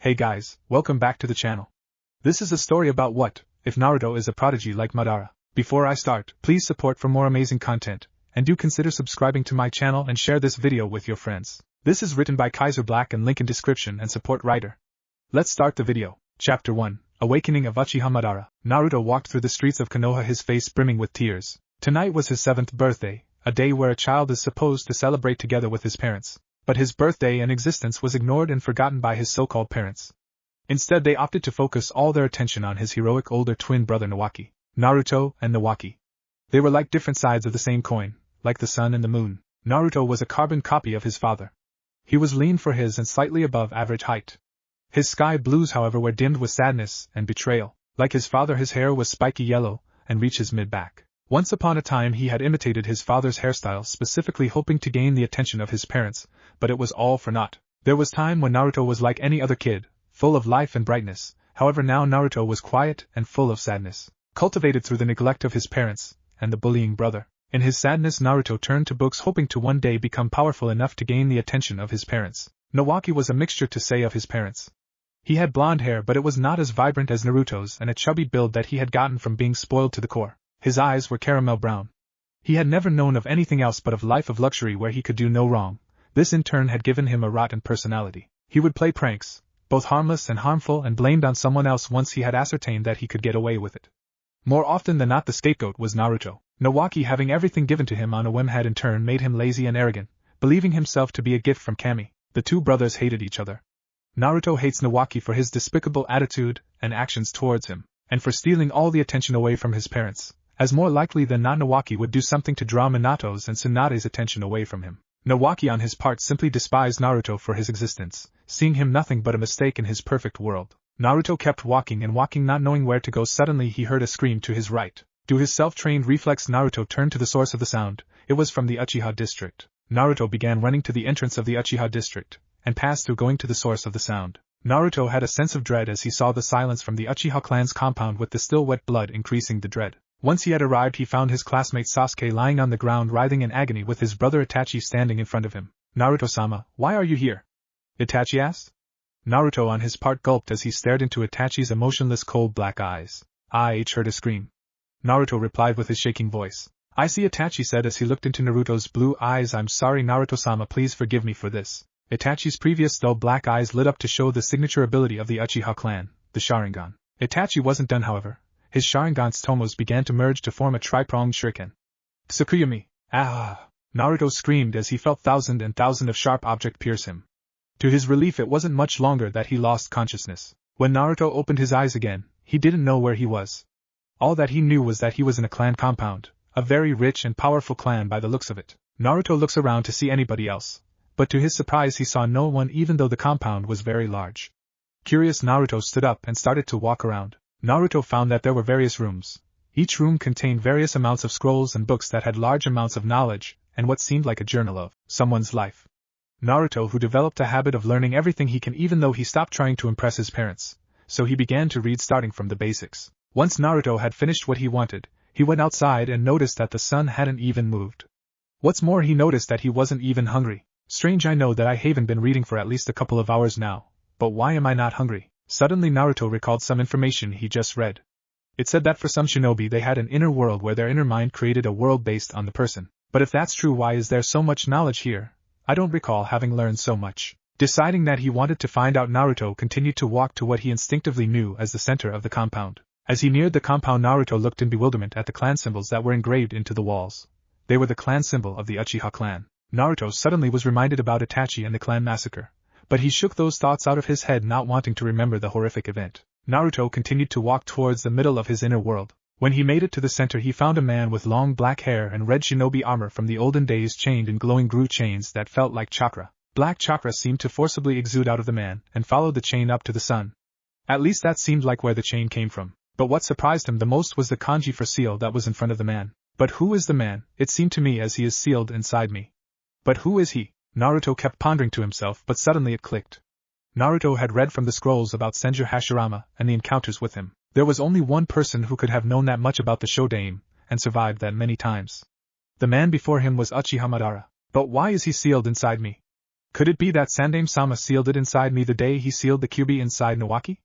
Hey guys, welcome back to the channel. This is a story about what if Naruto is a prodigy like Madara. Before I start, please support for more amazing content, and do consider subscribing to my channel and share this video with your friends. This is written by KaiserBlak and link in description and support writer. Let's start the video. Chapter 1, Awakening of Uchiha Madara. Naruto walked through the streets of Konoha, his face brimming with tears. Tonight was his 7th birthday, a day where a child is supposed to celebrate together with his parents. But his birthday and existence was ignored and forgotten by his so-called parents. Instead, they opted to focus all their attention on his heroic older twin brother Nawaki. Naruto and Nawaki. They were like different sides of the same coin, like the sun and the moon. Naruto was a carbon copy of his father. He was lean for his and slightly above average height. His sky blues, however, were dimmed with sadness and betrayal. Like his father, his hair was spiky yellow and reached his mid-back. Once upon a time he had imitated his father's hairstyle, specifically hoping to gain the attention of his parents, but it was all for naught. There was time when Naruto was like any other kid, full of life and brightness. However, now Naruto was quiet and full of sadness, cultivated through the neglect of his parents and the bullying brother. In his sadness, Naruto turned to books, hoping to one day become powerful enough to gain the attention of his parents. Nawaki was a mixture, to say, of his parents. He had blonde hair, but it was not as vibrant as Naruto's, and a chubby build that he had gotten from being spoiled to the core. His eyes were caramel brown. He had never known of anything else but of life of luxury where he could do no wrong. This in turn had given him a rotten personality. He would play pranks, both harmless and harmful, and blamed on someone else once he had ascertained that he could get away with it. More often than not, the scapegoat was Naruto. Nawaki, having everything given to him on a whim, had in turn made him lazy and arrogant, believing himself to be a gift from Kami. The two brothers hated each other. Naruto hates Nawaki for his despicable attitude and actions towards him, and for stealing all the attention away from his parents, as more likely than not Nawaki would do something to draw Minato's and Tsunade's attention away from him. Nawaki on his part simply despised Naruto for his existence, seeing him nothing but a mistake in his perfect world. Naruto kept walking and walking, not knowing where to go. Suddenly he heard a scream to his right. To his self-trained reflex, Naruto turned to the source of the sound. It was from the Uchiha district. Naruto began running to the entrance of the Uchiha district, and passed through, going to the source of the sound. Naruto had a sense of dread as he saw the silence from the Uchiha clan's compound, with the still wet blood increasing the dread. Once he had arrived, he found his classmate Sasuke lying on the ground writhing in agony, with his brother Itachi standing in front of him. "Naruto-sama, why are you here?" Itachi asked. Naruto on his part gulped as he stared into Itachi's emotionless cold black eyes. "I heard a scream," Naruto replied with his shaking voice. "I see," Itachi said as he looked into Naruto's blue eyes. "I'm sorry, Naruto-sama, please forgive me for this." Itachi's previous dull black eyes lit up to show the signature ability of the Uchiha clan, the Sharingan. Itachi wasn't done, however. His Sharingan's tomos began to merge to form a tri-pronged shuriken. "Tsukuyumi! Ah!" Naruto screamed as he felt thousands and thousands of sharp objects pierce him. To his relief, it wasn't much longer that he lost consciousness. When Naruto opened his eyes again, he didn't know where he was. All that he knew was that he was in a clan compound, a very rich and powerful clan by the looks of it. Naruto looks around to see anybody else, but to his surprise he saw no one, even though the compound was very large. Curious, Naruto stood up and started to walk around. Naruto found that there were various rooms. Each room contained various amounts of scrolls and books that had large amounts of knowledge, and what seemed like a journal of someone's life. Naruto, who developed a habit of learning everything he can, even though he stopped trying to impress his parents, so he began to read, starting from the basics. Once Naruto had finished what he wanted, he went outside and noticed that the sun hadn't even moved. What's more, he noticed that he wasn't even hungry. "Strange, I know that I haven't been reading for at least a couple of hours now, but why am I not hungry?" Suddenly Naruto recalled some information he just read. It said that for some shinobi they had an inner world where their inner mind created a world based on the person. But if that's true, why is there so much knowledge here? I don't recall having learned so much. Deciding that he wanted to find out, Naruto continued to walk to what he instinctively knew as the center of the compound. As he neared the compound, Naruto looked in bewilderment at the clan symbols that were engraved into the walls. They were the clan symbol of the Uchiha clan. Naruto suddenly was reminded about Itachi and the clan massacre, but he shook those thoughts out of his head, not wanting to remember the horrific event. Naruto continued to walk towards the middle of his inner world. When he made it to the center, he found a man with long black hair and red shinobi armor from the olden days, chained in glowing glue chains that felt like chakra. Black chakra seemed to forcibly exude out of the man and followed the chain up to the sun. At least that seemed like where the chain came from. But what surprised him the most was the kanji for seal that was in front of the man. "But who is the man? It seemed to me as he is sealed inside me. But who is he?" Naruto kept pondering to himself, but suddenly it clicked. Naruto had read from the scrolls about Senju Hashirama and the encounters with him. There was only one person who could have known that much about the Shodaime, and survived that many times. The man before him was Uchiha Madara. "But why is he sealed inside me?" Could it be that Sandaime-sama sealed it inside me the day he sealed the Kyuubi inside Nawaki?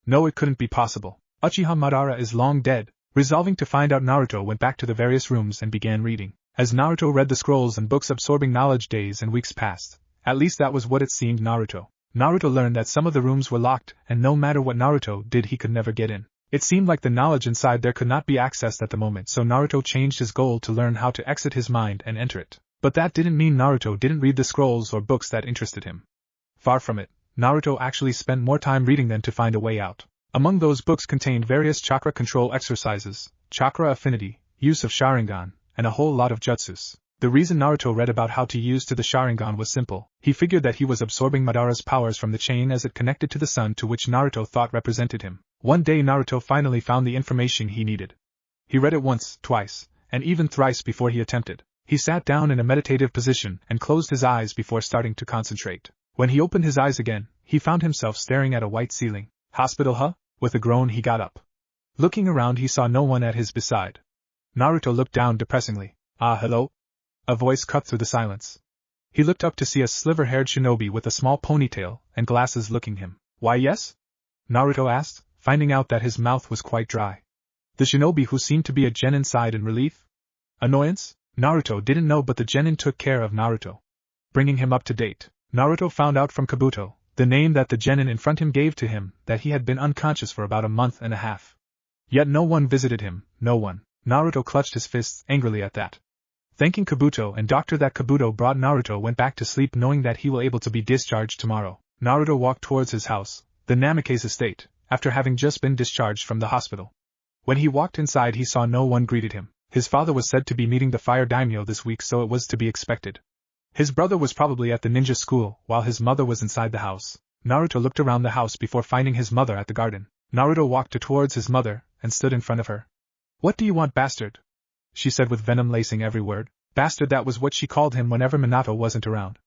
No, it couldn't be possible. Uchiha Madara is long dead. Resolving to find out, Naruto went back to the various rooms and began reading. As Naruto read the scrolls and books absorbing knowledge, days and weeks passed. At least that was what it seemed Naruto. Naruto learned that some of the rooms were locked, and no matter what Naruto did he could never get in. It seemed like the knowledge inside there could not be accessed at the moment, so Naruto changed his goal to learn how to exit his mind and enter it. But that didn't mean Naruto didn't read the scrolls or books that interested him. Far from it, Naruto actually spent more time reading them to find a way out. Among those books contained various chakra control exercises, chakra affinity, use of Sharingan, and a whole lot of jutsus. The reason Naruto read about how to use the Sharingan was simple. He figured that he was absorbing Madara's powers from the chain as it connected to the sun, to which Naruto thought represented him. One day Naruto finally found the information he needed. He read it once, twice, and even thrice before he attempted. He sat down in a meditative position and closed his eyes before starting to concentrate. When he opened his eyes again, he found himself staring at a white ceiling. Hospital, huh? With a groan he got up. Looking around he saw no one at his beside. Naruto looked down depressingly. Ah, hello? A voice cut through the silence. He looked up to see a sliver-haired shinobi with a small ponytail and glasses looking him. Why yes? Naruto asked, finding out that his mouth was quite dry. The shinobi, who seemed to be a genin, sighed in relief. Annoyance? Naruto didn't know, but the genin took care of Naruto, bringing him up to date. Naruto found out from Kabuto, the name that the genin in front him gave to him, that he had been unconscious for about a month and a half. Yet no one visited him, no one. Naruto clutched his fists angrily at that. Thanking Kabuto and doctor that Kabuto brought, Naruto went back to sleep knowing that he will able to be discharged tomorrow. Naruto walked towards his house, the Namake's estate, after having just been discharged from the hospital. When he walked inside he saw no one greeted him. His father was said to be meeting the fire daimyo this week, so it was to be expected. His brother was probably at the ninja school, while his mother was inside the house. Naruto looked around the house before finding his mother at the garden. Naruto walked towards his mother and stood in front of her. What do you want, bastard? She said with venom lacing every word. Bastard, that was what she called him whenever Minato wasn't around.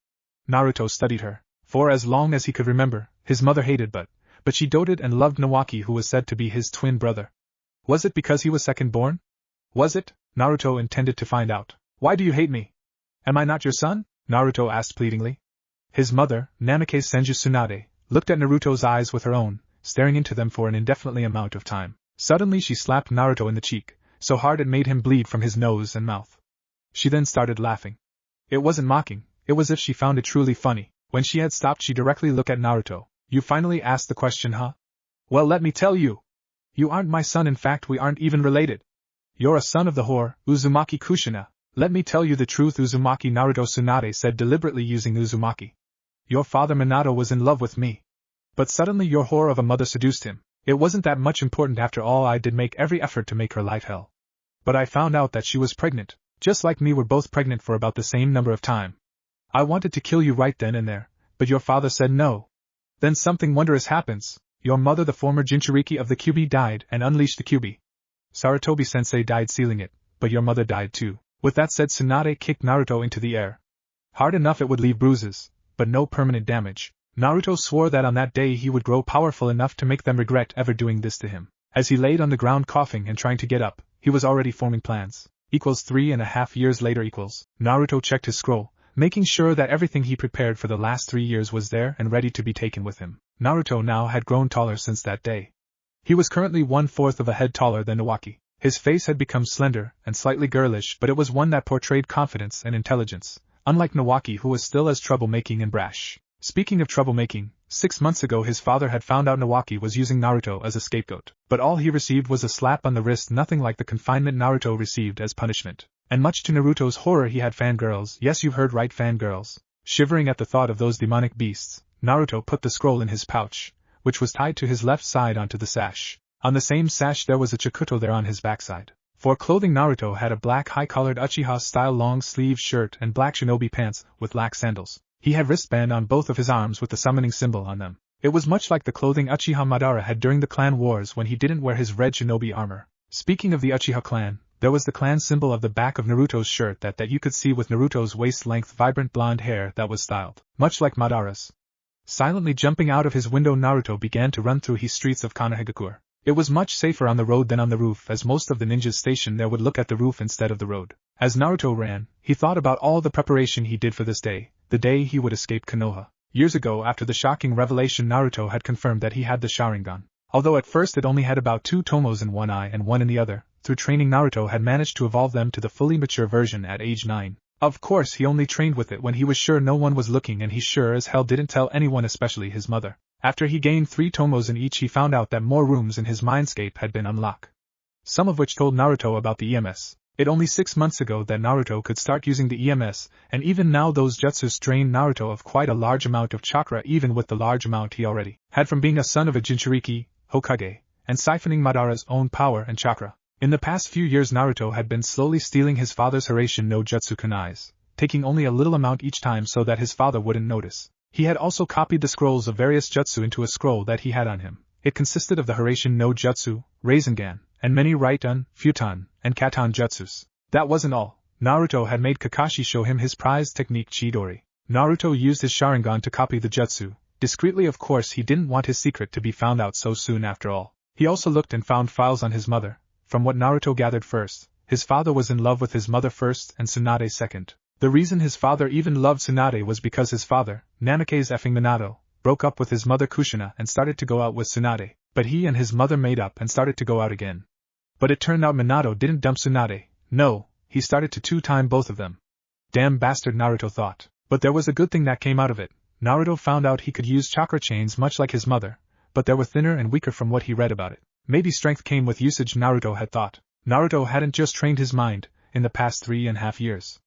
Naruto studied her. For as long as he could remember, his mother hated but she doted and loved Nawaki, who was said to be his twin brother. Was it because he was second born? Was it? Naruto intended to find out. Why do you hate me? Am I not your son? Naruto asked pleadingly. His mother, Namikaze Senju Tsunade, looked at Naruto's eyes with her own, staring into them for an indefinite amount of time. Suddenly she slapped Naruto in the cheek, so hard it made him bleed from his nose and mouth. She then started laughing. It wasn't mocking, it was as if she found it truly funny. When she had stopped she directly looked at Naruto. You finally asked the question, huh? Well, let me tell you. You aren't my son, in fact we aren't even related. You're a son of the whore, Uzumaki Kushina. Let me tell you the truth, Uzumaki, Naruto Tsunade said, deliberately using Uzumaki. Your father Minato was in love with me. But suddenly your whore of a mother seduced him. It wasn't that much important after all. I did make every effort to make her life hell. But I found out that she was pregnant. Just like me, we're both pregnant for about the same number of time. I wanted to kill you right then and there, but your father said no. Then something wondrous happens. Your mother, the former Jinchuriki of the Kyuubi, died and unleashed the Kyuubi. Sarutobi-sensei died sealing it, but your mother died too. With that said, Tsunade kicked Naruto into the air. Hard enough it would leave bruises, but no permanent damage. Naruto swore that on that day he would grow powerful enough to make them regret ever doing this to him. As he laid on the ground coughing and trying to get up, he was already forming plans. 3.5 years later. Naruto checked his scroll, making sure that everything he prepared for the last 3 years was there and ready to be taken with him. Naruto now had grown taller since that day. He was currently 1/4 of a head taller than Nawaki. His face had become slender and slightly girlish, but it was one that portrayed confidence and intelligence, unlike Nawaki, who was still as troublemaking and brash. Speaking of troublemaking, 6 months ago his father had found out Nawaki was using Naruto as a scapegoat, but all he received was a slap on the wrist, nothing like the confinement Naruto received as punishment. And much to Naruto's horror he had fangirls. Yes, you've heard right, fangirls. Shivering at the thought of those demonic beasts, Naruto put the scroll in his pouch, which was tied to his left side onto the sash. On the same sash there was a chakuto there on his backside. For clothing, Naruto had a black high-collared Uchiha-style long-sleeve shirt and black shinobi pants with black sandals. He had wristband on both of his arms with the summoning symbol on them. It was much like the clothing Uchiha Madara had during the clan wars when he didn't wear his red shinobi armor. Speaking of the Uchiha clan, there was the clan symbol of the back of Naruto's shirt that you could see with Naruto's waist-length vibrant blonde hair that was styled much like Madara's. Silently jumping out of his window, Naruto began to run through the streets of Konohagakure. It was much safer on the road than on the roof, as most of the ninjas stationed there would look at the roof instead of the road. As Naruto ran, he thought about all the preparation he did for this day, the day he would escape Konoha. Years ago, after the shocking revelation, Naruto had confirmed that he had the Sharingan. Although at first it only had about 2 tomos in one eye and one in the other, through training Naruto had managed to evolve them to the fully mature version at age 9. Of course he only trained with it when he was sure no one was looking, and he sure as hell didn't tell anyone, especially his mother. After he gained 3 tomos in each, he found out that more rooms in his mindscape had been unlocked. Some of which told Naruto about the EMS. It only 6 months ago that Naruto could start using the EMS, and even now those jutsus drained Naruto of quite a large amount of chakra, even with the large amount he already had from being a son of a Jinchuriki, Hokage, and siphoning Madara's own power and chakra. In the past few years Naruto had been slowly stealing his father's Hiraishin no Jutsu kunais, taking only a little amount each time so that his father wouldn't notice. He had also copied the scrolls of various jutsu into a scroll that he had on him. It consisted of the Hiraishin no Jutsu, Rasengan, and many Raiten, Futon, and Katon jutsus. That wasn't all. Naruto had made Kakashi show him his prized technique Chidori. Naruto used his Sharingan to copy the jutsu, discreetly. Of course he didn't want his secret to be found out so soon after all. He also looked and found files on his mother. From what Naruto gathered first, his father was in love with his mother first and Tsunade second. The reason his father even loved Tsunade was because his father, Nanake's effing Minato, broke up with his mother Kushina and started to go out with Tsunade, but he and his mother made up and started to go out again. But it turned out Minato didn't dump Tsunade. No, he started to two-time both of them. Damn bastard, Naruto thought. But there was a good thing that came out of it. Naruto found out he could use chakra chains much like his mother, but they were thinner and weaker from what he read about it. Maybe strength came with usage, Naruto had thought. Naruto hadn't just trained his mind in the past 3.5 years.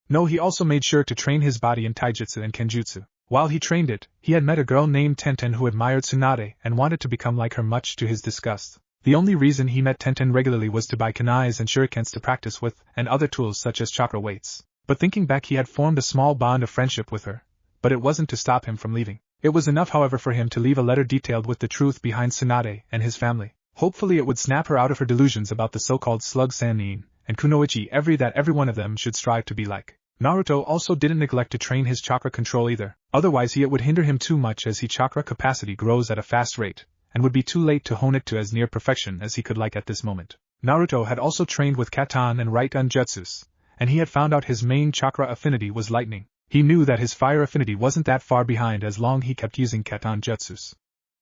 No, he also made sure to train his body in taijutsu and kenjutsu. While he trained it, he had met a girl named Tenten who admired Tsunade and wanted to become like her, much to his disgust. The only reason he met Tenten regularly was to buy kunais and shurikens to practice with, and other tools such as chakra weights. But thinking back, he had formed a small bond of friendship with her. But it wasn't to stop him from leaving. It was enough, however, for him to leave a letter detailed with the truth behind Tsunade and his family. Hopefully it would snap her out of her delusions about the so-called slug Sannin and Kunoichi every one of them should strive to be like. Naruto also didn't neglect to train his chakra control either, otherwise it would hinder him too much, as his chakra capacity grows at a fast rate, and would be too late to hone it to as near perfection as he could like at this moment. Naruto had also trained with Katon and Raiten jutsus, and he had found out his main chakra affinity was lightning. He knew that his fire affinity wasn't that far behind as long he kept using Katon jutsus.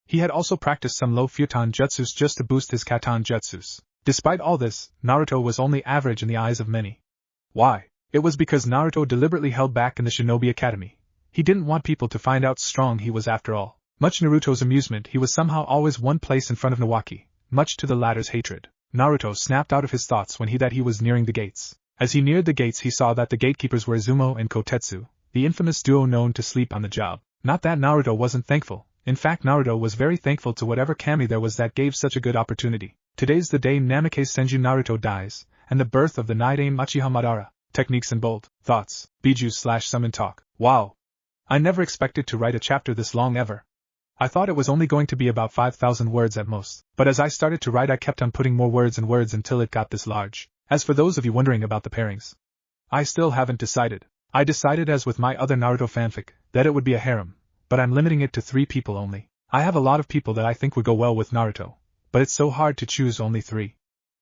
He had also practiced some low futon jutsus just to boost his Katon jutsus. Despite all this, Naruto was only average in the eyes of many. Why? It was because Naruto deliberately held back in the Shinobi Academy. He didn't want people to find out strong he was after all. Much Naruto's amusement, he was somehow always one place in front of Nawaki, much to the latter's hatred. Naruto snapped out of his thoughts when he was nearing the gates. As he neared the gates, he saw that the gatekeepers were Izumo and Kotetsu, the infamous duo known to sleep on the job. Not that Naruto wasn't thankful. In fact, Naruto was very thankful to whatever kami there was that gave such a good opportunity. Today's the day Namikaze Senju Naruto dies, and the birth of the Nidaime Uchiha Madara. Techniques and bold thoughts. Biju/summon talk. Wow. I never expected to write a chapter this long ever. I thought it was only going to be about 5,000 words at most, but as I started to write I kept on putting more words and words until it got this large. As for those of you wondering about the pairings, I still haven't decided. I decided, as with my other Naruto fanfic, that it would be a harem, but I'm limiting it to 3 people only. I have a lot of people that I think would go well with Naruto, but it's so hard to choose only 3.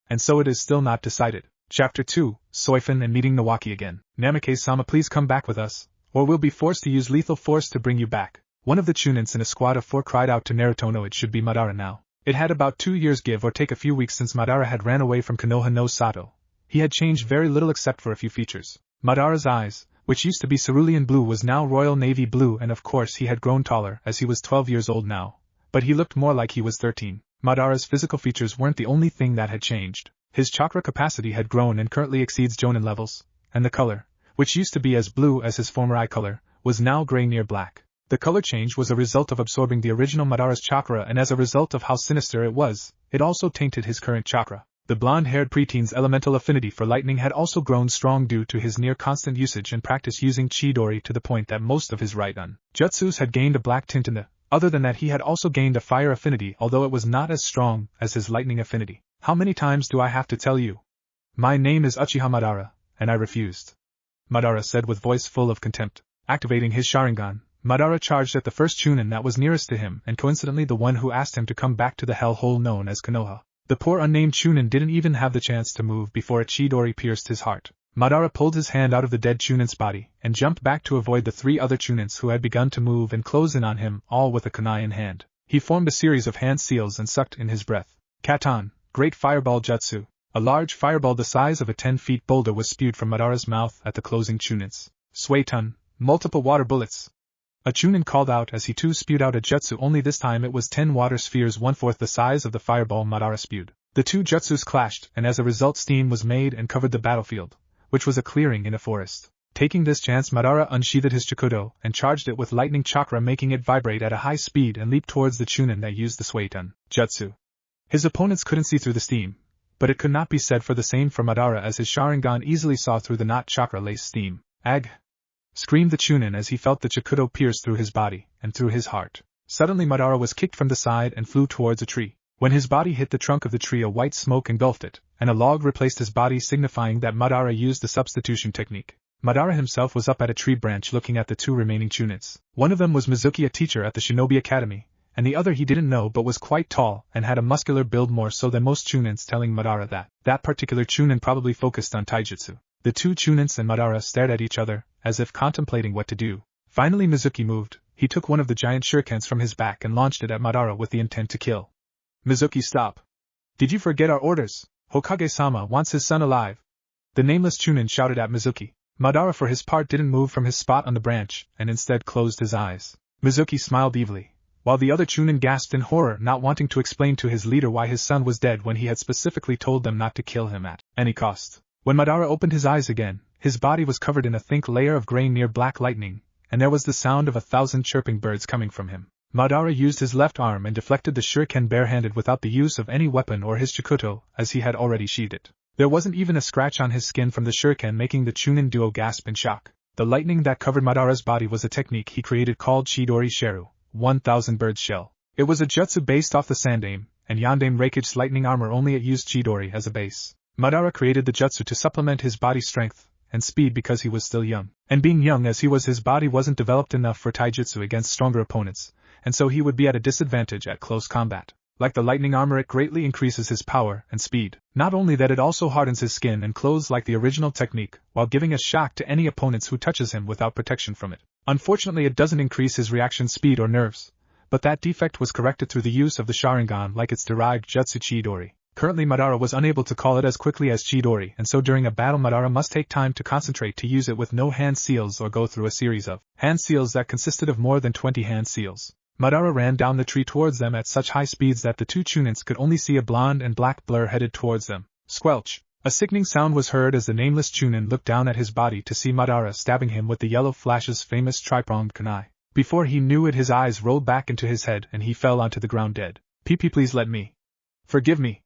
And so it is still not decided. Chapter 2, Soifun and meeting Nawaki again. Namikaze-sama, please come back with us, or we'll be forced to use lethal force to bring you back. One of the Chunins in a squad of 4 cried out to Naruto. No, it should be Madara now. It had about 2 years, give or take a few weeks, since Madara had ran away from Konoha no Sato. He had changed very little except for a few features. Madara's eyes, which used to be cerulean blue, was now royal navy blue, and of course he had grown taller, as he was 12 years old now. But he looked more like he was 13. Madara's physical features weren't the only thing that had changed. His chakra capacity had grown and currently exceeds Jonin levels, and the color, which used to be as blue as his former eye color, was now gray near black. The color change was a result of absorbing the original Madara's chakra, and as a result of how sinister it was, it also tainted his current chakra. The blonde-haired preteen's elemental affinity for lightning had also grown strong due to his near-constant usage and practice using Chidori, to the point that most of his Raiden jutsus had gained a black tint in the. Other than that, he had also gained a fire affinity, although it was not as strong as his lightning affinity. How many times do I have to tell you? My name is Uchiha Madara, and I refused. Madara said with voice full of contempt. Activating his Sharingan, Madara charged at the first Chunin that was nearest to him, and coincidentally the one who asked him to come back to the hell hole known as Konoha. The poor unnamed Chunin didn't even have the chance to move before a Chidori pierced his heart. Madara pulled his hand out of the dead Chunin's body and jumped back to avoid the 3 other Chunins who had begun to move and close in on him, all with a kunai in hand. He formed a series of hand seals and sucked in his breath. Katon, Great Fireball Jutsu. A large fireball the size of a 10-foot boulder was spewed from Madara's mouth at the closing Chunins. Suetun, Multiple Water Bullets. A Chunin called out as he too spewed out a jutsu, only this time it was 10 water spheres 1/4 the size of the fireball Madara spewed. The 2 jutsus clashed, and as a result steam was made and covered the battlefield, which was a clearing in a forest. Taking this chance, Madara unsheathed his Chikudo and charged it with lightning chakra, making it vibrate at a high speed and leap towards the Chunin that used the Suetun jutsu. His opponents couldn't see through the steam, but it could not be said for the same for Madara, as his Sharingan easily saw through the not chakra-laced steam. Ag! Screamed the Chunin as he felt the Chikudo pierce through his body and through his heart. Suddenly Madara was kicked from the side and flew towards a tree. When his body hit the trunk of the tree, a white smoke engulfed it, and a log replaced his body, signifying that Madara used the substitution technique. Madara himself was up at a tree branch looking at the 2 remaining Chunins. One of them was Mizuki, a teacher at the Shinobi Academy, and the other he didn't know but was quite tall and had a muscular build, more so than most Chunins, telling Madara that that particular Chunin probably focused on taijutsu. The 2 Chunins and Madara stared at each other, as if contemplating what to do. Finally Mizuki moved. He took one of the giant shurikens from his back and launched it at Madara with the intent to kill. Mizuki, stop! Did you forget our orders? Hokage-sama wants his son alive. The nameless Chunin shouted at Mizuki. Madara for his part didn't move from his spot on the branch, and instead closed his eyes. Mizuki smiled evilly, while the other Chunin gasped in horror, not wanting to explain to his leader why his son was dead when he had specifically told them not to kill him at any cost. When Madara opened his eyes again, his body was covered in a thick layer of gray near black lightning, and there was the sound of 1,000 chirping birds coming from him. Madara used his left arm and deflected the shuriken barehanded without the use of any weapon or his Chikuto, as he had already sheathed it. There wasn't even a scratch on his skin from the shuriken, making the Chunin duo gasp in shock. The lightning that covered Madara's body was a technique he created called Chidori Sheru, 1,000 birds shell. It was a jutsu based off the Sandame and Yandame Raikage's lightning armor, only it used Chidori as a base. Madara created the jutsu to supplement his body strength and speed because he was still young. And being young as he was, his body wasn't developed enough for taijutsu against stronger opponents, and so he would be at a disadvantage at close combat. Like the lightning armor, it greatly increases his power and speed. Not only that, it also hardens his skin and clothes like the original technique, while giving a shock to any opponents who touches him without protection from it. Unfortunately, it doesn't increase his reaction speed or nerves, but that defect was corrected through the use of the Sharingan like its derived jutsu Chidori. Currently Madara was unable to call it as quickly as Chidori, and so during a battle Madara must take time to concentrate to use it with no hand seals or go through a series of hand seals that consisted of more than 20 hand seals. Madara ran down the tree towards them at such high speeds that the 2 Chunins could only see a blonde and black blur headed towards them. Squelch! A sickening sound was heard as the nameless Chunin looked down at his body to see Madara stabbing him with the Yellow Flash's famous tri-pronged kunai. Before he knew it, his eyes rolled back into his head and he fell onto the ground dead. PP, please let me. Forgive me.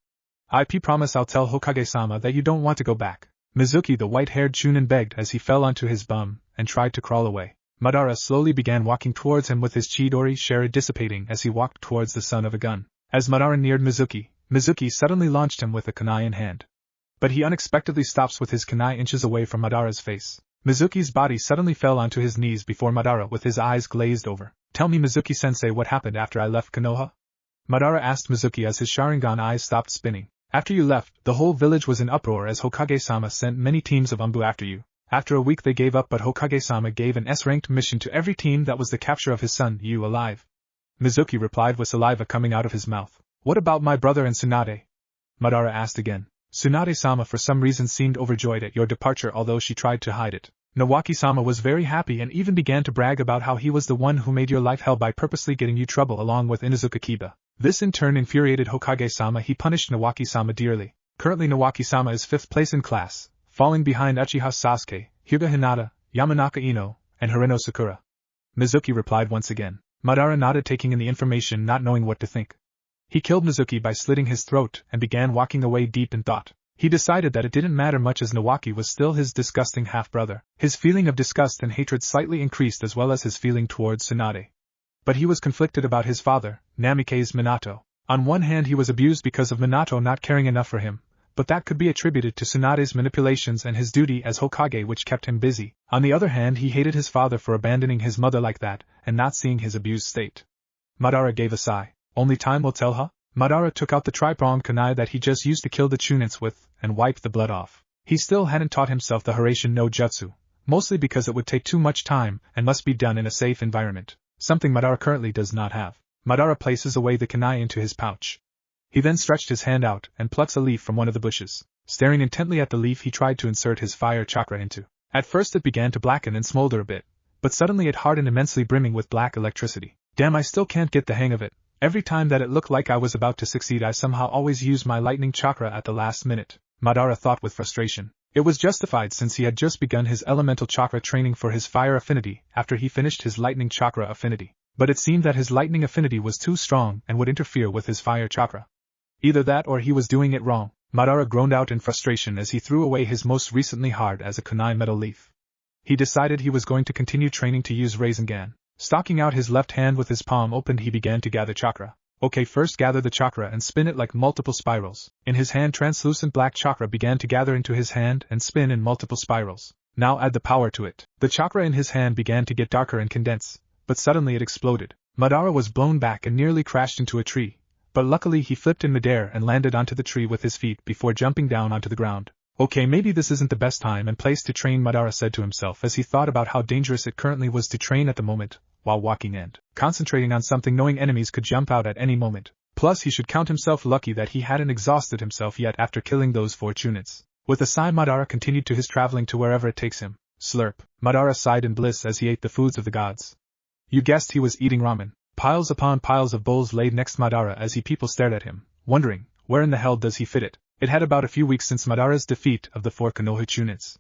IP, promise I'll tell Hokage-sama that you don't want to go back. Mizuki, the white-haired Chunin, begged as he fell onto his bum and tried to crawl away. Madara slowly began walking towards him with his Chidori Sheru dissipating as he walked towards the son of a gun. As Madara neared Mizuki, Mizuki suddenly launched him with a kunai in hand. But he unexpectedly stops with his kunai inches away from Madara's face. Mizuki's body suddenly fell onto his knees before Madara with his eyes glazed over. Tell me, Mizuki-sensei, what happened after I left Konoha? Madara asked Mizuki as his Sharingan eyes stopped spinning. After you left, the whole village was in uproar as Hokage-sama sent many teams of Umbu after you. After a week they gave up, but Hokage-sama gave an S-ranked mission to every team that was the capture of his son, you alive. Mizuki replied with saliva coming out of his mouth. What about my brother and Tsunade? Madara asked again. Tsunade-sama for some reason seemed overjoyed at your departure, although she tried to hide it. Nawaki-sama was very happy and even began to brag about how he was the one who made your life hell by purposely getting you trouble along with Inuzuka Kiba. This in turn infuriated Hokage-sama. He punished Nawaki-sama dearly. Currently Nawaki-sama is 5th place in class, falling behind Uchiha Sasuke, Hyuga Hinata, Yamanaka Ino, and Hirano Sakura. Mizuki replied once again. Madara nodded, taking in the information, not knowing what to think. He killed Mizuki by slitting his throat and began walking away deep in thought. He decided that it didn't matter much as Nawaki was still his disgusting half-brother. His feeling of disgust and hatred slightly increased as well as his feeling towards Tsunade. But he was conflicted about his father, Namikaze's Minato. On one hand he was abused because of Minato not caring enough for him, but that could be attributed to Tsunade's manipulations and his duty as Hokage, which kept him busy. On the other hand, he hated his father for abandoning his mother like that, and not seeing his abused state. Madara gave a sigh. Only time will tell, huh? Madara took out the tri-pronged kunai that he just used to kill the Chunins with, and wiped the blood off. He still hadn't taught himself the Haraishin no Jutsu, mostly because it would take too much time and must be done in a safe environment, something Madara currently does not have. Madara places away the kunai into his pouch. He then stretched his hand out and plucks a leaf from one of the bushes. Staring intently at the leaf, he tried to insert his fire chakra into. At first it began to blacken and smolder a bit, but suddenly it hardened immensely, brimming with black electricity. Damn, I still can't get the hang of it. Every time that it looked like I was about to succeed, I somehow always used my lightning chakra at the last minute, Madara thought with frustration. It was justified since he had just begun his elemental chakra training for his fire affinity after he finished his lightning chakra affinity. But it seemed that his lightning affinity was too strong and would interfere with his fire chakra. Either that or he was doing it wrong. Madara groaned out in frustration as he threw away his most recently hard as a kunai metal leaf. He decided he was going to continue training to use Rasengan. Stalking out his left hand with his palm opened, he began to gather chakra. Okay, first gather the chakra and spin it like multiple spirals. In his hand, translucent black chakra began to gather into his hand and spin in multiple spirals. Now add the power to it. The chakra in his hand began to get darker and condense, but suddenly it exploded. Madara was blown back and nearly crashed into a tree, but luckily he flipped in midair and landed onto the tree with his feet before jumping down onto the ground. Okay, maybe this isn't the best time and place to train, Madara said to himself as he thought about how dangerous it currently was to train at the moment, while walking and concentrating on something, knowing enemies could jump out at any moment. Plus he should count himself lucky that he hadn't exhausted himself yet after killing those 4 Chunins. With a sigh, Madara continued to his traveling to wherever it takes him. Slurp. Madara sighed in bliss as he ate the foods of the gods. You guessed, he was eating ramen. Piles upon piles of bowls laid next Madara as people stared at him, wondering, where in the hell does he fit it? It had about a few weeks since Madara's defeat of the 4 Konoha Chunins.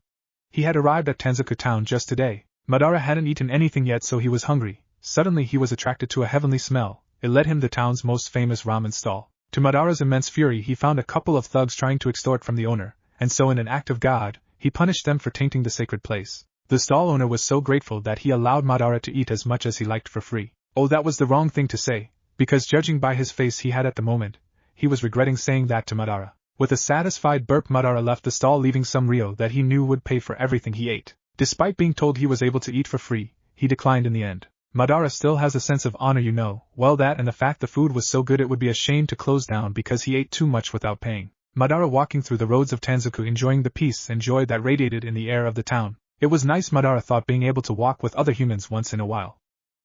He had arrived at Tanzaku town just today. Madara hadn't eaten anything yet, so he was hungry. Suddenly he was attracted to a heavenly smell. It led him to the town's most famous ramen stall. To Madara's immense fury, he found a couple of thugs trying to extort from the owner, and so in an act of God, he punished them for tainting the sacred place. The stall owner was so grateful that he allowed Madara to eat as much as he liked for free. Oh, that was the wrong thing to say, because judging by his face he had at the moment, he was regretting saying that to Madara. With a satisfied burp, Madara left the stall, leaving some Rio that he knew would pay for everything he ate. Despite being told he was able to eat for free, he declined in the end. Madara still has a sense of honor, you know. Well, that and the fact the food was so good it would be a shame to close down because he ate too much without paying. Madara, walking through the roads of Tanzaku, enjoying the peace and joy that radiated in the air of the town. It was nice, Madara thought, being able to walk with other humans once in a while.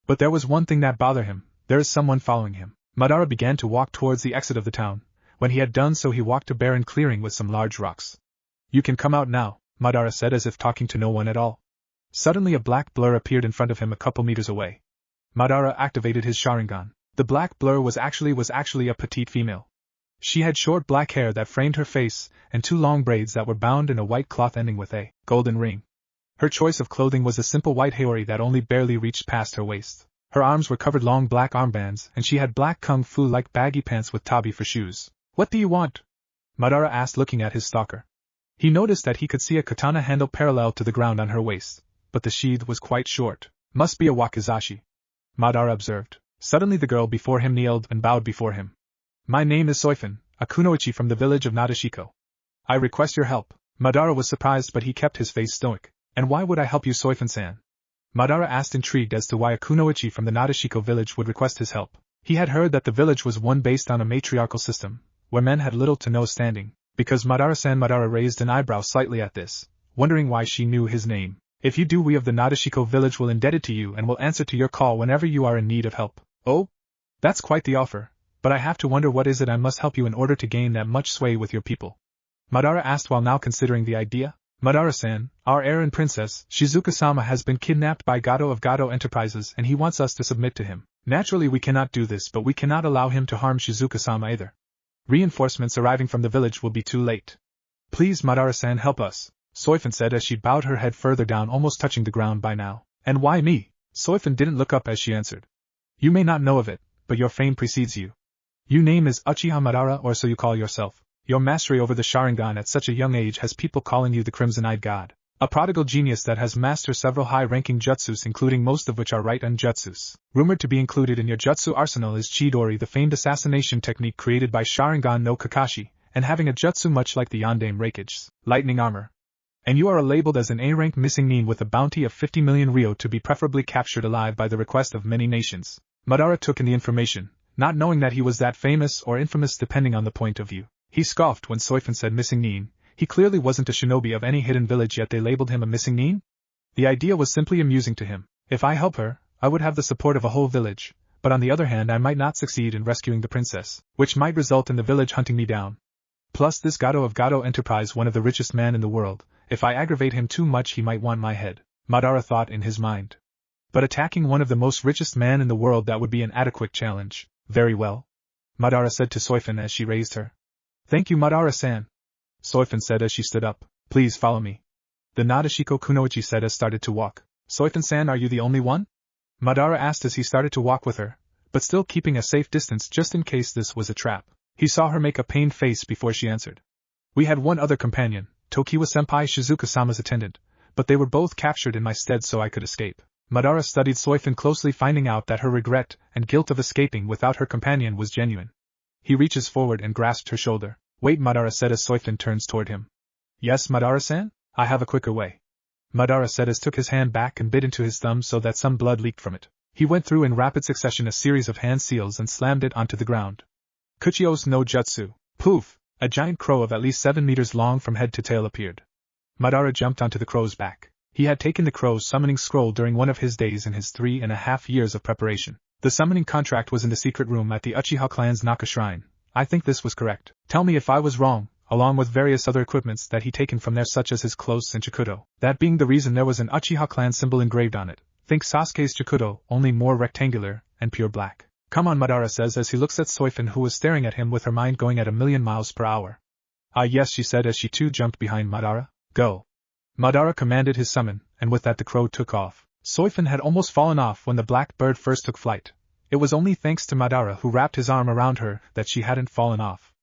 But there was one thing that bothered him. There is someone following him. Madara began to walk towards the exit of the town. When he had done so, he walked a barren clearing with some large rocks. You can come out now, Madara said, as if talking to no one at all. Suddenly a black blur appeared in front of him a couple meters away. Madara activated his Sharingan. The black blur was actually a petite female. She had short black hair that framed her face, and 2 long braids that were bound in a white cloth ending with a golden ring. Her choice of clothing was a simple white haori that only barely reached past her waist. Her arms were covered long black armbands, and she had black kung fu-like baggy pants with tabi for shoes. What do you want? Madara asked, looking at his stalker. He noticed that he could see a katana handle parallel to the ground on her waist, but the sheath was quite short. Must be a wakizashi, Madara observed. Suddenly the girl before him kneeled and bowed before him. My name is Soifun, a kunoichi from the village of Nadeshiko. I request your help. Madara was surprised, but he kept his face stoic. And why would I help you, Soifun-san? Madara asked, intrigued as to why a kunoichi from the Nadeshiko village would request his help. He had heard that the village was one based on a matriarchal system, where men had little to no standing. Because Madara raised an eyebrow slightly at this, wondering why she knew his name. If you do, we of the Nadeshiko village will indebted to you and will answer to your call whenever you are in need of help. Oh? That's quite the offer, but I have to wonder what is it I must help you in order to gain that much sway with your people? Madara asked while now considering the idea. Madara-san, our heir and princess, Shizuka-sama, has been kidnapped by Gato of Gato Enterprises and he wants us to submit to him. Naturally we cannot do this, but we cannot allow him to harm Shizuka-sama either. Reinforcements arriving from the village will be too late. Please, Madara-san, help us, Soifun said as she bowed her head further down, almost touching the ground by now. And why me? Soifun didn't look up as she answered. You may not know of it, but your fame precedes you. Your name is Uchiha Madara, or so you call yourself. Your mastery over the Sharingan at such a young age has people calling you the Crimson-Eyed God. A prodigal genius that has mastered several high-ranking jutsus, including most of which are right-hand jutsus. Rumored to be included in your jutsu arsenal is Chidori, the famed assassination technique created by Sharingan no Kakashi, and having a jutsu much like the Yondaime Raikage's lightning armor. And you are labeled as an A-rank missing nin with a bounty of 50 million ryo to be preferably captured alive by the request of many nations. Madara took in the information, not knowing that he was that famous or infamous depending on the point of view. He scoffed when Soifun said missing nin. He clearly wasn't a shinobi of any hidden village, yet they labeled him a missing nin? The idea was simply amusing to him. If I help her, I would have the support of a whole village, but on the other hand I might not succeed in rescuing the princess, which might result in the village hunting me down. Plus this Gato of Gato Enterprise, one of the richest men in the world, if I aggravate him too much he might want my head, Madara thought in his mind. But attacking one of the most richest men in the world, that would be an adequate challenge. Very well, Madara said to Soifin as she raised her. Thank you, Madara-san, Soifin said as she stood up. Please follow me. The Nadeshiko Kunoichi said as started to walk. Soifin-san, are you the only one? Madara asked as he started to walk with her, but still keeping a safe distance just in case this was a trap. He saw her make a pained face before she answered. We had one other companion, Tokiwa-senpai, Shizuka-sama's attendant, but they were both captured in my stead so I could escape. Madara studied Soifin closely, finding out that her regret and guilt of escaping without her companion was genuine. He reaches forward and grasped her shoulder. Wait, Madara said as Soifin turns toward him. Yes, Madara-san? I have a quicker way, Madara said as took his hand back and bit into his thumb so that some blood leaked from it. He went through in rapid succession a series of hand seals and slammed it onto the ground. Kuchios no Jutsu. Poof! A giant crow of at least 7 meters long from head to tail appeared. Madara jumped onto the crow's back. He had taken the crow's summoning scroll during one of his days in his 3.5 years of preparation. The summoning contract was in the secret room at the Uchiha clan's Naka shrine. I think this was correct. Tell me if I was wrong, along with various other equipments that he taken from there, such as his clothes and Chikudo. That being the reason there was an Uchiha clan symbol engraved on it. Think Sasuke's Chikudo, only more rectangular and pure black. Come on, Madara says as he looks at Soifin, who was staring at him with her mind going at 1,000,000 miles per hour. Ah yes, she said as she too jumped behind Madara. Go. Madara commanded his summon, and with that the crow took off. Soifin had almost fallen off when the black bird first took flight. It was only thanks to Madara, who wrapped his arm around her, that she hadn't fallen off.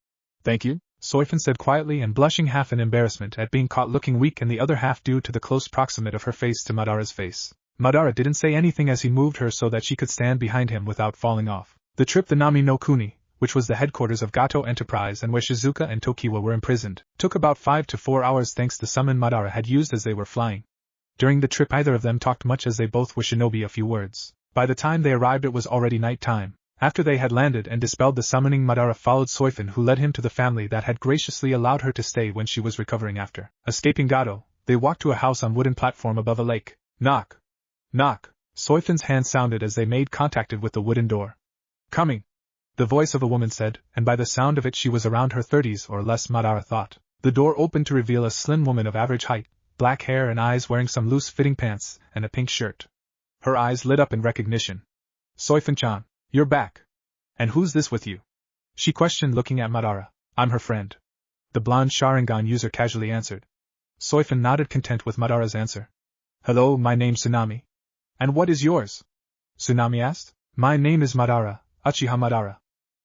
Thank you, Soifin said quietly and blushing, half in embarrassment at being caught looking weak and the other half due to the close proximity of her face to Madara's face. Madara didn't say anything as he moved her so that she could stand behind him without falling off. The trip to Nami no Kuni, which was the headquarters of Gato Enterprise and where Shizuka and Tokiwa were imprisoned, took about 5 to 4 hours thanks to the summon Madara had used as they were flying. During the trip either of them talked much as they both were shinobi a few words. By the time they arrived it was already night time. After they had landed and dispelled the summoning, Madara followed Soifin, who led him to the family that had graciously allowed her to stay when she was recovering after escaping Gato. They walked to a house on wooden platform above a lake. Knock. Knock. Soifin's hand sounded as they made contact with the wooden door. Coming, the voice of a woman said, and by the sound of it she was around her 30s or less, Madara thought. The door opened to reveal a slim woman of average height, black hair and eyes, wearing some loose-fitting pants and a pink shirt. Her eyes lit up in recognition. Soifin-chan, you're back. And who's this with you? She questioned, looking at Madara. I'm her friend, the blonde Sharingan user casually answered. Soifin nodded, content with Madara's answer. Hello, my name's Tsunami. And what is yours? Tsunami asked. My name is Madara, Uchiha Madara,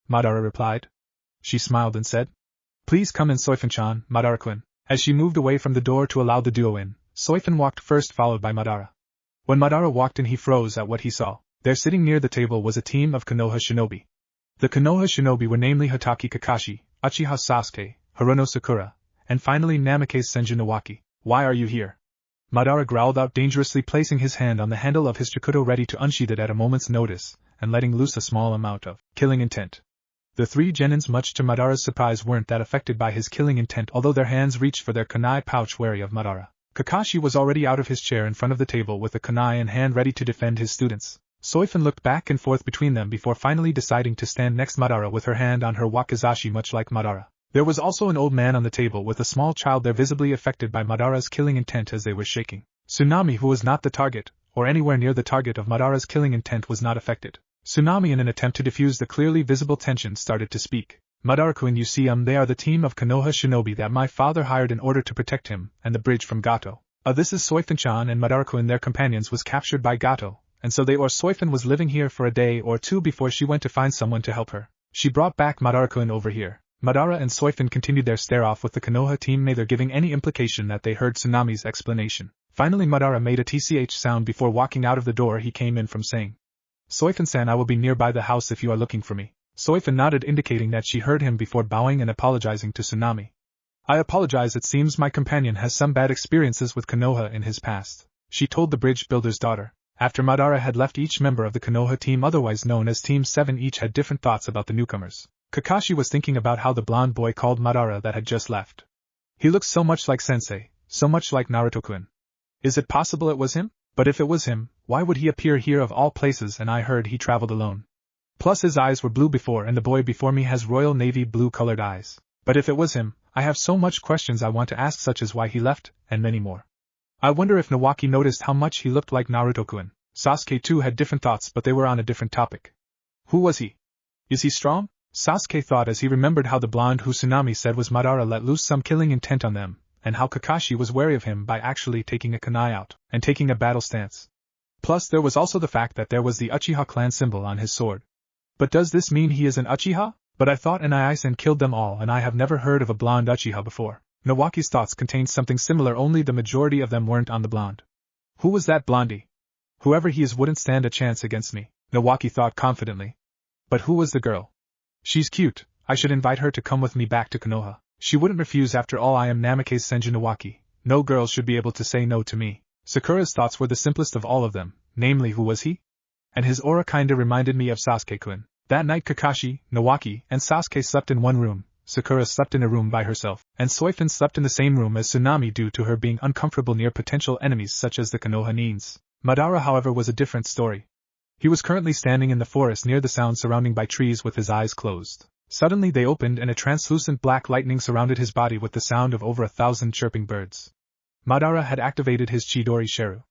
Madara replied. She smiled and said, Please come in, Soifin-chan, Madara-kun. As she moved away from the door to allow the duo in, Soifin walked first, followed by Madara. When Madara walked in he froze at what he saw. There sitting near the table was a team of Konoha shinobi. The Konoha shinobi were namely Hatake Kakashi, Uchiha Sasuke, Haruno Sakura, and finally Namake's Senju Nawaki. Why are you here? Madara growled out, dangerously placing his hand on the handle of his Chikudo ready to unsheath it at a moment's notice, and letting loose a small amount of killing intent. The 3 genins, much to Madara's surprise, weren't that affected by his killing intent, although their hands reached for their kunai pouch wary of Madara. Kakashi was already out of his chair in front of the table with a kunai in hand ready to defend his students. Soifin looked back and forth between them before finally deciding to stand next Madara with her hand on her wakizashi, much like Madara. There was also an old man on the table with a small child there, visibly affected by Madara's killing intent as they were shaking. Tsunami, who was not the target, or anywhere near the target of Madara's killing intent, was not affected. Tsunami, in an attempt to diffuse the clearly visible tension, started to speak. Madara-kun, you see, they are the team of Konoha shinobi that my father hired in order to protect him and the bridge from Gato. This is Soifin-chan, and Madara-kun, their companions, was captured by Gato, and so Soifin was living here for a day or two before she went to find someone to help her. She brought back Madara-kun over here. Madara and Soifin continued their stare-off with the Konoha team, neither giving any implication that they heard Tsunami's explanation. Finally Madara made a tch sound before walking out of the door he came in from, saying, Soifin-san, I will be nearby the house if you are looking for me. Soifin nodded, indicating that she heard him before bowing and apologizing to Tsunami. I apologize, it seems my companion has some bad experiences with Konoha in his past, she told the bridge builder's daughter. After Madara had left, each member of the Konoha team, otherwise known as Team 7, each had different thoughts about the newcomers. Kakashi was thinking about how the blonde boy called Madara that had just left. He looks so much like Sensei, so much like Naruto-kun. Is it possible it was him? But if it was him, why would he appear here of all places, and I heard he traveled alone? Plus his eyes were blue before, and the boy before me has royal navy blue colored eyes. But if it was him, I have so much questions I want to ask, such as why he left, and many more. I wonder if Nawaki noticed how much he looked like Naruto-kun. Sasuke too had different thoughts, but they were on a different topic. Who was he? Is he strong? Sasuke thought as he remembered how the blonde who Tsunami said was Madara let loose some killing intent on them, and how Kakashi was wary of him by actually taking a kunai out and taking a battle stance. Plus there was also the fact that there was the Uchiha clan symbol on his sword. But does this mean he is an Uchiha? But I thought Nai-san killed them all, and I have never heard of a blonde Uchiha before. Nawaki's thoughts contained something similar, only the majority of them weren't on the blonde. Who was that blondie? Whoever he is wouldn't stand a chance against me, Nawaki thought confidently. But who was the girl? She's cute, I should invite her to come with me back to Konoha. She wouldn't refuse, after all I am Namake's Senju Nawaki. No girl should be able to say no to me. Sakura's thoughts were the simplest of all of them, namely who was he? And his aura kinda reminded me of Sasuke-kun. That night Kakashi, Nawaki, and Sasuke slept in one room. Sakura slept in a room by herself, and Soifin slept in the same room as Tsunami due to her being uncomfortable near potential enemies such as the Konoha Nins. Madara, however, was a different story. He was currently standing in the forest near the sound surrounding by trees with his eyes closed. Suddenly they opened and a translucent black lightning surrounded his body with the sound of over 1,000 chirping birds. Madara had activated his Chidori Sheru.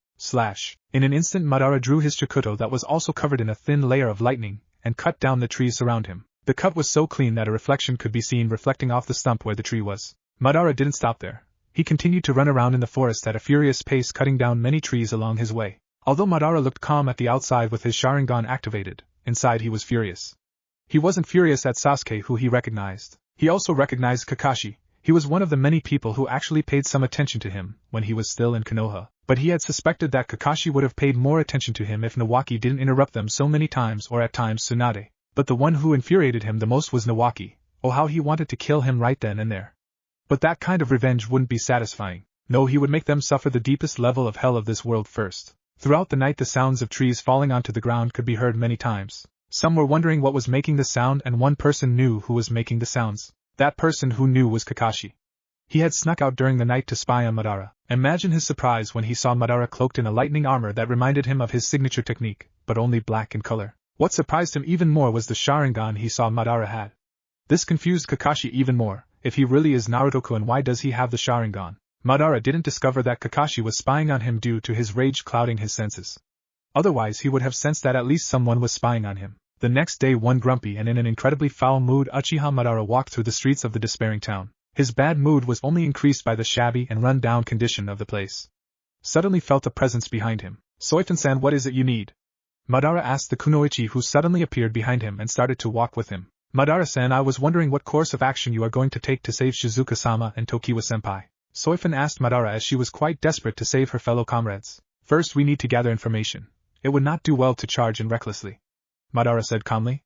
In an instant Madara drew his Chikuto that was also covered in a thin layer of lightning, and cut down the trees around him. The cut was so clean that a reflection could be seen reflecting off the stump where the tree was. Madara didn't stop there. He continued to run around in the forest at a furious pace, cutting down many trees along his way. Although Madara looked calm at the outside with his Sharingan activated, inside he was furious. He wasn't furious at Sasuke, who he recognized. He also recognized Kakashi. He was one of the many people who actually paid some attention to him when he was still in Konoha, but he had suspected that Kakashi would have paid more attention to him if Nawaki didn't interrupt them so many times, or at times Tsunade. But the one who infuriated him the most was Nawaki. Oh, how he wanted to kill him right then and there. But that kind of revenge wouldn't be satisfying. No, he would make them suffer the deepest level of hell of this world first. Throughout the night the sounds of trees falling onto the ground could be heard many times. Some were wondering what was making the sound, and one person knew who was making the sounds. That person who knew was Kakashi. He had snuck out during the night to spy on Madara. Imagine his surprise when he saw Madara cloaked in a lightning armor that reminded him of his signature technique, but only black in color. What surprised him even more was the Sharingan he saw Madara had. This confused Kakashi even more. If he really is Naruto-kun, why does he have the Sharingan? Madara didn't discover that Kakashi was spying on him due to his rage clouding his senses. Otherwise he would have sensed that at least someone was spying on him. The next day, one grumpy and in an incredibly foul mood Uchiha Madara walked through the streets of the despairing town. His bad mood was only increased by the shabby and run-down condition of the place. Suddenly felt a presence behind him. Soifin-san, what is it you need? Madara asked the kunoichi, who suddenly appeared behind him and started to walk with him. Madara-san, I was wondering what course of action you are going to take to save Shizuka-sama and Tokiwa-senpai. Soifin asked Madara as she was quite desperate to save her fellow comrades. First we need to gather information. It would not do well to charge in recklessly, Madara said calmly.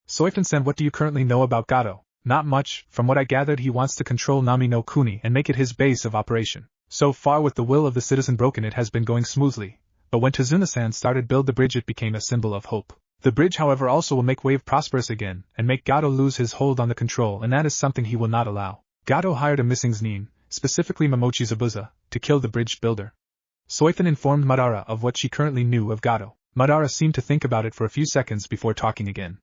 Soifin-san, what do you currently know about Gato? Not much. From what I gathered, he wants to control Nami no Kuni and make it his base of operation. So far, with the will of the citizen broken, it has been going smoothly. But when Tazuna-san started build the bridge, it became a symbol of hope. The bridge, however, also will make Wave prosperous again and make Gato lose his hold on the control, and that is something he will not allow. Gato hired a missing Nin, specifically Momochi Zabuza, to kill the bridge builder. Soifin informed Madara of what she currently knew of Gato. Madara seemed to think about it for a few seconds before talking again.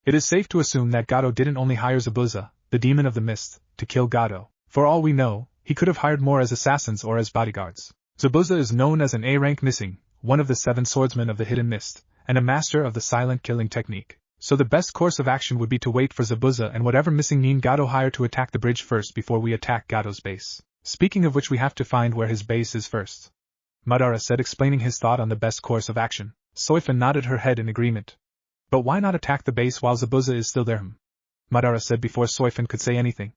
It is safe to assume that Gato didn't only hire Zabuza, the demon of the mist, to kill Gato. For all we know, he could have hired more as assassins or as bodyguards. Zabuza is known as an A-rank missing, one of the 7 swordsmen of the hidden mist, and a master of the silent killing technique. So the best course of action would be to wait for Zabuza and whatever missing Nin Gato hired to attack the bridge first before we attack Gato's base. Speaking of which, we have to find where his base is first, Madara said, explaining his thought on the best course of action. Soifin nodded her head in agreement. But why not attack the base while Zabuza is still there? Madara said before Soifin could say anything.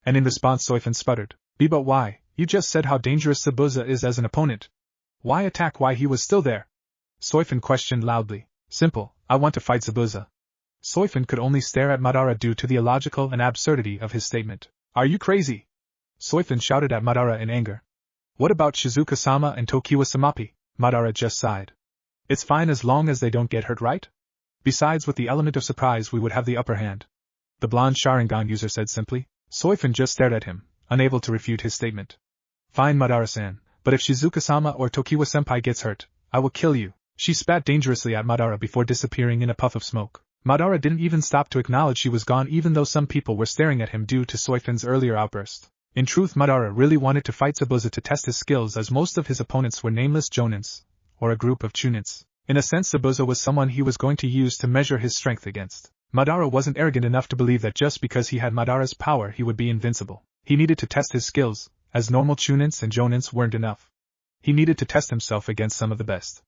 And in response Soifin sputtered. But why? You just said how dangerous Zabuza is as an opponent. Why attack while he was still there? Soifin questioned loudly. Simple, I want to fight Zabuza. Soifin could only stare at Madara due to the illogical and absurdity of his statement. Are you crazy? Soifin shouted at Madara in anger. What about Shizuka-sama and Tokiwa-sama? Madara just sighed. It's fine as long as they don't get hurt, right? Besides, with the element of surprise we would have the upper hand, the blonde Sharingan user said simply. Soifin just stared at him, unable to refute his statement. Fine, Madara-san, but if Shizuka-sama or Tokiwa-senpai gets hurt, I will kill you. She spat dangerously at Madara before disappearing in a puff of smoke. Madara didn't even stop to acknowledge she was gone, even though some people were staring at him due to Soifan's earlier outburst. In truth, Madara really wanted to fight Zabuza to test his skills, as most of his opponents were nameless Jonins, or a group of Chunins. In a sense, Zabuza was someone he was going to use to measure his strength against. Madara wasn't arrogant enough to believe that just because he had Madara's power he would be invincible. He needed to test his skills, as normal Chunins and Jonins weren't enough. He needed to test himself against some of the best.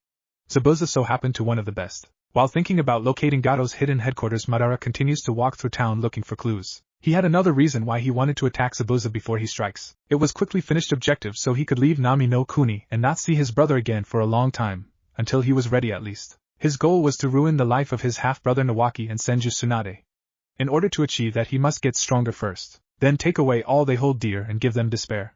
Zabuza so happened to one of the best. While thinking about locating Gato's hidden headquarters, Madara continues to walk through town looking for clues. He had another reason why he wanted to attack Zabuza before he strikes. It was quickly finished objective so he could leave Nami no Kuni and not see his brother again for a long time, until he was ready at least. His goal was to ruin the life of his half-brother Nawaki and Senju Tsunade. In order to achieve that, he must get stronger first, then take away all they hold dear and give them despair.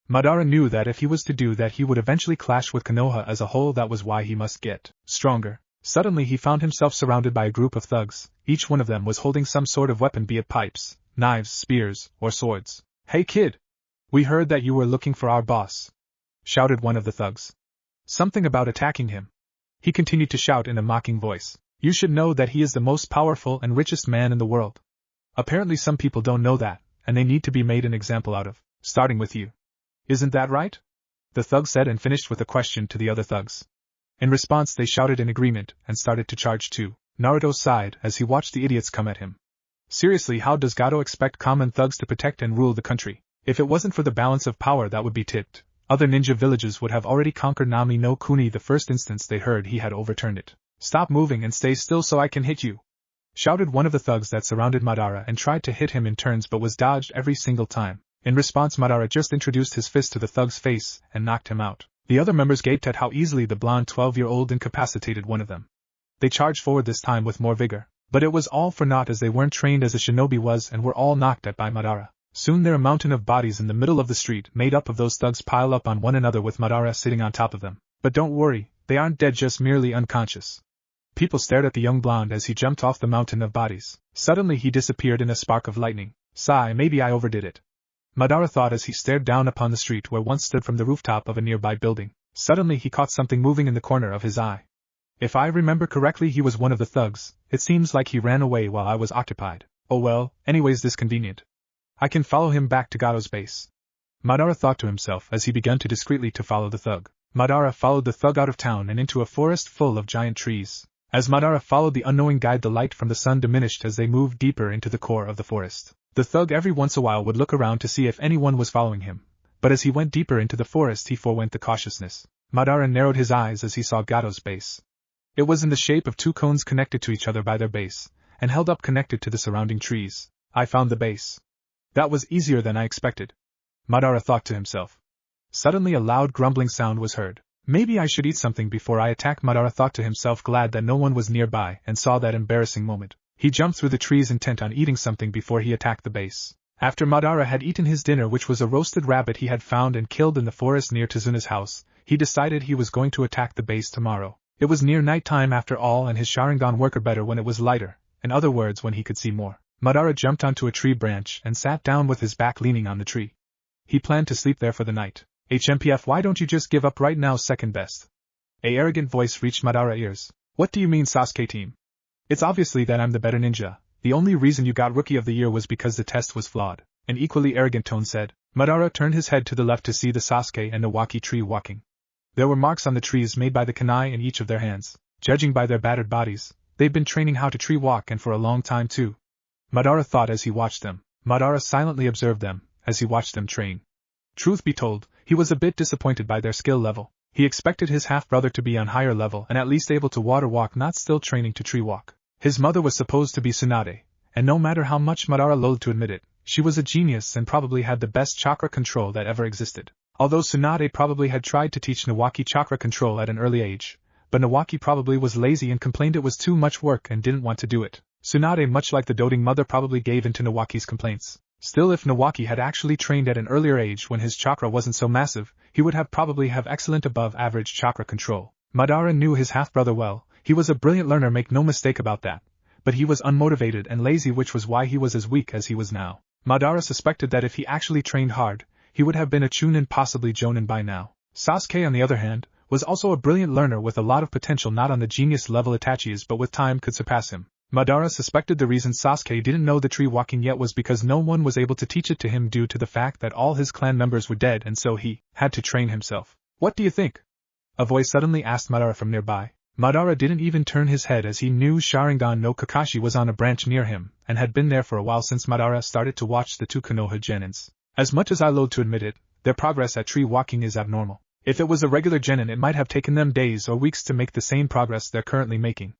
Madara knew that if he was to do that he would eventually clash with Konoha as a whole. That was why he must get stronger. Suddenly he found himself surrounded by a group of thugs. Each one of them was holding some sort of weapon, be it pipes, knives, spears, or swords. "Hey kid! We heard that you were looking for our boss," shouted one of the thugs. "Something about attacking him," he continued to shout in a mocking voice. "You should know that he is the most powerful and richest man in the world. Apparently some people don't know that, and they need to be made an example out of, starting with you. Isn't that right?" the thug said, and finished with a question to the other thugs. In response they shouted in agreement and started to charge too. Naruto sighed as he watched the idiots come at him. Seriously, how does Gato expect common thugs to protect and rule the country? If it wasn't for the balance of power that would be tipped, other ninja villages would have already conquered Nami no Kuni the first instance they heard he had overturned it. "Stop moving and stay still so I can hit you," shouted one of the thugs that surrounded Madara and tried to hit him in turns but was dodged every single time. In response, Madara just introduced his fist to the thug's face and knocked him out. The other members gaped at how easily the blonde 12-year-old incapacitated one of them. They charged forward this time with more vigor, but it was all for naught as they weren't trained as a shinobi was and were all knocked at by Madara. Soon there a mountain of bodies in the middle of the street made up of those thugs pile up on one another with Madara sitting on top of them. But don't worry, they aren't dead, just merely unconscious. People stared at the young blonde as he jumped off the mountain of bodies. Suddenly he disappeared in a spark of lightning. Sigh, maybe I overdid it, Madara thought as he stared down upon the street where once stood from the rooftop of a nearby building. Suddenly he caught something moving in the corner of his eye. If I remember correctly, he was one of the thugs. It seems like he ran away while I was occupied. Oh well, anyways, this convenient. I can follow him back to Gato's base, Madara thought to himself as he began to discreetly to follow the thug. Madara followed the thug out of town and into a forest full of giant trees. As Madara followed the unknowing guide, the light from the sun diminished as they moved deeper into the core of the forest. The thug every once in a while would look around to see if anyone was following him, but as he went deeper into the forest he forewent the cautiousness. Madara narrowed his eyes as he saw Gato's base. It was in the shape of two cones connected to each other by their base, and held up connected to the surrounding trees. I found the base. That was easier than I expected, Madara thought to himself. Suddenly a loud grumbling sound was heard. Maybe I should eat something before I attack, Madara thought to himself, glad that no one was nearby and saw that embarrassing moment. He jumped through the trees intent on eating something before he attacked the base. After Madara had eaten his dinner, which was a roasted rabbit he had found and killed in the forest near Tazuna's house, he decided he was going to attack the base tomorrow. It was near night time after all, and his Sharingan worked better when it was lighter, in other words when he could see more. Madara jumped onto a tree branch and sat down with his back leaning on the tree. He planned to sleep there for the night. HMPF, why don't you just give up right now, second best? A arrogant voice reached Madara's ears. What do you mean, Sasuke team? It's obviously that I'm the better ninja. The only reason you got Rookie of the Year was because the test was flawed, an equally arrogant tone said. Madara turned his head to the left to see the Sasuke and Nawaki tree walking. There were marks on the trees made by the kunai in each of their hands. Judging by their battered bodies, they'd been training how to tree walk, and for a long time too, Madara thought as he watched them. Madara silently observed them as he watched them train. Truth be told, he was a bit disappointed by their skill level. He expected his half-brother to be on higher level and at least able to water walk, not still training to tree walk. His mother was supposed to be Tsunade, and no matter how much Madara loathed to admit it, she was a genius and probably had the best chakra control that ever existed. Although Tsunade probably had tried to teach Nawaki chakra control at an early age, but Nawaki probably was lazy and complained it was too much work and didn't want to do it. Tsunade, much like the doting mother, probably gave in to Nawaki's complaints. Still, if Nawaki had actually trained at an earlier age when his chakra wasn't so massive, he would have probably have excellent above-average chakra control. Madara knew his half-brother well. He was a brilliant learner, make no mistake about that. But he was unmotivated and lazy, which was why he was as weak as he was now. Madara suspected that if he actually trained hard, he would have been a Chunin, possibly Jonin by now. Sasuke, on the other hand, was also a brilliant learner with a lot of potential, not on the genius level Itachi's, but with time could surpass him. Madara suspected the reason Sasuke didn't know the tree walking yet was because no one was able to teach it to him due to the fact that all his clan members were dead, and so he had to train himself. What do you think? A voice suddenly asked Madara from nearby. Madara didn't even turn his head as he knew Sharingan no Kakashi was on a branch near him, and had been there for a while since Madara started to watch the two Konoha genins. As much as I loathe to admit it, their progress at tree walking is abnormal. If it was a regular genin, it might have taken them days or weeks to make the same progress they're currently making.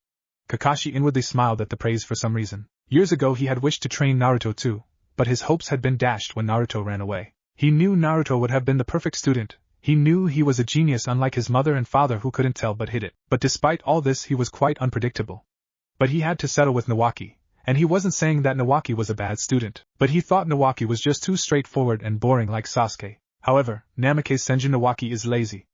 Kakashi inwardly smiled at the praise for some reason. Years ago he had wished to train Naruto too, but his hopes had been dashed when Naruto ran away. He knew Naruto would have been the perfect student. He knew he was a genius, unlike his mother and father who couldn't tell but hid it. But despite all this, he was quite unpredictable. But he had to settle with Nawaki, and he wasn't saying that Nawaki was a bad student, but he thought Nawaki was just too straightforward and boring like Sasuke. However, Namikaze Senju Nawaki is lazy.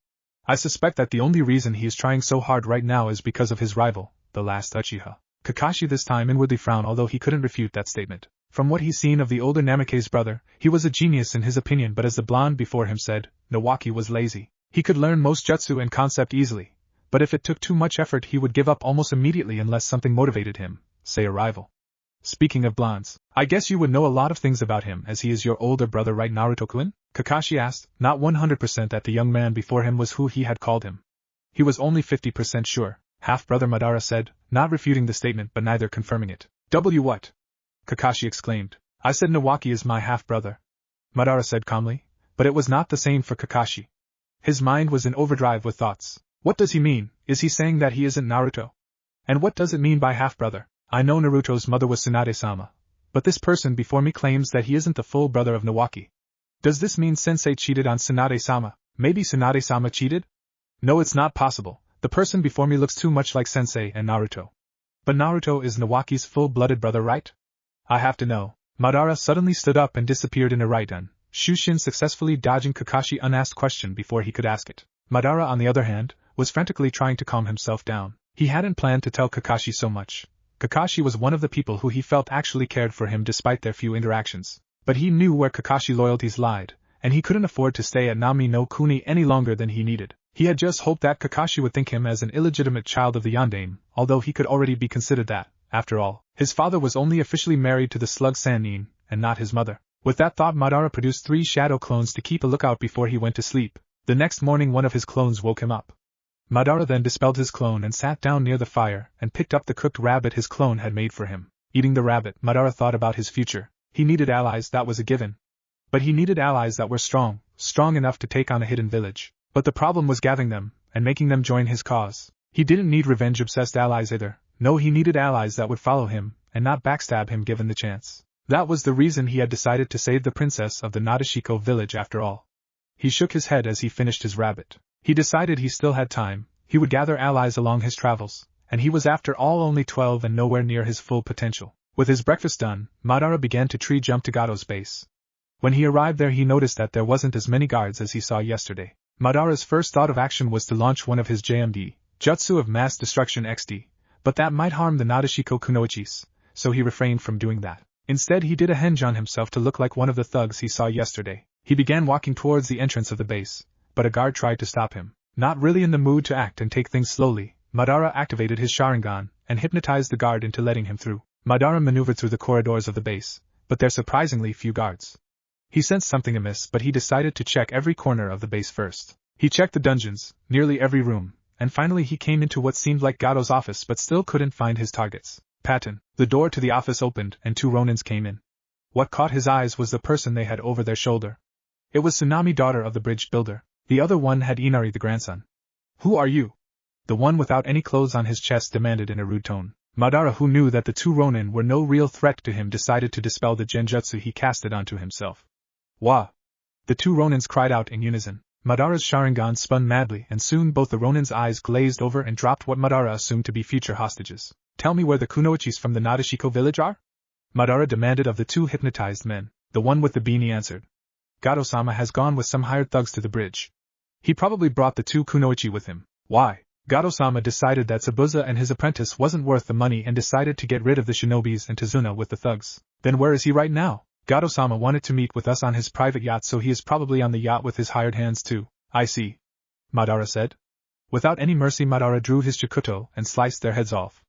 I suspect that the only reason he is trying so hard right now is because of his rival, the last Uchiha. Kakashi this time inwardly frowned, although he couldn't refute that statement. From what he's seen of the older Namikaze's brother, he was a genius in his opinion, but as the blonde before him said, Nawaki was lazy. He could learn most jutsu and concept easily, but if it took too much effort he would give up almost immediately unless something motivated him, say a rival. Speaking of blondes, I guess you would know a lot of things about him as he is your older brother, right, Naruto-kun? Kakashi asked, not 100% that the young man before him was who he had called him. He was only 50% sure, half-brother, Madara said, not refuting the statement but neither confirming it. What? Kakashi exclaimed. I said Nawaki is my half-brother. Madara said calmly, but it was not the same for Kakashi. His mind was in overdrive with thoughts. What does he mean? Is he saying that he isn't Naruto? And what does it mean by half-brother? I know Naruto's mother was Tsunade-sama, but this person before me claims that he isn't the full brother of Nawaki. Does this mean Sensei cheated on Tsunade-sama? Maybe Tsunade-sama cheated? No, it's not possible. The person before me looks too much like Sensei and Naruto. But Naruto is Nawaki's full-blooded brother, right? I have to know. Madara suddenly stood up and disappeared in a right-on, Shushin successfully dodging Kakashi's unasked question before he could ask it. Madara, on the other hand, was frantically trying to calm himself down. He hadn't planned to tell Kakashi so much. Kakashi was one of the people who he felt actually cared for him despite their few interactions. But he knew where Kakashi's loyalties lied, and he couldn't afford to stay at Nami no Kuni any longer than he needed. He had just hoped that Kakashi would think him as an illegitimate child of the Yondaime, although he could already be considered that. After all, his father was only officially married to the slug Sannin, and not his mother. With that thought, Madara produced 3 shadow clones to keep a lookout before he went to sleep. The next morning one of his clones woke him up. Madara then dispelled his clone and sat down near the fire and picked up the cooked rabbit his clone had made for him. Eating the rabbit, Madara thought about his future. He needed allies, that was a given. But he needed allies that were strong enough to take on a hidden village. But the problem was gathering them, and making them join his cause. He didn't need revenge-obsessed allies either. No, he needed allies that would follow him, and not backstab him given the chance. That was the reason he had decided to save the princess of the Nadeshiko village after all. He shook his head as he finished his rabbit. He decided he still had time. He would gather allies along his travels, and he was after all only 12 and nowhere near his full potential. With his breakfast done, Madara began to tree jump to Gato's base. When he arrived there he noticed that there wasn't as many guards as he saw yesterday. Madara's first thought of action was to launch one of his JMD, Jutsu of Mass Destruction XD, but that might harm the Nadeshiko Kunoichis, so he refrained from doing that. Instead he did a henge on himself to look like one of the thugs he saw yesterday. He began walking towards the entrance of the base, but a guard tried to stop him. Not really in the mood to act and take things slowly, Madara activated his Sharingan and hypnotized the guard into letting him through. Madara maneuvered through the corridors of the base, but there surprisingly few guards. He sensed something amiss, but he decided to check every corner of the base first. He checked the dungeons, nearly every room, and finally he came into what seemed like Gato's office but still couldn't find his targets. Pattern. The door to the office opened and 2 Ronins came in. What caught his eyes was the person they had over their shoulder. It was Tsunami, daughter of the bridge builder. The other one had Inari, the grandson. Who are you? The one without any clothes on his chest demanded in a rude tone. Madara, who knew that the 2 Ronin were no real threat to him, decided to dispel the genjutsu he casted onto himself. Wah! The 2 Ronins cried out in unison. Madara's Sharingan spun madly and soon both the Ronin's eyes glazed over and dropped what Madara assumed to be future hostages. Tell me where the Kunoichis from the Nadeshiko village are? Madara demanded of the 2 hypnotized men. The one with the beanie answered. Gato-sama has gone with some hired thugs to the bridge. He probably brought the 2 Kunoichi with him. Why? Gato-sama decided that Sabuza and his apprentice wasn't worth the money and decided to get rid of the shinobis and Tazuna with the thugs. Then where is he right now? Gato-sama wanted to meet with us on his private yacht, so he is probably on the yacht with his hired hands too. I see. Madara said. Without any mercy, Madara drew his Chikuto and sliced their heads off.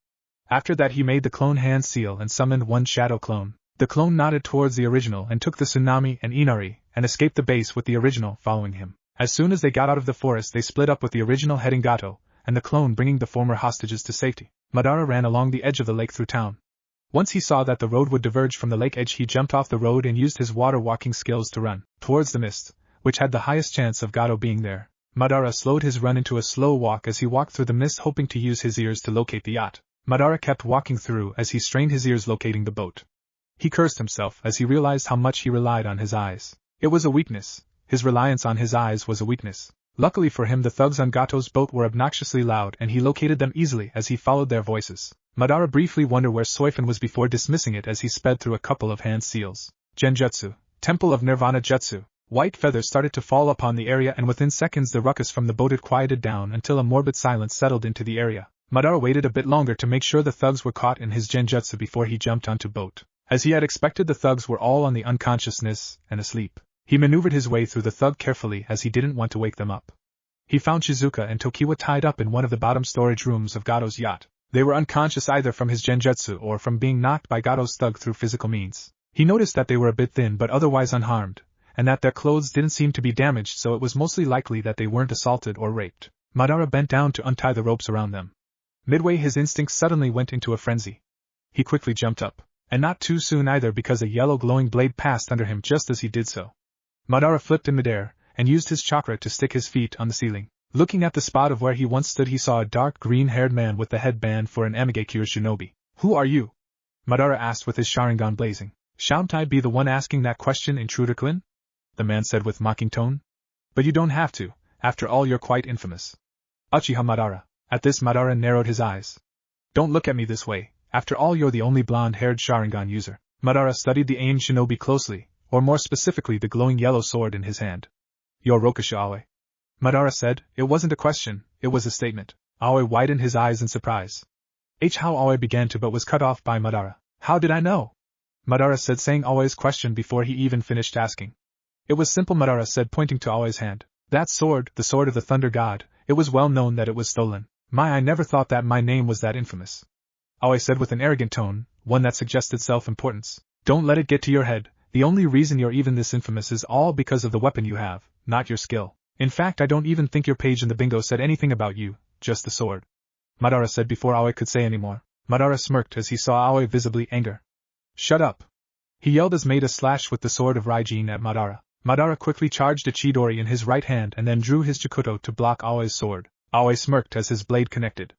After that he made the clone hand seal and summoned one shadow clone. The clone nodded towards the original and took the tsunami and Inari, and escaped the base with the original following him. As soon as they got out of the forest, they split up with the original heading Gato, and the clone bringing the former hostages to safety. Madara ran along the edge of the lake through town. Once he saw that the road would diverge from the lake edge, he jumped off the road and used his water walking skills to run towards the mist, which had the highest chance of Gato being there. Madara slowed his run into a slow walk as he walked through the mist, hoping to use his ears to locate the yacht. Madara kept walking through as he strained his ears locating the boat. He cursed himself as he realized how much he relied on his eyes. It was a weakness. His reliance on his eyes was a weakness. Luckily for him, the thugs on Gato's boat were obnoxiously loud and he located them easily as he followed their voices. Madara briefly wondered where Soifun was before dismissing it as he sped through a couple of hand seals. Genjutsu, Temple of Nirvana Jutsu. White feathers started to fall upon the area, and within seconds the ruckus from the boat had quieted down until a morbid silence settled into the area. Madara waited a bit longer to make sure the thugs were caught in his genjutsu before he jumped onto boat. As he had expected, the thugs were all on the unconsciousness and asleep. He maneuvered his way through the thug carefully as he didn't want to wake them up. He found Shizuka and Tokiwa tied up in one of the bottom storage rooms of Gato's yacht. They were unconscious either from his genjutsu or from being knocked by Gato's thug through physical means. He noticed that they were a bit thin but otherwise unharmed, and that their clothes didn't seem to be damaged, so it was mostly likely that they weren't assaulted or raped. Madara bent down to untie the ropes around them. Midway his instincts suddenly went into a frenzy. He quickly jumped up, and not too soon either, because a yellow glowing blade passed under him just as he did so. Madara flipped in midair, and used his chakra to stick his feet on the ceiling. Looking at the spot of where he once stood, he saw a dark green-haired man with the headband for an Amigakure shinobi. Who are you? Madara asked with his Sharingan blazing. Shan't I be the one asking that question, intruder-kun? The man said with mocking tone. But you don't have to, after all you're quite infamous. Uchiha Madara. At this Madara narrowed his eyes. Don't look at me this way, after all you're the only blonde-haired Sharingan user. Madara studied the aimed shinobi closely, or more specifically the glowing yellow sword in his hand. Yo Rokusha Aoi. Madara said. It wasn't a question, it was a statement. Aoi widened his eyes in surprise. How Aoi began to, but was cut off by Madara. How did I know? Madara said, saying Aoi's question before he even finished asking. It was simple, Madara said, pointing to Aoi's hand. That sword, the sword of the Thunder God, it was well known that it was stolen. I never thought that my name was that infamous. Aoi said with an arrogant tone, one that suggested self-importance. Don't let it get to your head, the only reason you're even this infamous is all because of the weapon you have, not your skill. In fact, I don't even think your page in the bingo said anything about you, just the sword. Madara said before Aoi could say any more. Madara smirked as he saw Aoi visibly anger. Shut up! He yelled as made a slash with the sword of Raijin at Madara. Madara quickly charged a Chidori in his right hand and then drew his Chikuto to block Aoi's sword. Aoi smirked as his blade connected.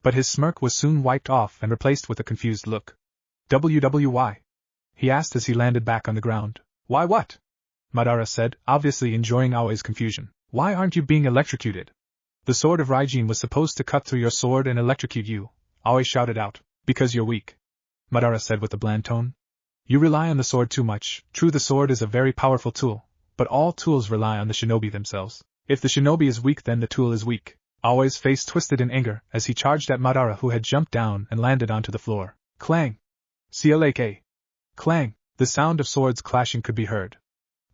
But his smirk was soon wiped off and replaced with a confused look. Why? He asked as he landed back on the ground. Why what? Madara said, obviously enjoying Aoi's confusion. Why aren't you being electrocuted? The sword of Raijin was supposed to cut through your sword and electrocute you, Aoi shouted out. Because you're weak. Madara said with a bland tone. You rely on the sword too much. True, the sword is a very powerful tool, but all tools rely on the shinobi themselves. If the shinobi is weak, then the tool is weak. Aoi's face twisted in anger as he charged at Madara, who had jumped down and landed onto the floor. Clang! CLAK! Clang! The sound of swords clashing could be heard.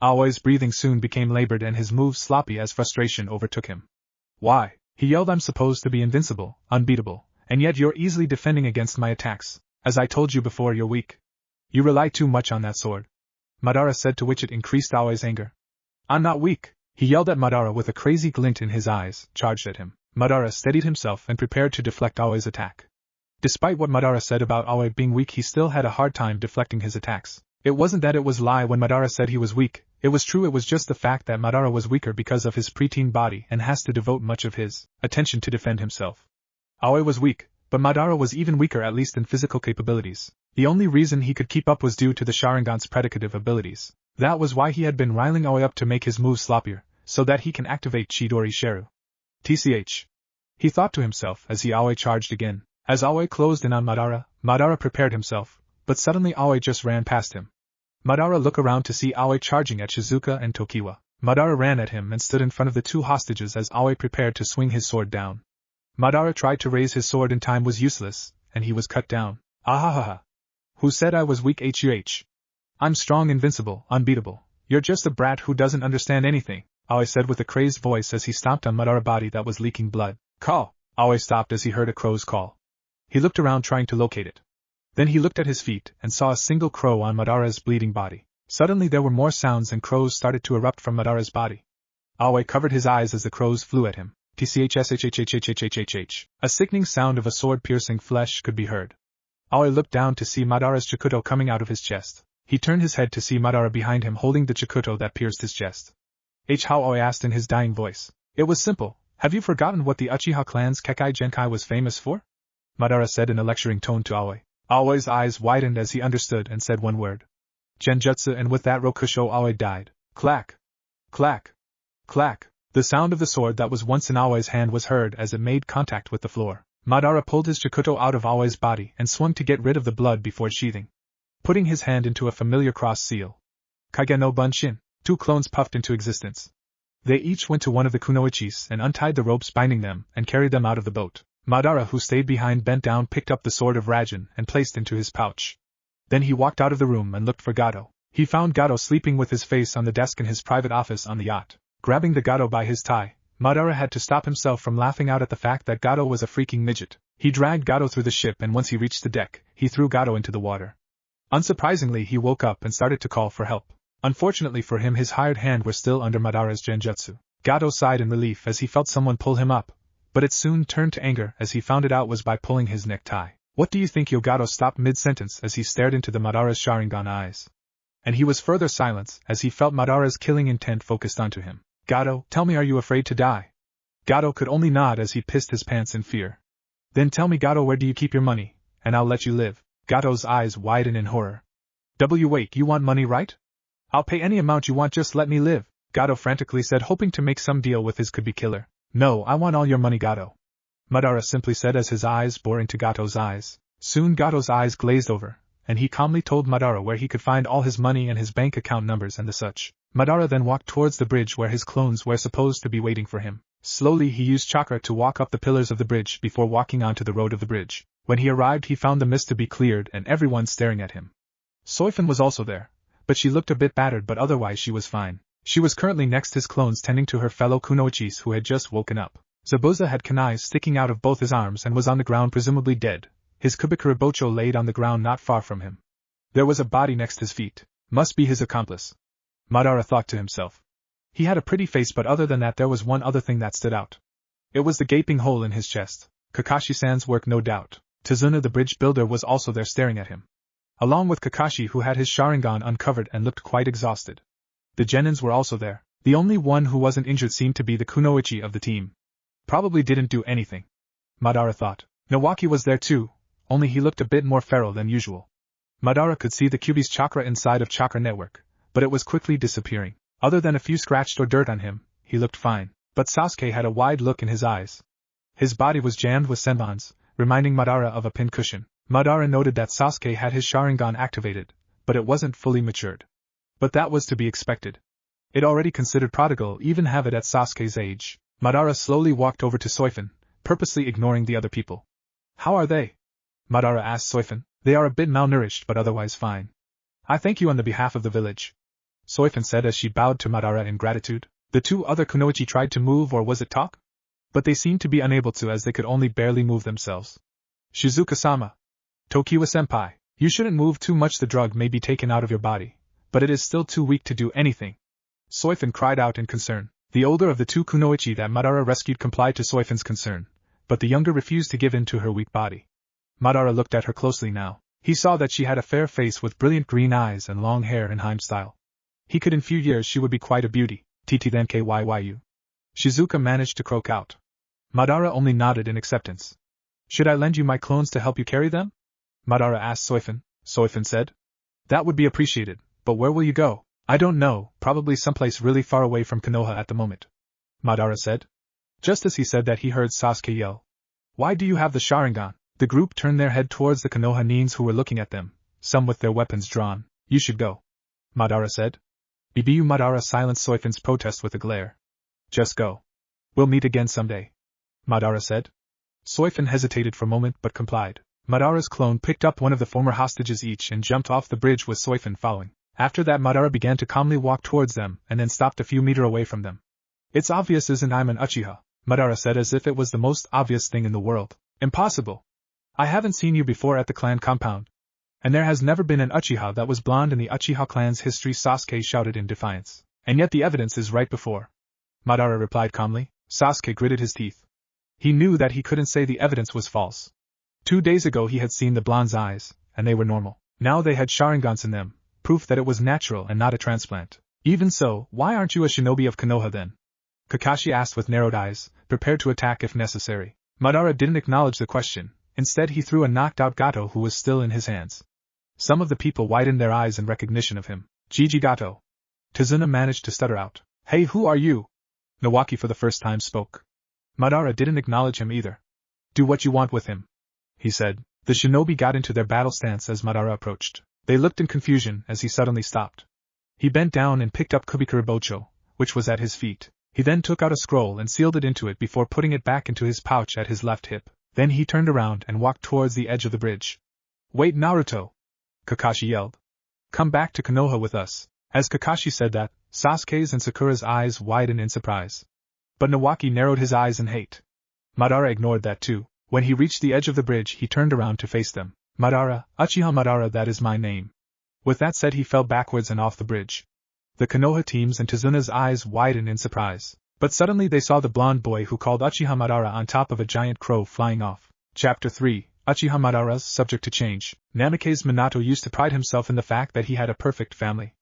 Aoi's breathing soon became labored and his moves sloppy as frustration overtook him. Why? He yelled, I'm supposed to be invincible, unbeatable, and yet you're easily defending against my attacks. As I told you before, you're weak. You rely too much on that sword. Madara said, to which it increased Aoi's anger. I'm not weak, he yelled at Madara with a crazy glint in his eyes, charged at him. Madara steadied himself and prepared to deflect Aoi's attack. Despite what Madara said about Aoi being weak, he still had a hard time deflecting his attacks. It wasn't that it was lie when Madara said he was weak, it was true, it was just the fact that Madara was weaker because of his preteen body and has to devote much of his attention to defend himself. Aoi was weak, but Madara was even weaker, at least in physical capabilities. The only reason he could keep up was due to the Sharingan's predicative abilities. That was why he had been riling Aoi up to make his moves sloppier, so that he can activate Chidori Sheru. TCH. He thought to himself as Aoi charged again. As Aoi closed in on Madara, Madara prepared himself, but suddenly Aoi just ran past him. Madara looked around to see Aoi charging at Shizuka and Tokiwa. Madara ran at him and stood in front of the two hostages as Aoi prepared to swing his sword down. Madara tried to raise his sword in time, was useless, and he was cut down. Ahahaha. Who said I was weak? I'm strong, invincible, unbeatable. You're just a brat who doesn't understand anything, Aoi said with a crazed voice as he stomped on Madara's body that was leaking blood. Call! Aoi stopped as he heard a crow's call. He looked around trying to locate it. Then he looked at his feet and saw a single crow on Madara's bleeding body. Suddenly there were more sounds and crows started to erupt from Madara's body. Aoi covered his eyes as the crows flew at him. Tchhhhhhhhhhhh. A sickening sound of a sword piercing flesh could be heard. Aoi looked down to see Madara's chikuto coming out of his chest. He turned his head to see Madara behind him holding the chikuto that pierced his chest. How? Aoi asked in his dying voice. It was simple. Have you forgotten what the Uchiha clan's Kekkei Genkai was famous for? Madara said in a lecturing tone to Aoi. Aoi's eyes widened as he understood and said one word. Genjutsu, and with that Rokusho Aoi died. Clack! Clack! Clack! The sound of the sword that was once in Aoi's hand was heard as it made contact with the floor. Madara pulled his chikuto out of Aoi's body and swung to get rid of the blood before sheathing. Putting his hand into a familiar cross seal. Kage no Bunshin. 2 clones puffed into existence. They each went to one of the kunoichis and untied the ropes binding them and carried them out of the boat. Madara, who stayed behind, bent down, picked up the sword of Raijin and placed into his pouch. Then he walked out of the room and looked for Gato. He found Gato sleeping with his face on the desk in his private office on the yacht. Grabbing the Gato by his tie, Madara had to stop himself from laughing out at the fact that Gato was a freaking midget. He dragged Gato through the ship and once he reached the deck, he threw Gato into the water. Unsurprisingly, he woke up and started to call for help. Unfortunately for him, his hired hand were still under Madara's genjutsu. Gato sighed in relief as he felt someone pull him up, but it soon turned to anger as he found it out was by pulling his necktie. What do you think? Gato stopped mid-sentence as he stared into the Madara's Sharingan eyes. And he was further silenced as he felt Madara's killing intent focused onto him. Gato, tell me, are you afraid to die? Gato could only nod as he pissed his pants in fear. Then tell me, Gato, where do you keep your money, and I'll let you live. Gato's eyes widened in horror. Wait, you want money, right? I'll pay any amount you want, just let me live, Gato frantically said, hoping to make some deal with his could-be killer. No, I want all your money, Gato. Madara simply said as his eyes bore into Gato's eyes. Soon Gato's eyes glazed over, and he calmly told Madara where he could find all his money and his bank account numbers and the such. Madara then walked towards the bridge where his clones were supposed to be waiting for him. Slowly he used chakra to walk up the pillars of the bridge before walking onto the road of the bridge. When he arrived, he found the mist to be cleared and everyone staring at him. Soifan was also there, but she looked a bit battered, but otherwise she was fine. She was currently next his clones tending to her fellow kunoichis who had just woken up. Zabuza had kunais sticking out of both his arms and was on the ground, presumably dead. His Kubikura Bocho laid on the ground not far from him. There was a body next his feet. Must be his accomplice. Madara thought to himself. He had a pretty face, but other than that there was one other thing that stood out. It was the gaping hole in his chest. Kakashi-san's work, no doubt. Tazuna the bridge builder was also there staring at him. Along with Kakashi, who had his Sharingan uncovered and looked quite exhausted. The Genins were also there. The only one who wasn't injured seemed to be the kunoichi of the team. Probably didn't do anything. Madara thought. Nawaki was there too, only he looked a bit more feral than usual. Madara could see the Kyuubi's chakra inside of chakra network, but it was quickly disappearing. Other than a few scratched or dirt on him, he looked fine. But Sasuke had a wide look in his eyes. His body was jammed with senbons, reminding Madara of a pincushion. Madara noted that Sasuke had his Sharingan activated, but it wasn't fully matured. But that was to be expected. It already considered prodigal even have it at Sasuke's age. Madara slowly walked over to Soifan, purposely ignoring the other people. How are they? Madara asked Soifan. They are a bit malnourished but otherwise fine. I thank you on the behalf of the village, Soifan said as she bowed to Madara in gratitude. The 2 other kunoichi tried to move, or was it talk? But they seemed to be unable to, as they could only barely move themselves. Shizuka-sama. Tokiwa-senpai, you shouldn't move too much, the drug may be taken out of your body, but it is still too weak to do anything. Soifan cried out in concern. The older of the 2 kunoichi that Madara rescued complied to Soifan's concern, but the younger refused to give in to her weak body. Madara looked at her closely now. He saw that she had a fair face with brilliant green eyes and long hair in Heim style. He could in few years she would be quite a beauty. TT then KYYU. Shizuka managed to croak out. Madara only nodded in acceptance. Should I lend you my clones to help you carry them? Madara asked Soifan. Soifan said. That would be appreciated, but where will you go? I don't know, probably someplace really far away from Konoha at the moment. Madara said. Just as he said that, he heard Sasuke yell. Why do you have the Sharingan? The group turned their head towards the Konoha Nins who were looking at them, some with their weapons drawn. You should go, Madara said. BBU. Madara silenced Soifan's protest with a glare. Just go. We'll meet again someday, Madara said. Soifan hesitated for a moment but complied. Madara's clone picked up one of the former hostages each and jumped off the bridge with Soifan following. After that, Madara began to calmly walk towards them and then stopped a few meters away from them. "It's obvious, isn't I'm an Uchiha?" Madara said as if it was the most obvious thing in the world. "Impossible. I haven't seen you before at the clan compound. And there has never been an Uchiha that was blonde in the Uchiha clan's history," Sasuke shouted in defiance. "And yet the evidence is right before." Madara replied calmly. Sasuke gritted his teeth. He knew that he couldn't say the evidence was false. 2 days ago he had seen the blonde's eyes, and they were normal. Now they had Sharingans in them, proof that it was natural and not a transplant. "Even so, why aren't you a shinobi of Konoha then?" Kakashi asked with narrowed eyes, prepared to attack if necessary. Madara didn't acknowledge the question. Instead he threw a knocked-out Gato who was still in his hands. Some of the people widened their eyes in recognition of him. "Gigi Gato." Tazuna managed to stutter out. "Hey, who are you?" Nawaki for the first time spoke. Madara didn't acknowledge him either. "Do what you want with him," he said. The shinobi got into their battle stance as Madara approached. They looked in confusion as he suddenly stopped. He bent down and picked up Kubikuribocho, which was at his feet. He then took out a scroll and sealed it into it before putting it back into his pouch at his left hip. Then he turned around and walked towards the edge of the bridge. "Wait, Naruto!" Kakashi yelled. "Come back to Konoha with us." As Kakashi said that, Sasuke's and Sakura's eyes widened in surprise. But Nawaki narrowed his eyes in hate. Madara ignored that too. When he reached the edge of the bridge he turned around to face them. "Madara, Uchiha Madara, that is my name." With that said he fell backwards and off the bridge. The Konoha teams and Tazuna's eyes widened in surprise. But suddenly they saw the blonde boy who called Uchiha Madara on top of a giant crow flying off. Chapter 3, Uchiha Madara's Subject to Change. Namake's Minato used to pride himself in the fact that he had a perfect family.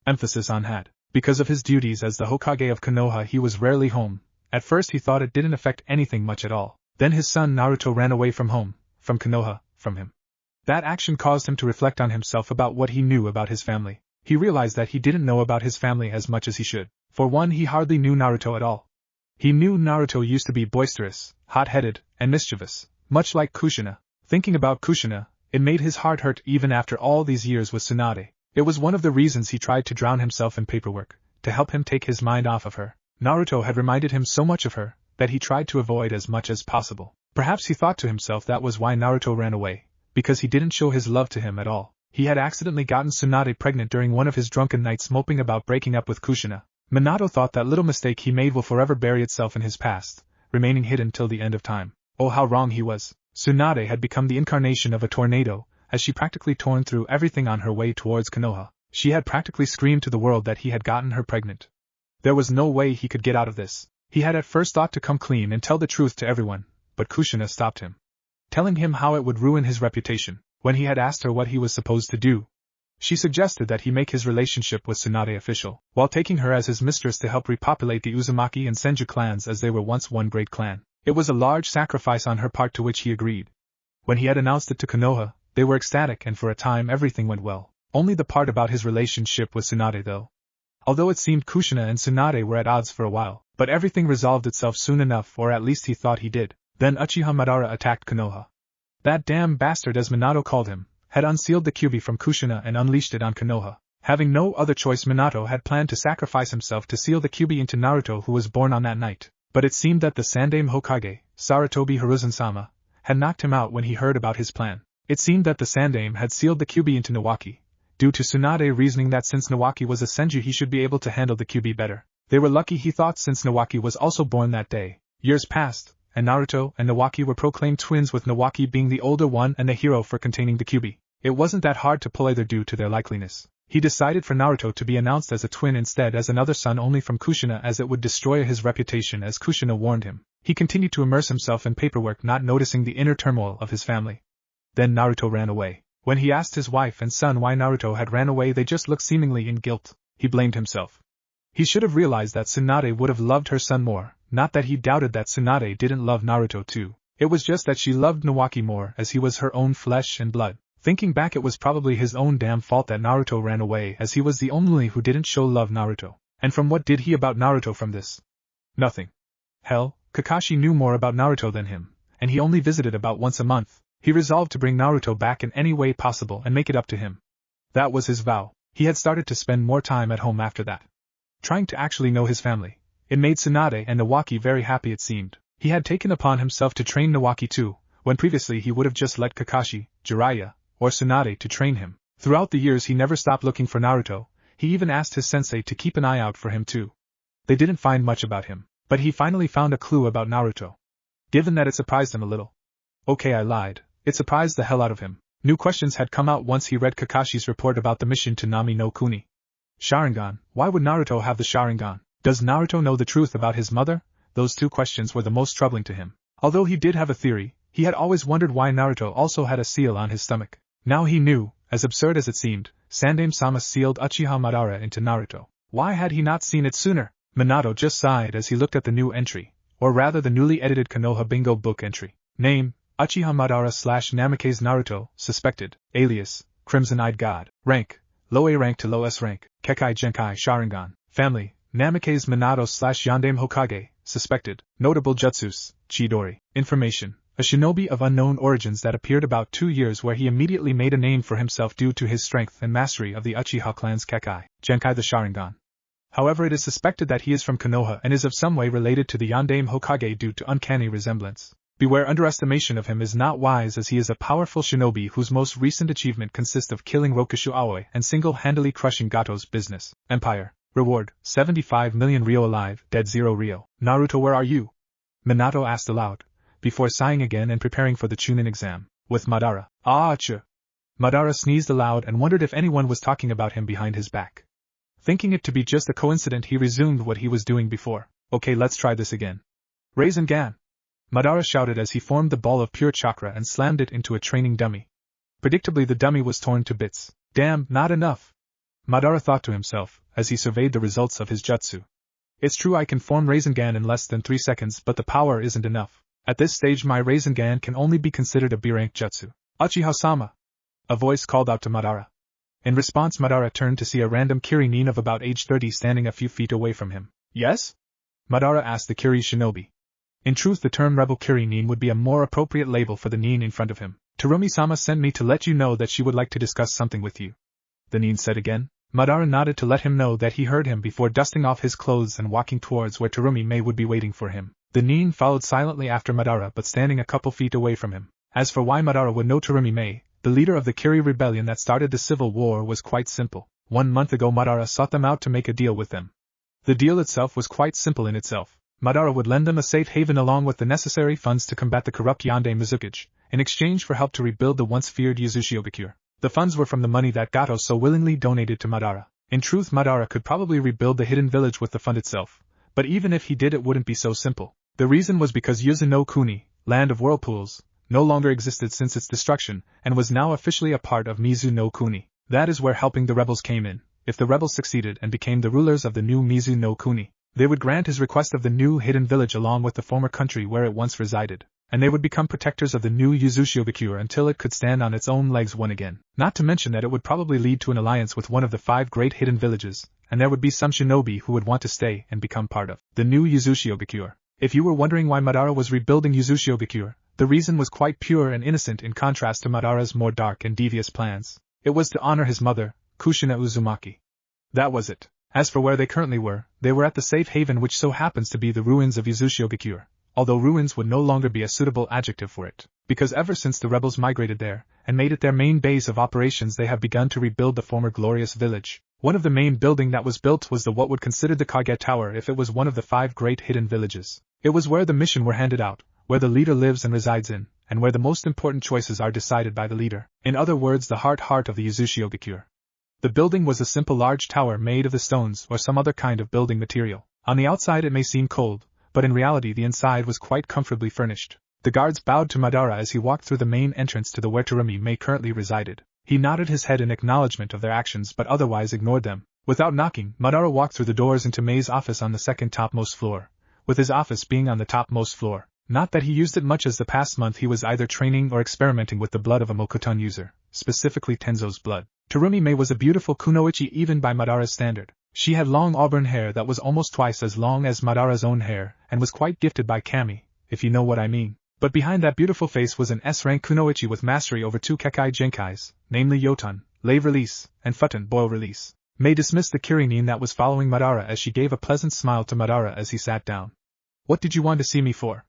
Emphasis on had. Because of his duties as the Hokage of Konoha he was rarely home. At first he thought it didn't affect anything much at all. Then his son Naruto ran away from home, from Konoha, from him. That action caused him to reflect on himself about what he knew about his family. He realized that he didn't know about his family as much as he should. For one, he hardly knew Naruto at all. He knew Naruto used to be boisterous, hot-headed, and mischievous, much like Kushina. Thinking about Kushina, it made his heart hurt even after all these years with Tsunade. It was one of the reasons he tried to drown himself in paperwork, to help him take his mind off of her. Naruto had reminded him so much of her, that he tried to avoid as much as possible. Perhaps he thought to himself that was why Naruto ran away, because he didn't show his love to him at all. He had accidentally gotten Tsunade pregnant during one of his drunken nights moping about breaking up with Kushina. Minato thought that little mistake he made will forever bury itself in his past, remaining hidden till the end of time. Oh, how wrong he was. Tsunade had become the incarnation of a tornado, as she practically torn through everything on her way towards Konoha. She had practically screamed to the world that he had gotten her pregnant. There was no way he could get out of this. He had at first thought to come clean and tell the truth to everyone, but Kushina stopped him, telling him how it would ruin his reputation. When he had asked her what he was supposed to do, she suggested that he make his relationship with Tsunade official, while taking her as his mistress to help repopulate the Uzumaki and Senju clans as they were once one great clan. It was a large sacrifice on her part to which he agreed. When he had announced it to Konoha, they were ecstatic and for a time everything went well. Only the part about his relationship with Tsunade though. Although it seemed Kushina and Tsunade were at odds for a while, but everything resolved itself soon enough, or at least he thought he did. Then Uchiha Madara attacked Konoha. That damn bastard, as Minato called him, had unsealed the Kyuubi from Kushina and unleashed it on Konoha. Having no other choice, Minato had planned to sacrifice himself to seal the Kyuubi into Naruto, who was born on that night. But it seemed that the Sandaime Hokage, Sarutobi Hiruzen-sama, had knocked him out when he heard about his plan. It seemed that the Sandaime had sealed the Kyuubi into Nawaki, due to Tsunade reasoning that since Nawaki was a Senju he should be able to handle the Kyuubi better. They were lucky, he thought, since Nawaki was also born that day. Years passed, and Naruto and Nawaki were proclaimed twins, with Nawaki being the older one and the hero for containing the Kyuubi. It wasn't that hard to pull either due to their likeliness. He decided for Naruto to be announced as a twin instead as another son only from Kushina, as it would destroy his reputation, as Kushina warned him. He continued to immerse himself in paperwork, not noticing the inner turmoil of his family. Then Naruto ran away. When he asked his wife and son why Naruto had ran away, they just looked seemingly in guilt. He blamed himself. He should have realized that Tsunade would have loved her son more, not that he doubted that Tsunade didn't love Naruto too. It was just that she loved Nawaki more, as he was her own flesh and blood. Thinking back, it was probably his own damn fault that Naruto ran away, as he was the only who didn't show love Naruto. And from what did he about Naruto from this? Nothing. Hell, Kakashi knew more about Naruto than him, and he only visited about once a month. He resolved to bring Naruto back in any way possible and make it up to him. That was his vow. He had started to spend more time at home after that, trying to actually know his family. It made Tsunade and Nawaki very happy, it seemed. He had taken upon himself to train Nawaki too, when previously he would have just let Kakashi, Jiraiya, or Tsunade to train him. Throughout the years he never stopped looking for Naruto, he even asked his sensei to keep an eye out for him too. They didn't find much about him, but he finally found a clue about Naruto. Given that it surprised him a little. Okay, I lied. It surprised the hell out of him. New questions had come out once he read Kakashi's report about the mission to Nami no Kuni. Sharingan, why would Naruto have the Sharingan? Does Naruto know the truth about his mother? Those two questions were the most troubling to him. Although he did have a theory, he had always wondered why Naruto also had a seal on his stomach. Now he knew, as absurd as it seemed, Sandaime-sama sealed Uchiha Madara into Naruto. Why had he not seen it sooner? Minato just sighed as he looked at the new entry, or rather the newly edited Konoha bingo book entry. Name, Uchiha Madara / Namikaze Naruto, suspected, alias, Crimson-Eyed God. Rank, low A rank to low S rank, Kekai Genkai Sharingan. Family, Namikaze Minato / Yondaime Hokage, suspected, notable jutsus, Chidori. Information, a shinobi of unknown origins that appeared about 2 years where he immediately made a name for himself due to his strength and mastery of the Uchiha clan's Kekai Genkai the Sharingan. However, it is suspected that he is from Konoha and is of some way related to the Yondaime Hokage due to uncanny resemblance. Beware, underestimation of him is not wise, as he is a powerful shinobi whose most recent achievement consists of killing Rokushu Aoi and single-handedly crushing Gato's business empire. Reward, 75 million Ryo alive, dead 0 Ryo. Naruto, where are you? Minato asked aloud, before sighing again and preparing for the Chunin exam. With Madara. Achoo! Madara sneezed aloud and wondered if anyone was talking about him behind his back. Thinking it to be just a coincidence, he resumed what he was doing before. Okay, let's try this again. Rasengan! Madara shouted as he formed the ball of pure chakra and slammed it into a training dummy. Predictably, the dummy was torn to bits. Damn, not enough! Madara thought to himself, as he surveyed the results of his jutsu. It's true I can form Rasengan in less than 3 seconds, but the power isn't enough. At this stage my Rasengan can only be considered a B-rank jutsu. Uchiha-sama! A voice called out to Madara. In response, Madara turned to see a random Kiri-nin of about age 30 standing a few feet away from him. Yes? Madara asked the Kiri shinobi. In truth, the term rebel Kiri-nin would be a more appropriate label for the nin in front of him. Terumi-sama sent me to let you know that she would like to discuss something with you. The nin said again. Madara nodded to let him know that he heard him before dusting off his clothes and walking towards where Terumi-mae would be waiting for him. The nin followed silently after Madara, but standing a couple feet away from him. As for why Madara would know Terumi-mae, the leader of the Kiri rebellion that started the civil war, was quite simple. 1 month ago Madara sought them out to make a deal with them. The deal itself was quite simple in itself. Madara would lend them a safe haven along with the necessary funds to combat the corrupt Yondaime Mizukage, in exchange for help to rebuild the once feared Yuzushiogakure. The funds were from the money that Gato so willingly donated to Madara. In truth, Madara could probably rebuild the hidden village with the fund itself, but even if he did, it wouldn't be so simple. The reason was because Yuzu no Kuni, land of whirlpools, no longer existed since its destruction, and was now officially a part of Mizu no Kuni. That is where helping the rebels came in. If the rebels succeeded and became the rulers of the new Mizu no Kuni, they would grant his request of the new hidden village along with the former country where it once resided, and they would become protectors of the new Yuzushiogakure until it could stand on its own legs once again. Not to mention that it would probably lead to an alliance with one of the 5 great hidden villages, and there would be some shinobi who would want to stay and become part of the new Yuzushiogakure. If you were wondering why Madara was rebuilding Yuzushiogakure, the reason was quite pure and innocent in contrast to Madara's more dark and devious plans. It was to honor his mother, Kushina Uzumaki. That was it. As for where they currently were, they were at the safe haven, which so happens to be the ruins of Yuzushiogakure, although ruins would no longer be a suitable adjective for it, because ever since the rebels migrated there, and made it their main base of operations, they have begun to rebuild the former glorious village. One of the main building that was built was the what would consider the Kage Tower if it was one of the 5 great hidden villages. It was where the mission were handed out, where the leader lives and resides in, and where the most important choices are decided by the leader. In other words, the heart of the Yuzushiogakure. The building was a simple large tower made of the stones or some other kind of building material. On the outside it may seem cold, but in reality the inside was quite comfortably furnished. The guards bowed to Madara as he walked through the main entrance to the where Terumi-mae currently resided. He nodded his head in acknowledgement of their actions but otherwise ignored them. Without knocking, Madara walked through the doors into Mae's office on the second topmost floor, with his office being on the topmost floor. Not that he used it much, as the past month he was either training or experimenting with the blood of a Mokuton user, specifically Tenzo's blood. Terumi-mae was a beautiful kunoichi even by Madara's standard. She had long auburn hair that was almost twice as long as Madara's own hair, and was quite gifted by Kami, if you know what I mean. But behind that beautiful face was an S-rank kunoichi with mastery over 2 Kekai Genkais, namely Yoton, Lave Release, and Futon, Boil Release. Mae dismissed the Kiri-nin that was following Madara as she gave a pleasant smile to Madara as he sat down. What did you want to see me for?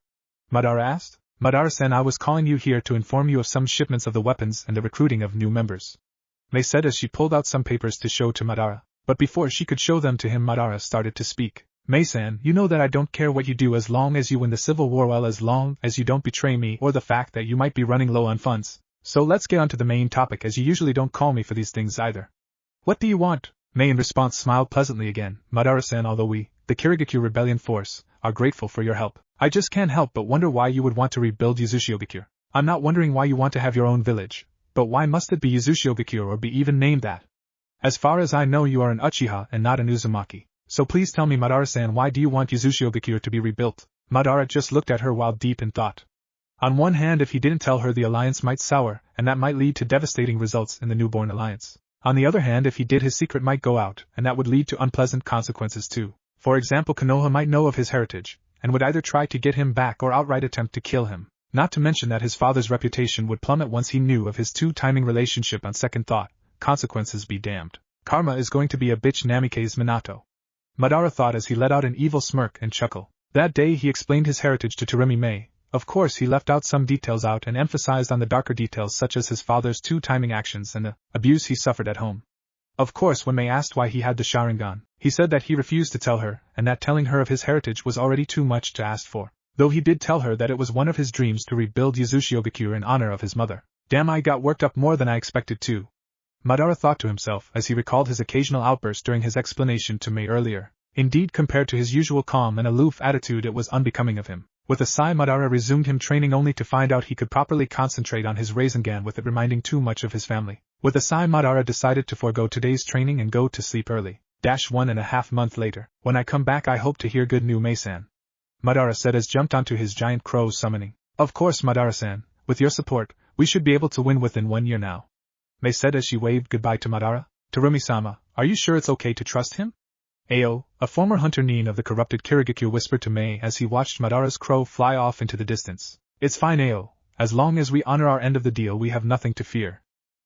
Madara asked. Madara-san, I was calling you here to inform you of some shipments of the weapons and the recruiting of new members. Mei said as she pulled out some papers to show to Madara. But before she could show them to him, Madara started to speak. Mei-san, you know that I don't care what you do as long as you win the civil war, well, as long as you don't betray me or the fact that you might be running low on funds. So let's get on to the main topic, as you usually don't call me for these things either. What do you want? Mei in response smiled pleasantly again. Madara-san, although we, the Kirigakure Rebellion Force, are grateful for your help, I just can't help but wonder why you would want to rebuild Yuzushiogakure. I'm not wondering why you want to have your own village, but why must it be Yuzushiogakure or be even named that? As far as I know, you are an Uchiha and not an Uzumaki. So please tell me, Madara-san, why do you want Yuzushiogakure to be rebuilt? Madara just looked at her while deep in thought. On one hand, if he didn't tell her, the alliance might sour, and that might lead to devastating results in the newborn alliance. On the other hand, if he did, his secret might go out, and that would lead to unpleasant consequences too. For example, Konoha might know of his heritage, and would either try to get him back or outright attempt to kill him. Not to mention that his father's reputation would plummet once he knew of his two-timing relationship. On second thought, consequences be damned. Karma is going to be a bitch, Namikaze Minato. Madara thought as he let out an evil smirk and chuckle. That day he explained his heritage to Terumi Mei. Of course he left out some details out and emphasized on the darker details, such as his father's two-timing actions and the abuse he suffered at home. Of course, when Mei asked why he had the Sharingan, he said that he refused to tell her, and that telling her of his heritage was already too much to ask for. Though he did tell her that it was one of his dreams to rebuild Yuzushiogakure in honor of his mother. Damn, I got worked up more than I expected to. Madara thought to himself as he recalled his occasional outburst during his explanation to Mei earlier. Indeed, compared to his usual calm and aloof attitude, it was unbecoming of him. With a sigh, Madara resumed him training, only to find out he could properly concentrate on his Rasengan with it reminding too much of his family. With a sigh, Madara decided to forego today's training and go to sleep early. 1.5 months later. When I come back, I hope to hear good news, Mei-san. Madara said as jumped onto his giant crow summoning. Of course, Madara-san, with your support, we should be able to win within 1 year now. Mei said as she waved goodbye to Madara. Terumi-sama, are you sure it's okay to trust him? Ao, a former hunter Nin of the corrupted Kirigakure, whispered to Mei as he watched Madara's crow fly off into the distance. It's fine, Ao. As long as we honor our end of the deal, we have nothing to fear.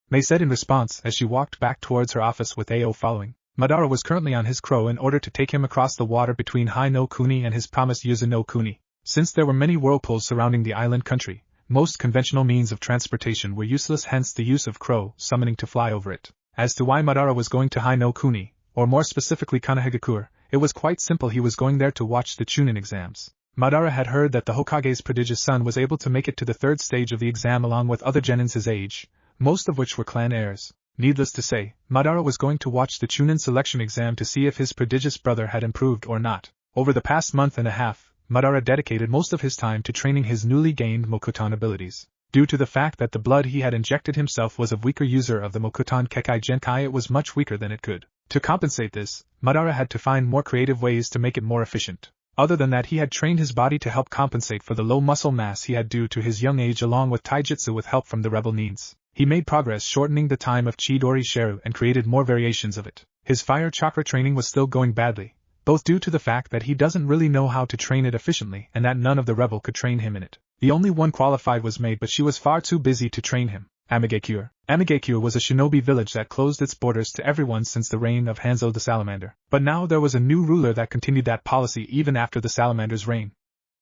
Mei said in response as she walked back towards her office with Ao following. Madara was currently on his crow in order to take him across the water between Hai no Kuni and his promised Yuzu no Kuni. Since there were many whirlpools surrounding the island country, most conventional means of transportation were useless, hence the use of crow summoning to fly over it. As to why Madara was going to Hai no Kuni, or more specifically Konohagakure, it was quite simple. He was going there to watch the Chunin exams. Madara had heard that the Hokage's prodigious son was able to make it to the third stage of the exam along with other genins his age, most of which were clan heirs. Needless to say, Madara was going to watch the Chunin selection exam to see if his prodigious brother had improved or not. Over the past month and a half, Madara dedicated most of his time to training his newly gained Mokuton abilities. Due to the fact that the blood he had injected himself was of weaker user of the Mokuton Kekai Genkai, it was much weaker than it could. To compensate this, Madara had to find more creative ways to make it more efficient. Other than that, he had trained his body to help compensate for the low muscle mass he had due to his young age, along with taijutsu with help from the rebel Nins. He made progress shortening the time of Chidori Sheru and created more variations of it. His fire chakra training was still going badly, both due to the fact that he doesn't really know how to train it efficiently and that none of the rebel could train him in it. The only one qualified was Maid, but she was far too busy to train him. Amigakure. Amigakure was a shinobi village that closed its borders to everyone since the reign of Hanzo the Salamander. But now there was a new ruler that continued that policy even after the Salamander's reign.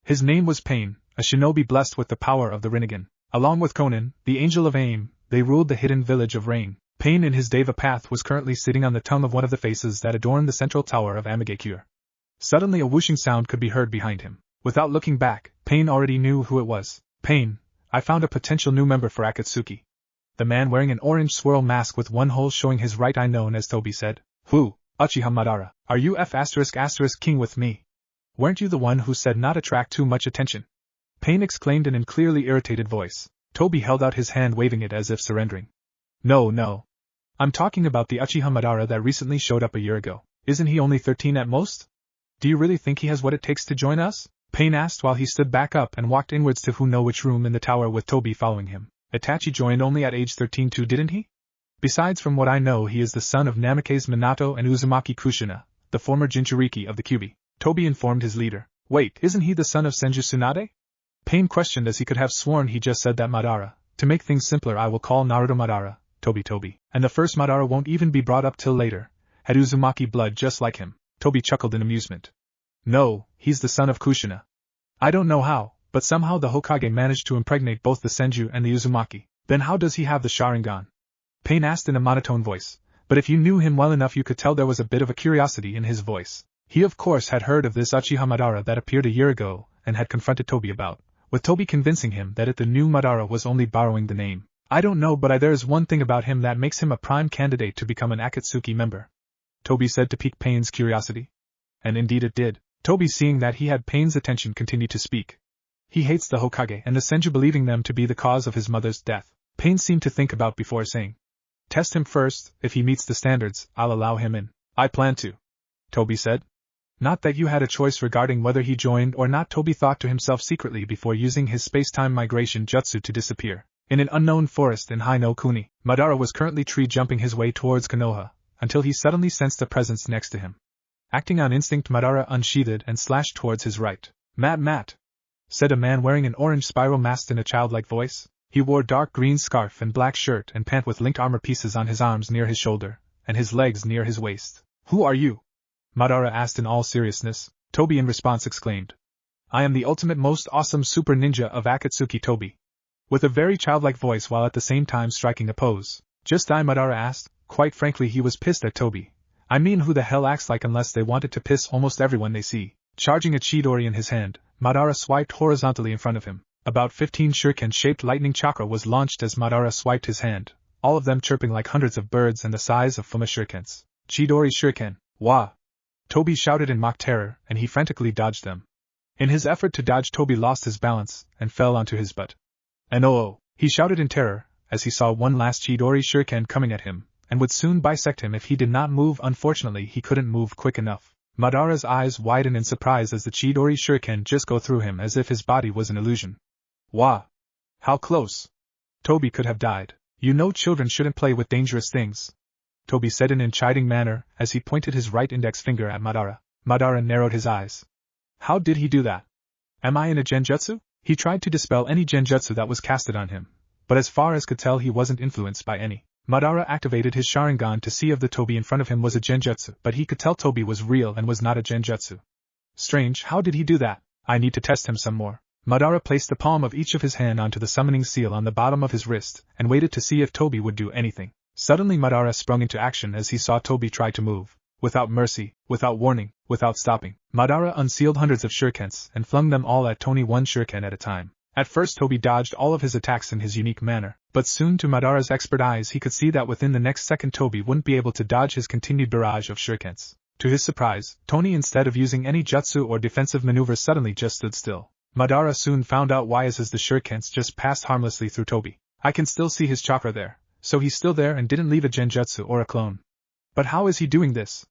His name was Pain, a shinobi blessed with the power of the Rinnegan. Along with Konin, the Angel of Aim, they ruled the hidden village of Rain. Pain in his Deva path was currently sitting on the tongue of one of the faces that adorned the central tower of Amigakure. Suddenly a whooshing sound could be heard behind him. Without looking back, Pain already knew who it was. Pain, I found a potential new member for Akatsuki. The man wearing an orange swirl mask with one hole showing his right eye, known as Tobi, said. Who? Uchiha Madara, are you F***king with me? Weren't you the one who said not attract too much attention? Pain exclaimed in a clearly irritated voice. Tobi held out his hand, waving it as if surrendering. No. I'm talking about the Uchiha Madara that recently showed up a year ago. Isn't he only 13 at most? Do you really think he has what it takes to join us? Pain asked while he stood back up and walked inwards to who know which room in the tower with Tobi following him. Itachi joined only at age 13 too, didn't he? Besides, from what I know, he is the son of Namikaze Minato and Uzumaki Kushina, the former Jinchuriki of the Kyuubi. Tobi informed his leader. Wait, isn't he the son of Senju Tsunade? Pain questioned as he could have sworn he just said that Madara. To make things simpler, I will call Naruto Madara, Tobi. And the first Madara won't even be brought up till later. Had Uzumaki blood just like him. Tobi chuckled in amusement. No, he's the son of Kushina. I don't know how, but somehow the Hokage managed to impregnate both the Senju and the Uzumaki. Then how does he have the Sharingan? Pain asked in a monotone voice, but if you knew him well enough you could tell there was a bit of a curiosity in his voice. He of course had heard of this Uchiha Madara that appeared a year ago, and had confronted Toby about, with Toby convincing him that the new Madara was only borrowing the name. I don't know, but there's one thing about him that makes him a prime candidate to become an Akatsuki member, Toby said to pique Pain's curiosity. And indeed it did. Toby, seeing that he had Pain's attention, continued to speak. He hates the Hokage and the Senju, believing them to be the cause of his mother's death. Pain seemed to think about before saying, test him first, if he meets the standards, I'll allow him in. I plan to, Toby said. Not that you had a choice regarding whether he joined or not, Toby thought to himself secretly before using his space-time migration jutsu to disappear. In an unknown forest in Hai no Kuni, Madara was currently tree jumping his way towards Konoha, until he suddenly sensed a presence next to him. Acting on instinct, Madara unsheathed and slashed towards his right. Matt, said a man wearing an orange spiral mask in a childlike voice. He wore dark green scarf and black shirt and pant with linked armor pieces on his arms near his shoulder, and his legs near his waist. Who are you? Madara asked in all seriousness. Toby in response exclaimed, I am the ultimate most awesome super ninja of Akatsuki. Toby, with a very childlike voice while at the same time striking a pose. Just I? Madara asked. Quite frankly, he was pissed at Toby. I mean, who the hell acts like unless they wanted to piss almost everyone they see? Charging a Chidori in his hand, Madara swiped horizontally in front of him. About 15 shuriken-shaped lightning chakra was launched as Madara swiped his hand, all of them chirping like hundreds of birds and the size of Fuma shurikens. Chidori shuriken, wah! Toby shouted in mock terror, and he frantically dodged them. In his effort to dodge, Toby lost his balance and fell onto his butt. And oh! He shouted in terror, as he saw one last Chidori shuriken coming at him, and would soon bisect him if he did not move. Unfortunately, he couldn't move quick enough. Madara's eyes widened in surprise as the Chidori shuriken just go through him as if his body was an illusion. Wah! How close! Toby could have died. You know children shouldn't play with dangerous things, Toby said in a chiding manner as he pointed his right index finger at Madara. Madara narrowed his eyes. How did he do that? Am I in a genjutsu? He tried to dispel any genjutsu that was casted on him, but as far as could tell he wasn't influenced by any. Madara activated his Sharingan to see if the Toby in front of him was a genjutsu, but he could tell Toby was real and was not a genjutsu. Strange, how did he do that? I need to test him some more. Madara placed the palm of each of his hand onto the summoning seal on the bottom of his wrist, and waited to see if Toby would do anything. Suddenly Madara sprung into action as he saw Toby try to move. Without mercy, without warning, without stopping, Madara unsealed hundreds of shurikens and flung them all at Tony, one shuriken at a time. At first Toby dodged all of his attacks in his unique manner, but soon to Madara's expert eyes he could see that within the next second Toby wouldn't be able to dodge his continued barrage of shurikens. To his surprise, Tony, instead of using any jutsu or defensive maneuvers, suddenly just stood still. Madara soon found out why, as the shurikens just passed harmlessly through Toby. I can still see his chakra there, so he's still there and didn't leave a genjutsu or a clone. But how is he doing this?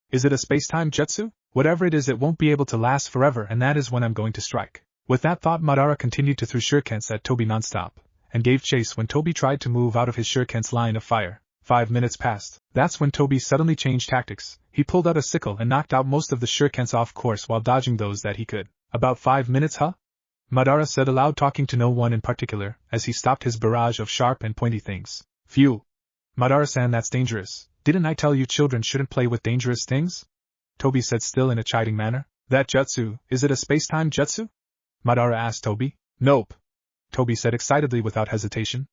Is it a space-time jutsu? Whatever it is, it won't be able to last forever, and that is when I'm going to strike. With that thought, Madara continued to throw shurikens at Toby non-stop, and gave chase when Toby tried to move out of his shuriken's line of fire. 5 minutes passed. That's when Toby suddenly changed tactics. He pulled out a sickle and knocked out most of the shurikens off course while dodging those that he could. About 5 minutes, huh? Madara said aloud, talking to no one in particular, as he stopped his barrage of sharp and pointy things. Phew! Madara-san, that's dangerous. Didn't I tell you children shouldn't play with dangerous things? Toby said, still in a chiding manner. That jutsu, is it a space-time jutsu? Madara asked Toby. Nope, Toby said excitedly without hesitation.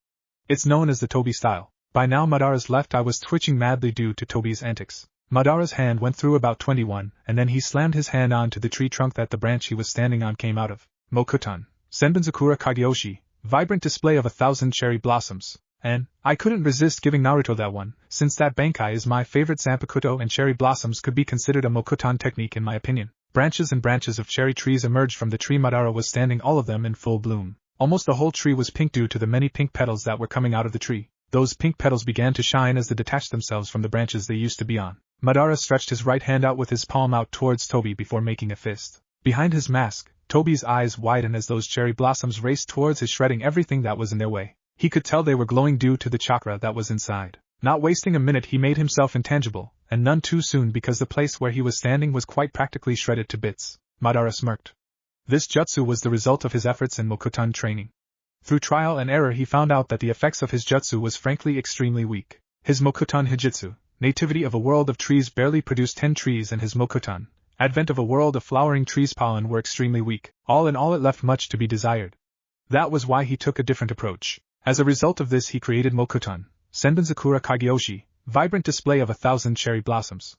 It's known as the Toby style. By now Madara's left eye was twitching madly due to Toby's antics. Madara's hand went through about 21, and then he slammed his hand onto the tree trunk that the branch he was standing on came out of. Mokutan, Senbenzakura Kagyoshi, vibrant display of 1,000 cherry blossoms. And I couldn't resist giving Naruto that one, since that Bankai is my favorite. Zanpakuto and cherry blossoms could be considered a Mokutan technique in my opinion. Branches and branches of cherry trees emerged from the tree Madara was standing, all of them in full bloom. Almost the whole tree was pink due to the many pink petals that were coming out of the tree. Those pink petals began to shine as they detached themselves from the branches they used to be on. Madara stretched his right hand out with his palm out towards Toby before making a fist. Behind his mask, Toby's eyes widened as those cherry blossoms raced towards his, shredding everything that was in their way. He could tell they were glowing due to the chakra that was inside. Not wasting a minute, he made himself intangible, and none too soon, because the place where he was standing was quite practically shredded to bits. Madara smirked. This jutsu was the result of his efforts in Mokutan training. Through trial and error he found out that the effects of his jutsu was frankly extremely weak. His Mokutan Hijutsu, nativity of a world of trees, barely produced 10 trees, and his Mokutan, advent of a world of flowering trees, pollen, were extremely weak. All in all, it left much to be desired. That was why he took a different approach. As a result of this, he created Mokutan, Senbenzakura Kagyoshi, vibrant display of 1,000 cherry blossoms.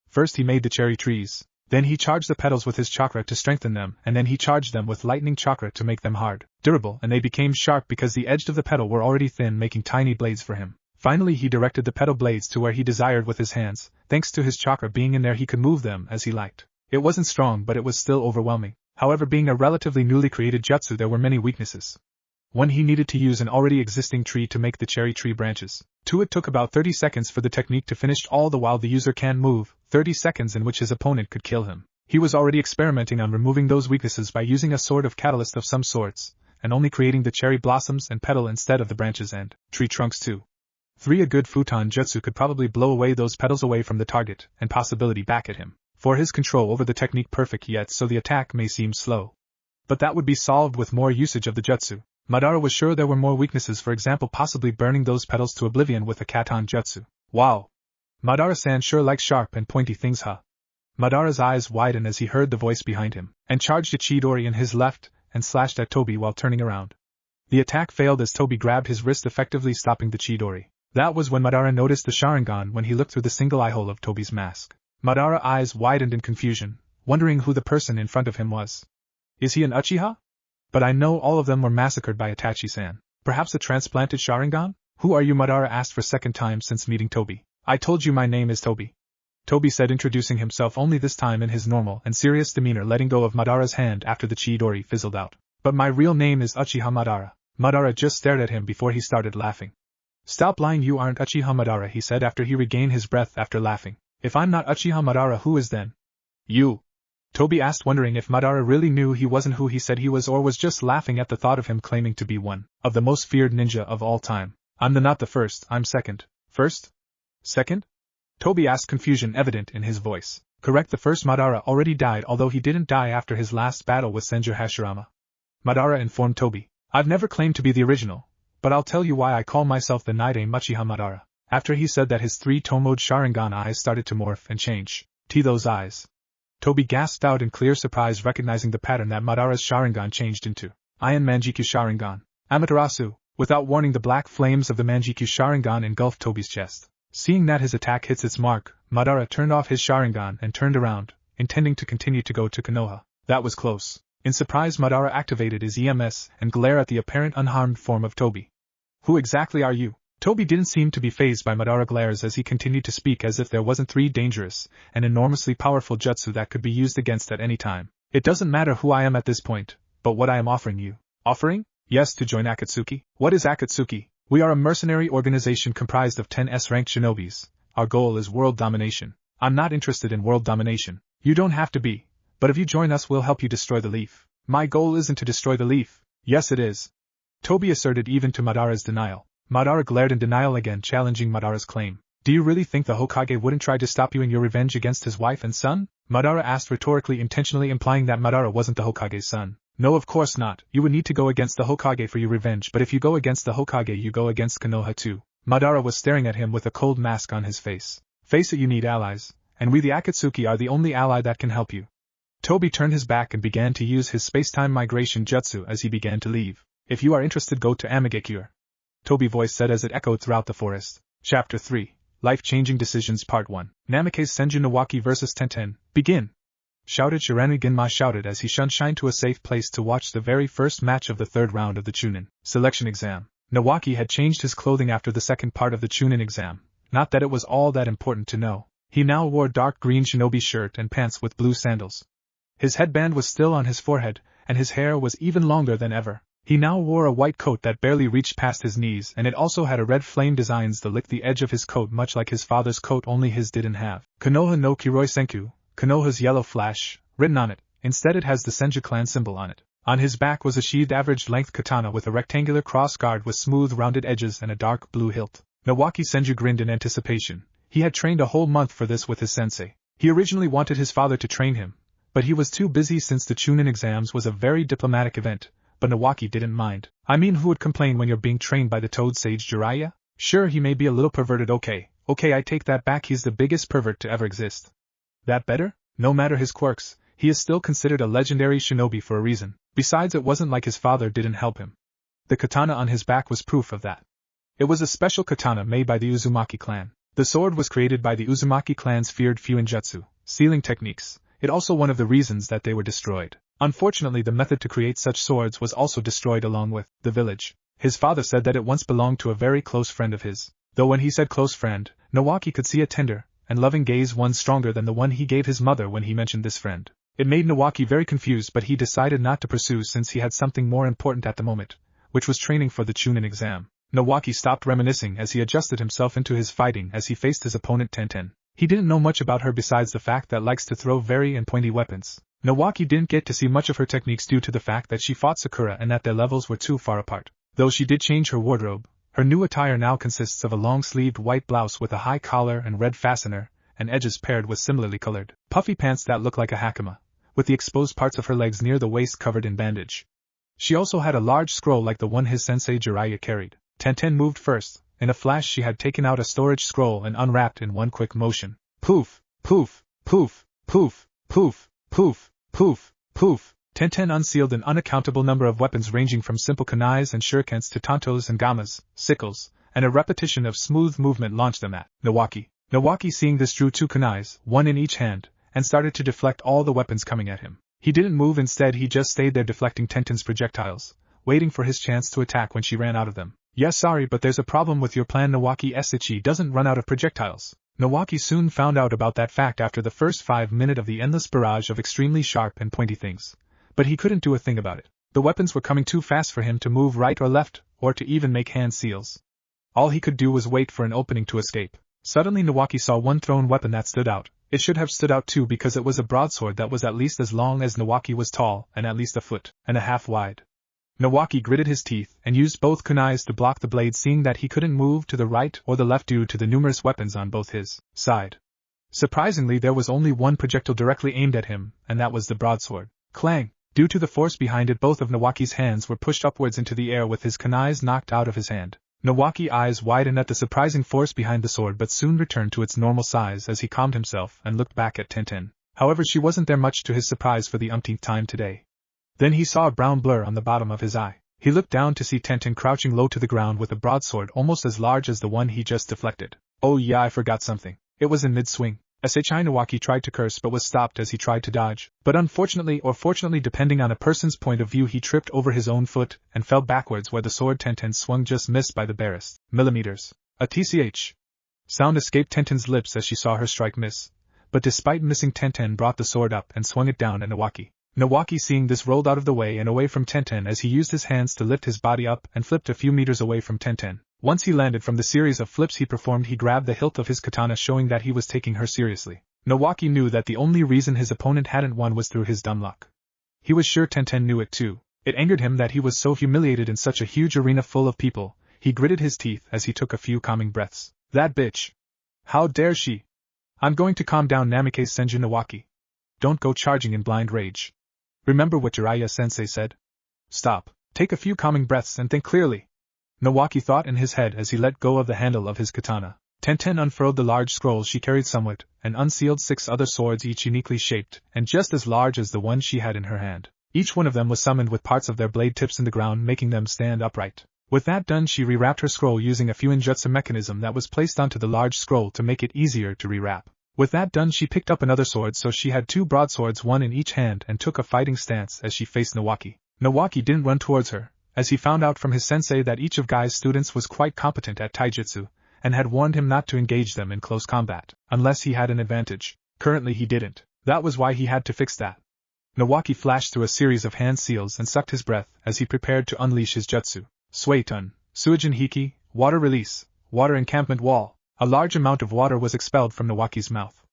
First he made the cherry trees, then he charged the petals with his chakra to strengthen them, and then he charged them with lightning chakra to make them hard, durable, and they became sharp because the edges of the petal were already thin, making tiny blades for him. Finally he directed the petal blades to where he desired with his hands. Thanks to his chakra being in there he could move them as he liked. It wasn't strong, but it was still overwhelming. However, being a relatively newly created jutsu, there were many weaknesses. 1. He needed to use an already existing tree to make the cherry tree branches. 2. It took about 30 seconds for the technique to finish, all the while the user can move, 30 seconds in which his opponent could kill him. He was already experimenting on removing those weaknesses by using a sort of catalyst of some sorts, and only creating the cherry blossoms and petal instead of the branches and tree trunks too. 3. A good futon jutsu could probably blow away those petals away from the target, and possibility back at him. 4. His control over the technique perfect yet so the attack may seem slow. But that would be solved with more usage of the jutsu. Madara was sure there were more weaknesses, for example possibly burning those petals to oblivion with a katon jutsu. Wow! Madara-san sure likes sharp and pointy things, huh? Madara's eyes widened as he heard the voice behind him, and charged a chidori in his left, and slashed at Tobi while turning around. The attack failed as Tobi grabbed his wrist, effectively stopping the chidori. That was when Madara noticed the Sharingan when he looked through the single eye hole of Tobi's mask. Madara's eyes widened in confusion, wondering who the person in front of him was. Is he an Uchiha? But I know all of them were massacred by Itachi-san. Perhaps a transplanted Sharingan? Who are you? Madara asked for second time since meeting Tobi. I told you my name is Tobi. Tobi said, introducing himself, only this time in his normal and serious demeanor, letting go of Madara's hand after the chidori fizzled out. But my real name is Uchiha Madara. Madara just stared at him before he started laughing. Stop lying, you aren't Uchiha Madara, he said after he regained his breath after laughing. If I'm not Uchiha Madara, who is then? You. Tobi asked, wondering if Madara really knew he wasn't who he said he was or was just laughing at the thought of him claiming to be one of the most feared ninja of all time. I'm not the first, I'm second. First? Second? Tobi asked, confusion evident in his voice. Correct, the first Madara already died, although he didn't die after his last battle with Senju Hashirama. Madara informed Tobi. I've never claimed to be the original, but I'll tell you why I call myself the Nidaime Uchiha Madara. After he said that, his 3-tomoed Sharingan eyes started to morph and change. Those eyes. Tobi gasped out in clear surprise, recognizing the pattern that Madara's Sharingan changed into. Iron Manjikyu Sharingan. Amaterasu. Without warning, the black flames of the Manjikyu Sharingan engulfed Tobi's chest. Seeing that his attack hits its mark, Madara turned off his Sharingan and turned around, intending to continue to go to Konoha. That was close. In surprise, Madara activated his EMS and glared at the apparent unharmed form of Tobi. Who exactly are you? Tobi didn't seem to be fazed by Madara glares as he continued to speak, as if there wasn't 3 dangerous and enormously powerful jutsu that could be used against at any time. It doesn't matter who I am at this point, but what I am offering you. Offering? Yes, to join Akatsuki. What is Akatsuki? We are a mercenary organization comprised of 10 S-ranked shinobis. Our goal is world domination. I'm not interested in world domination. You don't have to be, but if you join us we'll help you destroy the leaf. My goal isn't to destroy the leaf. Yes it is. Tobi asserted, even to Madara's denial. Madara glared in denial again, challenging Madara's claim. Do you really think the Hokage wouldn't try to stop you in your revenge against his wife and son? Madara asked rhetorically, intentionally implying that Madara wasn't the Hokage's son. No, of course not. You would need to go against the Hokage for your revenge, but if you go against the Hokage you go against Konoha too. Madara was staring at him with a cold mask on his face. Face it, you need allies, and we the Akatsuki are the only ally that can help you. Tobi turned his back and began to use his space-time migration jutsu as he began to leave. If you are interested, go to Amigakure. Tobi's voice said as it echoed throughout the forest. Chapter 3. Life-Changing Decisions Part 1. Namikaze Senju Nawaki vs Tenten. Begin! Shouted Shiranu Ginma shouted as he shined to a safe place to watch the very first match of the 3rd round of the Chunin selection exam. Nawaki had changed his clothing after the second part of the Chunin exam. Not that it was all that important to know. He now wore dark green shinobi shirt and pants with blue sandals. His headband was still on his forehead, and his hair was even longer than ever. He now wore a white coat that barely reached past his knees, and it also had a red flame designs that licked the edge of his coat, much like his father's coat, only his didn't have Konoha no Kiroi Senku, Konoha's yellow flash, written on it. Instead it has the Senju clan symbol on it. On his back was a sheathed average-length katana with a rectangular cross guard with smooth rounded edges and a dark blue hilt. Nawaki Senju grinned in anticipation. He had trained a whole month for this with his sensei. He originally wanted his father to train him, but he was too busy since the Chunin exams was a very diplomatic event. But Nawaki didn't mind. I mean, who would complain when you're being trained by the Toad Sage Jiraiya? Sure, he may be a little perverted, okay, I take that back, he's the biggest pervert to ever exist. That better? No matter his quirks, he is still considered a legendary shinobi for a reason. Besides, it wasn't like his father didn't help him. The katana on his back was proof of that. It was a special katana made by the Uzumaki clan. The sword was created by the Uzumaki clan's feared Fuinjutsu, sealing techniques. It also one of the reasons that they were destroyed. Unfortunately, the method to create such swords was also destroyed along with the village. His father said that it once belonged to a very close friend of his. Though when he said close friend, Nawaki could see a tender and loving gaze, one stronger than the one he gave his mother when he mentioned this friend. It made Nawaki very confused, but he decided not to pursue since he had something more important at the moment, which was training for the Chunin exam. Nawaki stopped reminiscing as he adjusted himself into his fighting as he faced his opponent Tenten. He didn't know much about her besides the fact that likes to throw very and pointy weapons. Nawaki didn't get to see much of her techniques due to the fact that she fought Sakura and that their levels were too far apart. Though she did change her wardrobe, her new attire now consists of a long-sleeved white blouse with a high collar and red fastener, and edges paired with similarly colored puffy pants that look like a hakama, with the exposed parts of her legs near the waist covered in bandage. She also had a large scroll like the one his sensei Jiraiya carried. Tenten moved first. In a flash she had taken out a storage scroll and unwrapped in one quick motion. Poof, poof, poof, poof, poof, poof, poof, poof. Tenten unsealed an unaccountable number of weapons ranging from simple kunais and shurikens to tantos and gamas, sickles, and a repetition of smooth movement launched them at Nawaki. Nawaki, seeing this, drew 2 kunais, one in each hand, and started to deflect all the weapons coming at him. He didn't move, instead he just stayed there deflecting Tenten's projectiles, waiting for his chance to attack when she ran out of them. Yes, sorry, but there's a problem with your plan. Nawaki Esichi doesn't run out of projectiles. Nawaki soon found out about that fact after the first 5 minutes of the endless barrage of extremely sharp and pointy things. But he couldn't do a thing about it. The weapons were coming too fast for him to move right or left, or to even make hand seals. All he could do was wait for an opening to escape. Suddenly Nawaki saw one thrown weapon that stood out. It should have stood out too because it was a broadsword that was at least as long as Nawaki was tall and at least 1.5 feet wide. Nawaki gritted his teeth and used both kunais to block the blade, seeing that he couldn't move to the right or the left due to the numerous weapons on both his side. Surprisingly, there was only one projectile directly aimed at him, and that was the broadsword. Clang! Due to the force behind it, both of Nawaki's hands were pushed upwards into the air with his kunais knocked out of his hand. Nawaki's eyes widened at the surprising force behind the sword but soon returned to its normal size as he calmed himself and looked back at Tenten. However, she wasn't there, much to his surprise for the umpteenth time today. Then he saw a brown blur on the bottom of his eye. He looked down to see Tenten crouching low to the ground with a broadsword almost as large as the one he just deflected. Oh yeah, I forgot something. It was in mid-swing. Sh. Nawaki tried to curse but was stopped as he tried to dodge, but unfortunately or fortunately depending on a person's point of view, he tripped over his own foot and fell backwards where the sword Tenten swung just missed by the barest millimeters. A tch sound escaped Tenten's lips as she saw her strike miss, but despite missing, Tenten brought the sword up and swung it down at Nawaki. Nawaki, seeing this, rolled out of the way and away from Tenten as he used his hands to lift his body up and flipped a few meters away from Tenten. Once he landed from the series of flips he performed, he grabbed the hilt of his katana, showing that he was taking her seriously. Nawaki knew that the only reason his opponent hadn't won was through his dumb luck. He was sure Tenten knew it too. It angered him that he was so humiliated in such a huge arena full of people. He gritted his teeth as he took a few calming breaths. That bitch! How dare she! I'm going to calm down, Namikaze Senju Nawaki. Don't go charging in blind rage. Remember what Jiraiya-sensei said? Stop, take a few calming breaths and think clearly. Nawaki thought in his head as he let go of the handle of his katana. Tenten unfurled the large scroll she carried somewhat, and unsealed 6 other swords, each uniquely shaped, and just as large as the one she had in her hand. Each one of them was summoned with parts of their blade tips in the ground, making them stand upright. With that done, she rewrapped her scroll using a Fuinjutsu mechanism that was placed onto the large scroll to make it easier to rewrap. With that done, she picked up another sword, so she had 2 broadswords, one in each hand, and took a fighting stance as she faced Nawaki. Nawaki didn't run towards her, as he found out from his sensei that each of Guy's students was quite competent at taijutsu, and had warned him not to engage them in close combat, unless he had an advantage. Currently he didn't. That was why he had to fix that. Nawaki flashed through a series of hand seals and sucked his breath as he prepared to unleash his jutsu. Suetun, Suijin Hiki, water release, water encampment wall. A large amount of water was expelled from Nawaki's mouth.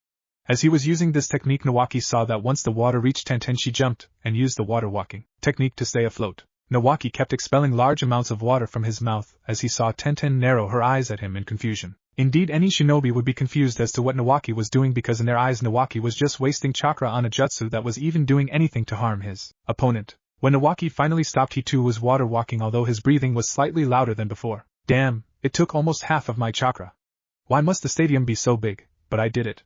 As he was using this technique, Nawaki saw that once the water reached Tenten, she jumped and used the water walking technique to stay afloat. Nawaki kept expelling large amounts of water from his mouth as he saw Tenten narrow her eyes at him in confusion. Indeed, any shinobi would be confused as to what Nawaki was doing, because in their eyes Nawaki was just wasting chakra on a jutsu that was even doing anything to harm his opponent. When Nawaki finally stopped, he too was water walking, although his breathing was slightly louder than before. Damn, it took almost half of my chakra. Why must the stadium be so big? But I did it.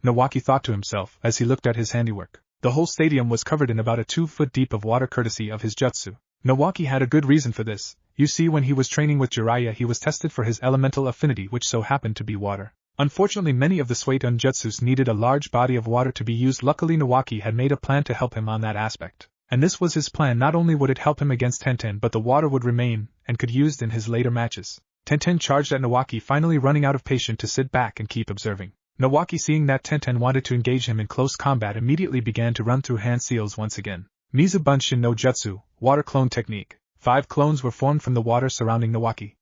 Nawaki thought to himself as he looked at his handiwork. The whole stadium was covered in about a 2 foot deep of water courtesy of his jutsu. Nawaki had a good reason for this. You see, when he was training with Jiraiya, he was tested for his elemental affinity, which so happened to be water. Unfortunately, many of the Suiton jutsus needed a large body of water to be used. Luckily, Nawaki had made a plan to help him on that aspect. And this was his plan. Not only would it help him against Tenten, but the water would remain, and could be used in his later matches. Tenten charged at Nawaki, finally running out of patience to sit back and keep observing. Nawaki, seeing that Tenten wanted to engage him in close combat, immediately began to run through hand seals once again. Mizubunshin no Jutsu, Water Clone Technique. 5 clones were formed from the water surrounding Nawaki.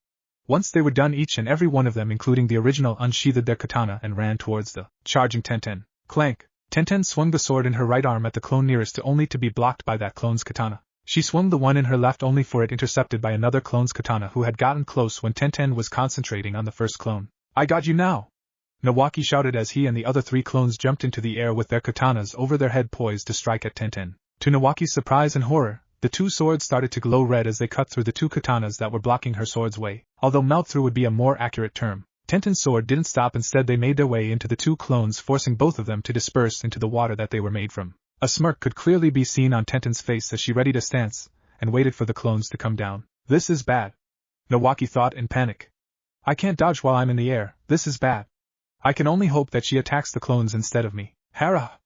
Once they were done, each and every one of them, including the original, unsheathed their katana and ran towards the charging Tenten. Clank! Tenten swung the sword in her right arm at the clone nearest, only to be blocked by that clone's katana. She swung the one in her left, only for it intercepted by another clone's katana who had gotten close when Tenten was concentrating on the first clone. I got you now! Nawaki shouted as he and the other 3 clones jumped into the air with their katanas over their head, poised to strike at Tenten. To Nawaki's surprise and horror, the 2 swords started to glow red as they cut through the 2 katanas that were blocking her sword's way. Although melt through would be a more accurate term, Tenten's sword didn't stop. Instead, they made their way into the 2 clones, forcing both of them to disperse into the water that they were made from. A smirk could clearly be seen on Tenten's face as she readied a stance and waited for the clones to come down. This is bad, Nawaki thought in panic. I can't dodge while I'm in the air. This is bad. I can only hope that she attacks the clones instead of me. Hara!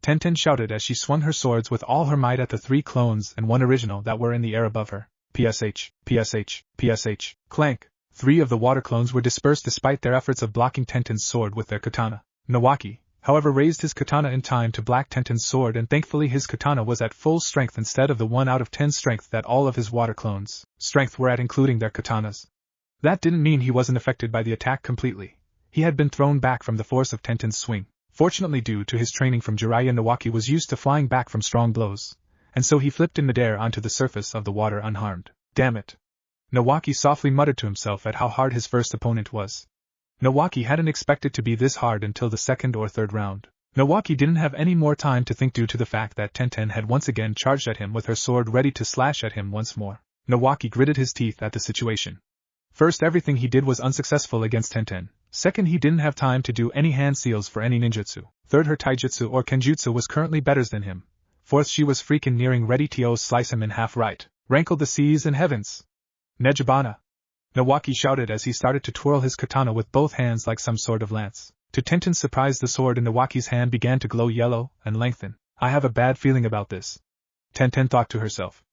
Tenten shouted as she swung her swords with all her might at the 3 clones and 1 original that were in the air above her. PSH, PSH, PSH, clank! 3 of the water clones were dispersed despite their efforts of blocking Tenten's sword with their katana. Nawaki, however, raised his katana in time to block Tenten's sword, and thankfully his katana was at full strength instead of the 1 out of 10 strength that all of his water clones' strength were at, including their katanas. That didn't mean he wasn't affected by the attack completely. He had been thrown back from the force of Tenten's swing. Fortunately, due to his training from Jiraiya, Nawaki was used to flying back from strong blows, and so he flipped in midair onto the surface of the water unharmed. Damn it! Nawaki softly muttered to himself at how hard his first opponent was. Nawaki hadn't expected to be this hard until the 2nd or 3rd round. Nawaki didn't have any more time to think due to the fact that Tenten had once again charged at him with her sword, ready to slash at him once more. Nawaki gritted his teeth at the situation. First, everything he did was unsuccessful against Tenten. Second, he didn't have time to do any hand seals for any ninjutsu. Third, her taijutsu or kenjutsu was currently better than him. Fourth, she was freaking nearing ready to slice him in half. Right, rankled the seas and heavens. Nejibana! Nawaki shouted as he started to twirl his katana with both hands like some sort of lance. To Tenten's surprise, the sword in Nawaki's hand began to glow yellow and lengthen. I have a bad feeling about this, Tenten thought to herself.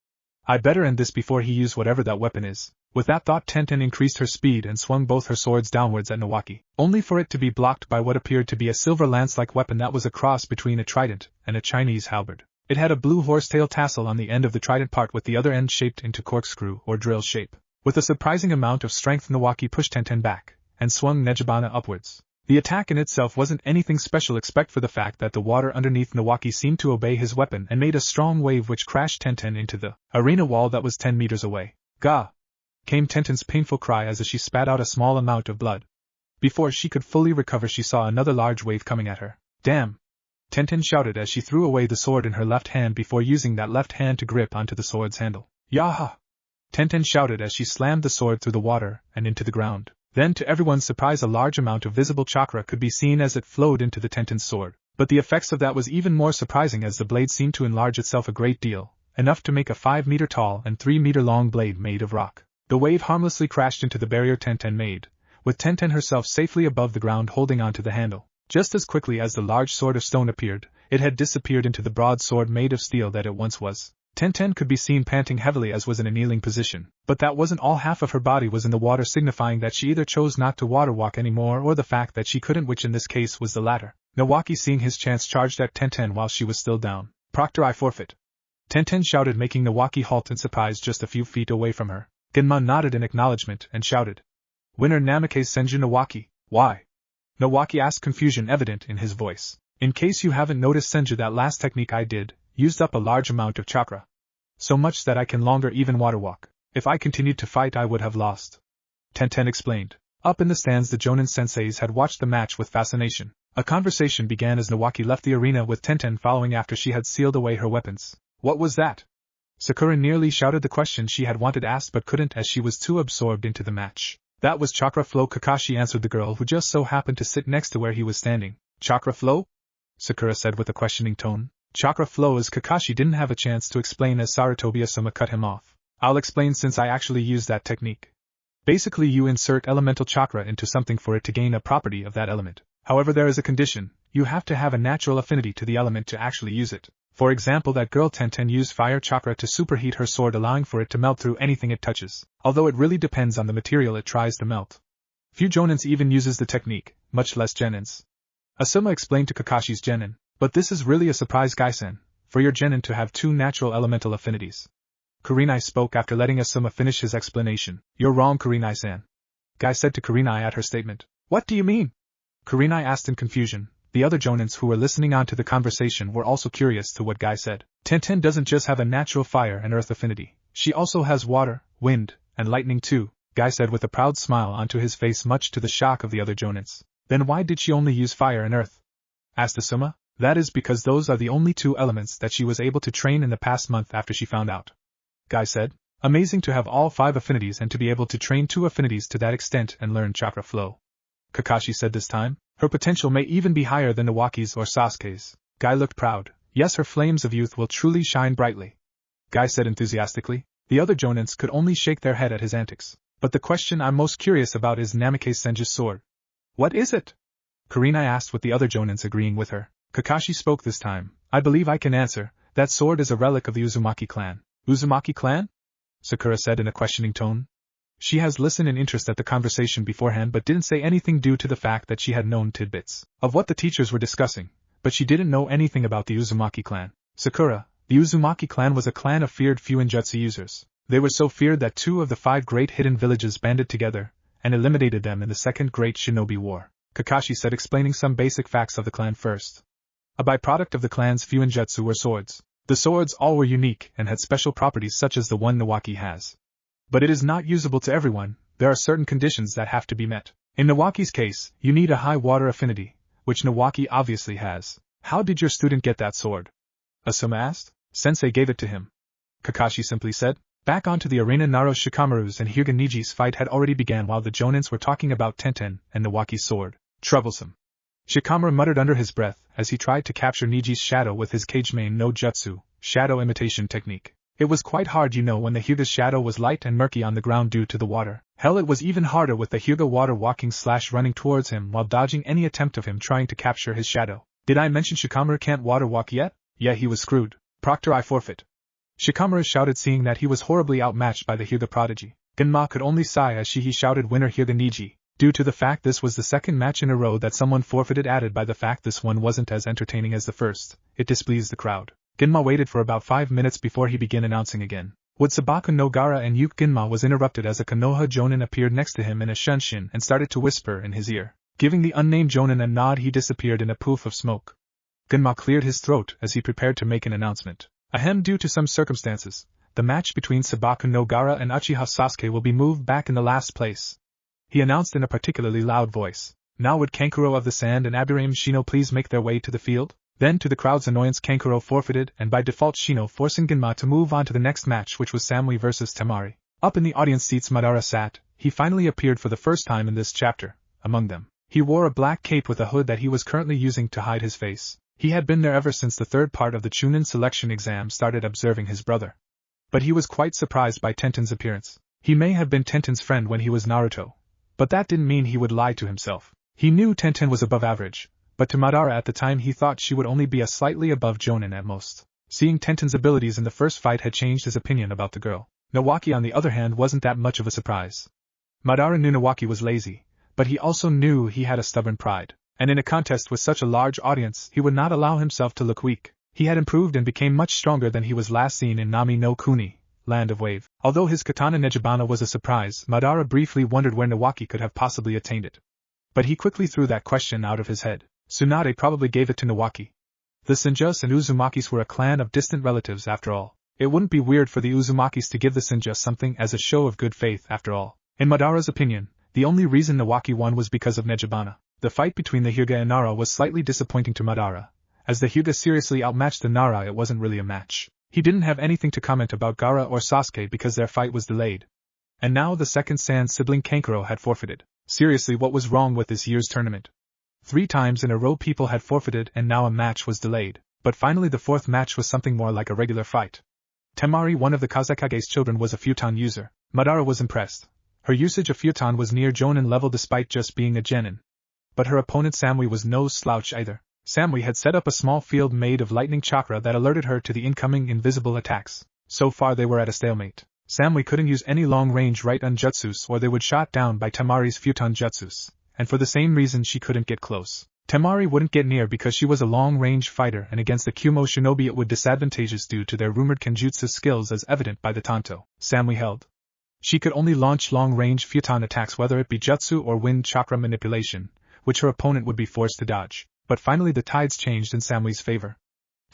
I better end this before he used whatever that weapon is. With that thought, Tenten increased her speed and swung both her swords downwards at Nawaki, only for it to be blocked by what appeared to be a silver lance-like weapon that was a cross between a trident and a Chinese halberd. It had a blue horsetail tassel on the end of the trident part, with the other end shaped into corkscrew or drill shape. With a surprising amount of strength, Nawaki pushed Tenten back and swung Nejibana upwards. The attack in itself wasn't anything special except for the fact that the water underneath Nawaki seemed to obey his weapon and made a strong wave which crashed Tenten into the arena wall that was 10 meters away. Gah! Came Tenten's painful cry as she spat out a small amount of blood. Before she could fully recover, she saw another large wave coming at her. Damn! Tenten shouted as she threw away the sword in her left hand before using that left hand to grip onto the sword's handle. Yaha! Tenten shouted as she slammed the sword through the water and into the ground. Then, to everyone's surprise, a large amount of visible chakra could be seen as it flowed into the Tenten's sword. But the effects of that was even more surprising, as the blade seemed to enlarge itself a great deal, enough to make a 5-meter tall and 3-meter long blade made of rock. The wave harmlessly crashed into the barrier Tenten made, with Tenten herself safely above the ground holding onto the handle. Just as quickly as the large sword of stone appeared, it had disappeared into the broad sword made of steel that it once was. Tenten could be seen panting heavily as was in a kneeling position, but that wasn't all. Half of her body was in the water, signifying that she either chose not to water walk anymore or the fact that she couldn't, which in this case was the latter. Nawaki, seeing his chance, charged at Tenten while she was still down. Proctor, I forfeit! Tenten shouted, making Nawaki halt in surprise just a few feet away from her. Genma nodded in acknowledgement and shouted, Winner Namikaze Senju Nawaki. Why? Nawaki asked, confusion evident in his voice. In case you haven't noticed, Senju, that last technique I did used up a large amount of chakra. So much that I can longer even water walk. If I continued to fight, I would have lost. Tenten explained. Up in the stands, the Jonin senseis had watched the match with fascination. A conversation began as Nawaki left the arena, with Tenten following after she had sealed away her weapons. What was that? Sakura nearly shouted the question she had wanted asked but couldn't, as she was too absorbed into the match. That was chakra flow, Kakashi answered the girl who just so happened to sit next to where he was standing. Chakra flow? Sakura said with a questioning tone. Chakra flow, as Kakashi didn't have a chance to explain as Sarutobi Asuma cut him off. I'll explain since I actually use that technique. Basically, you insert elemental chakra into something for it to gain a property of that element. However, there is a condition: you have to have a natural affinity to the element to actually use it. For example, that girl Tenten used fire chakra to superheat her sword, allowing for it to melt through anything it touches, although it really depends on the material it tries to melt. Few jonins even uses the technique, much less genins. Asuma explained to Kakashi's genin, but this is really a surprise, Gai-sen, for your genin to have two natural elemental affinities. Kurenai spoke after letting Asuma finish his explanation. You're wrong, Kurenai-san. Gai said to Kurenai at her statement. What do you mean? Kurenai asked in confusion. The other jonins who were listening on to the conversation were also curious to what Gai said. Tenten doesn't just have a natural fire and earth affinity. She also has water, wind, and lightning too, Gai said with a proud smile onto his face, much to the shock of the other jonins. Then why did she only use fire and earth? Asked Asuma. That is because those are the only two elements that she was able to train in the past month after she found out. Gai said. Amazing to have all 5 affinities and to be able to train 2 affinities to that extent and learn chakra flow. Kakashi said this time. Her potential may even be higher than Nawaki's or Sasuke's. Gai looked proud. Yes, her flames of youth will truly shine brightly. Gai said enthusiastically. The other jonins could only shake their head at his antics. But the question I'm most curious about is Namikaze Senju's sword. What is it? Kurenai asked, with the other jonins agreeing with her. Kakashi spoke this time. I believe I can answer. That sword is a relic of the Uzumaki clan. Uzumaki clan? Sakura said in a questioning tone. She has listened in interest at the conversation beforehand but didn't say anything due to the fact that she had known tidbits of what the teachers were discussing, but she didn't know anything about the Uzumaki clan. Sakura, the Uzumaki clan was a clan of feared Fuinjutsu users. They were so feared that 2 of the 5 great hidden villages banded together and eliminated them in the Second Great Shinobi War. Kakashi said, explaining some basic facts of the clan first. A byproduct of the clan's Fuinjutsu were swords. The swords all were unique and had special properties such as the one Nawaki has. But it is not usable to everyone. There are certain conditions that have to be met. In Nawaki's case, you need a high water affinity, which Nawaki obviously has. How did your student get that sword? Asuma asked. Sensei gave it to him. Kakashi simply said. Back onto the arena, Naruto Shikamaru's and Hyuga Niji's fight had already begun while the jonins were talking about Tenten and Nawaki's sword. Troublesome. Shikamaru muttered under his breath as he tried to capture Niji's shadow with his Kagemain no Jutsu, shadow imitation technique. It was quite hard, when the Hyuga's shadow was light and murky on the ground due to the water. Hell, it was even harder with the Hyuga water walking/running towards him while dodging any attempt of him trying to capture his shadow. Did I mention Shikamaru can't water walk yet? Yeah, he was screwed. Proctor, I forfeit. Shikamaru shouted, seeing that he was horribly outmatched by the Hyuga prodigy. Genma could only sigh as he shouted, winner Hyuga Niji. Due to the fact this was the second match in a row that someone forfeited, added by the fact this one wasn't as entertaining as the first, it displeased the crowd. Genma waited for about 5 minutes before he began announcing again. Would Sabaku no Gara and Yuke Genma was interrupted as a Konoha jonin appeared next to him in a shunshin and started to whisper in his ear. Giving the unnamed jonin a nod, he disappeared in a poof of smoke. Genma cleared his throat as he prepared to make an announcement. Ahem, due to some circumstances, the match between Sabaku no Gara and Uchiha Sasuke will be moved back in the last place. He announced in a particularly loud voice. Now would Kankuro of the Sand and Abirame Shino please make their way to the field? Then, to the crowd's annoyance, Kankuro forfeited, and by default Shino forcing Genma to move on to the next match, which was Samui vs Temari. Up in the audience seats Madara sat. He finally appeared for the first time in this chapter, among them. He wore a black cape with a hood that he was currently using to hide his face. He had been there ever since the 3rd part of the Chunin selection exam started observing his brother. But he was quite surprised by Tenten's appearance. He may have been Tenten's friend when he was Naruto, but that didn't mean he would lie to himself. He knew Tenten was above average, but to Madara at the time he thought she would only be a slightly above jonin at most. Seeing Tenten's abilities in the first fight had changed his opinion about the girl. Nawaki, on the other hand, wasn't that much of a surprise. Madara knew Nawaki was lazy, but he also knew he had a stubborn pride, and in a contest with such a large audience he would not allow himself to look weak. He had improved and became much stronger than he was last seen in Nami no Kuni, Land of Wave. Although his katana Nejibana was a surprise, Madara briefly wondered where Nawaki could have possibly attained it. But he quickly threw that question out of his head. Tsunade probably gave it to Nawaki. The Senjus and Uzumakis were a clan of distant relatives after all. It wouldn't be weird for the Uzumakis to give the Senjus something as a show of good faith after all. In Madara's opinion, the only reason Nawaki won was because of Nejibana. The fight between the Hyuga and Nara was slightly disappointing to Madara. As the Hyuga seriously outmatched the Nara, it wasn't really a match. He didn't have anything to comment about Gaara or Sasuke because their fight was delayed. And now the second Saiyan sibling Kankuro had forfeited. Seriously, what was wrong with this year's tournament? 3 times in a row people had forfeited and now a match was delayed, but finally the 4th match was something more like a regular fight. Temari, one of the Kazekage's children, was a futon user. Madara was impressed. Her usage of futon was near Jonin level despite just being a genin. But her opponent Samui was no slouch either. Samui had set up a small field made of lightning chakra that alerted her to the incoming invisible attacks. So far they were at a stalemate. Samui couldn't use any long-range right-on jutsus or they would shot down by Temari's futon jutsus, and for the same reason she couldn't get close. Temari wouldn't get near because she was a long-range fighter and against the Kumo shinobi it would disadvantageous due to their rumored kenjutsu skills as evident by the tanto Samui held. She could only launch long-range futon attacks whether it be jutsu or wind chakra manipulation, which her opponent would be forced to dodge. But finally the tides changed in Samui's favor.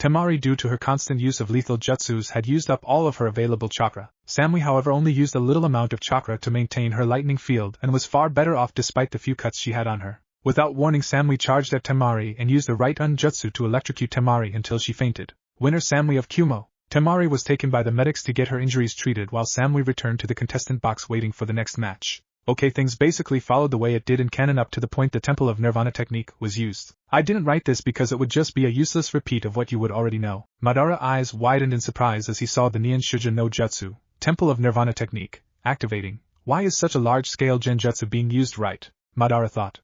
Temari, due to her constant use of lethal jutsus, had used up all of her available chakra. Samui, however, only used a little amount of chakra to maintain her lightning field and was far better off despite the few cuts she had on her. Without warning, Samui charged at Temari and used the right-on jutsu to electrocute Temari until she fainted. Winner Samui of Kumo. Temari was taken by the medics to get her injuries treated while Samui returned to the contestant box waiting for the next match. Okay, things basically followed the way it did in canon up to the point the Temple of Nirvana technique was used. I didn't write this because it would just be a useless repeat of what you would already know. Madara's eyes widened in surprise as he saw the Nien Shuja no Jutsu, Temple of Nirvana technique, activating. Why is such a large-scale genjutsu being used right? Madara thought.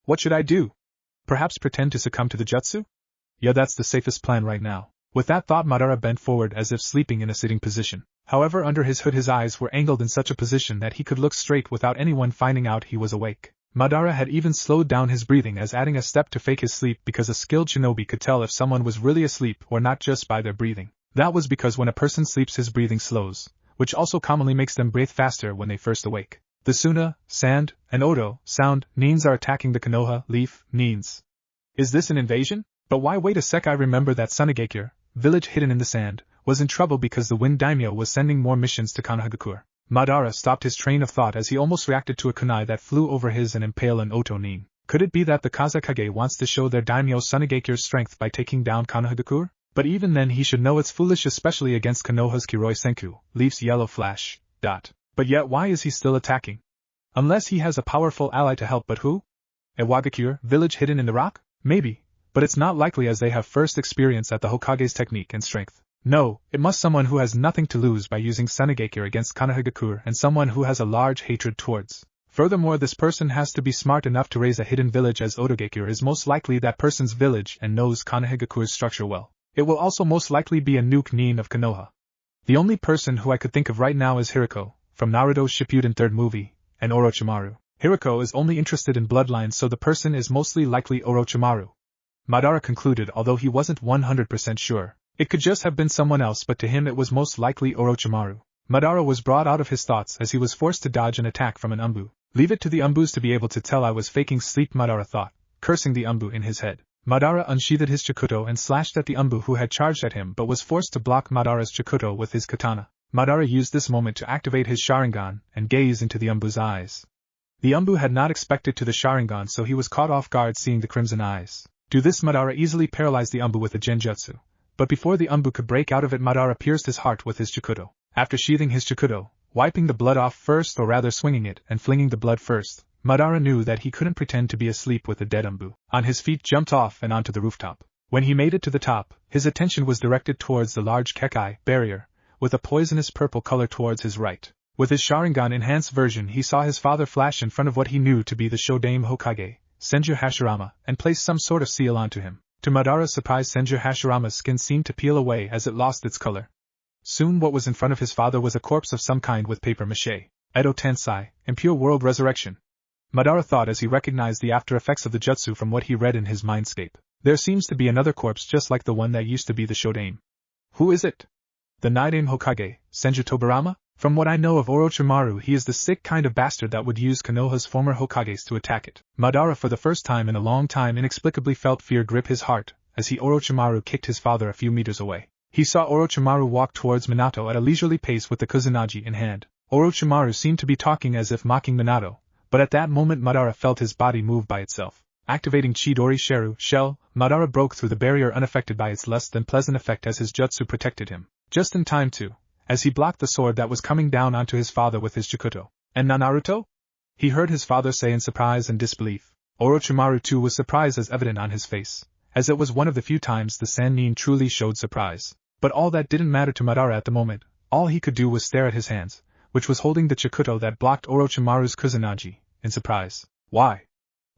What should I do? Perhaps pretend to succumb to the jutsu? Yeah, that's the safest plan right now. With that thought, Madara bent forward as if sleeping in a sitting position. However, under his hood his eyes were angled in such a position that he could look straight without anyone finding out he was awake. Madara had even slowed down his breathing as adding a step to fake his sleep because a skilled shinobi could tell if someone was really asleep or not just by their breathing. That was because when a person sleeps his breathing slows, which also commonly makes them breathe faster when they first awake. The Suna, sand, and Odo, sound, Nins are attacking the Konoha, leaf, Nins. Is this an invasion? But why wait a sec, I remember that Sunagakure, village hidden in the sand, was in trouble because the Wind Daimyo was sending more missions to Konohagakure. Madara stopped his train of thought as he almost reacted to a kunai that flew over his and impaled an Oto Nin. Could it be that the Kazekage wants to show their daimyo Sunagakure's strength by taking down Konohagakure? But even then he should know it's foolish, especially against Konoha's Kiroi Senku, Leaf's yellow flash. But yet why is he still attacking? Unless he has a powerful ally to help, but who? Iwagakure, village hidden in the rock? Maybe, but it's not likely as they have first experience at the Hokage's technique and strength. No, it must someone who has nothing to lose by using Sunagakure against Konohagakure and someone who has a large hatred towards. Furthermore, this person has to be smart enough to raise a hidden village, as Otogakure is most likely that person's village and knows Konohagakure's structure well. It will also most likely be a nuke Nin of Konoha. The only person who I could think of right now is Hirako, from Naruto's Shippuden third movie, and Orochimaru. Hirako is only interested in bloodlines, so the person is mostly likely Orochimaru. Madara concluded, although he wasn't 100% sure. It could just have been someone else, but to him it was most likely Orochimaru. Madara was brought out of his thoughts as he was forced to dodge an attack from an Umbu. Leave it to the Umbus to be able to tell I was faking sleep, Madara thought, cursing the Umbu in his head. Madara unsheathed his Chikuto and slashed at the Umbu who had charged at him but was forced to block Madara's Chikuto with his katana. Madara used this moment to activate his Sharingan and gaze into the Umbu's eyes. The Umbu had not expected to the Sharingan, so he was caught off guard seeing the crimson eyes. To this, Madara easily paralyzed the Umbu with a genjutsu. But before the Umbu could break out of it, Madara pierced his heart with his Chikuto. After sheathing his Chikuto, wiping the blood off first, or rather swinging it and flinging the blood first, Madara knew that he couldn't pretend to be asleep with the dead Umbu. On his feet, jumped off and onto the rooftop. When he made it to the top, his attention was directed towards the large Kekai barrier, with a poisonous purple color towards his right. With his Sharingan enhanced version, he saw his father flash in front of what he knew to be the Shodame Hokage, Senju Hashirama, and place some sort of seal onto him. To Madara's surprise, Senju Hashirama's skin seemed to peel away as it lost its color. Soon what was in front of his father was a corpse of some kind with paper mache. Edo Tensai, Impure World Resurrection. Madara thought as he recognized the after effects of the jutsu from what he read in his mindscape. There seems to be another corpse just like the one that used to be the Shodame. Who is it? The Nidame Hokage, Senju Tobirama? From what I know of Orochimaru, he is the sick kind of bastard that would use Konoha's former Hokages to attack it. Madara for the first time in a long time inexplicably felt fear grip his heart, as Orochimaru kicked his father a few meters away. He saw Orochimaru walk towards Minato at a leisurely pace with the Kuzunaji in hand. Orochimaru seemed to be talking as if mocking Minato, but at that moment Madara felt his body move by itself. Activating Chidori Sheru Shell, Madara broke through the barrier unaffected by its less than pleasant effect as his jutsu protected him. Just in time too, as he blocked the sword that was coming down onto his father with his Chikuto. And Naruto? He heard his father say in surprise and disbelief. Orochimaru too was surprise as evident on his face, as it was one of the few times the Sannin truly showed surprise. But all that didn't matter to Madara at the moment. All he could do was stare at his hands, which was holding the Chikuto that blocked Orochimaru's Kusanagi, in surprise. Why?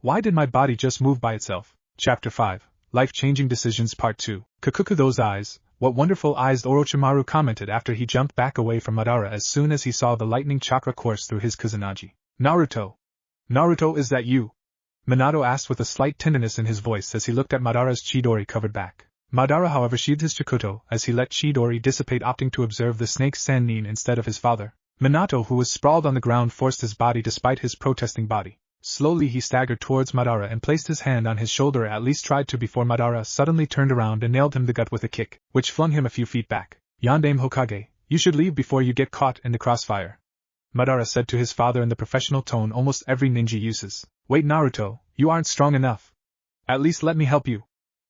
Why did my body just move by itself? Chapter 5, Life-Changing Decisions Part 2. Kakuku, those eyes, what wonderful eyes, Orochimaru commented after he jumped back away from Madara as soon as he saw the lightning chakra course through his Kusanagi. Naruto! Naruto, is that you? Minato asked with a slight tenderness in his voice as he looked at Madara's Chidori-covered back. Madara, however, sheathed his Chikuto as he let Chidori dissipate, opting to observe the snake Sannin instead of his father. Minato, who was sprawled on the ground, forced his body despite his protesting body. Slowly he staggered towards Madara and placed his hand on his shoulder, at least tried to, before Madara suddenly turned around and nailed him the gut with a kick, which flung him a few feet back. Yandame Hokage, you should leave before you get caught in the crossfire, Madara said to his father in the professional tone almost every ninja uses. Wait, Naruto, you aren't strong enough. At least let me help you,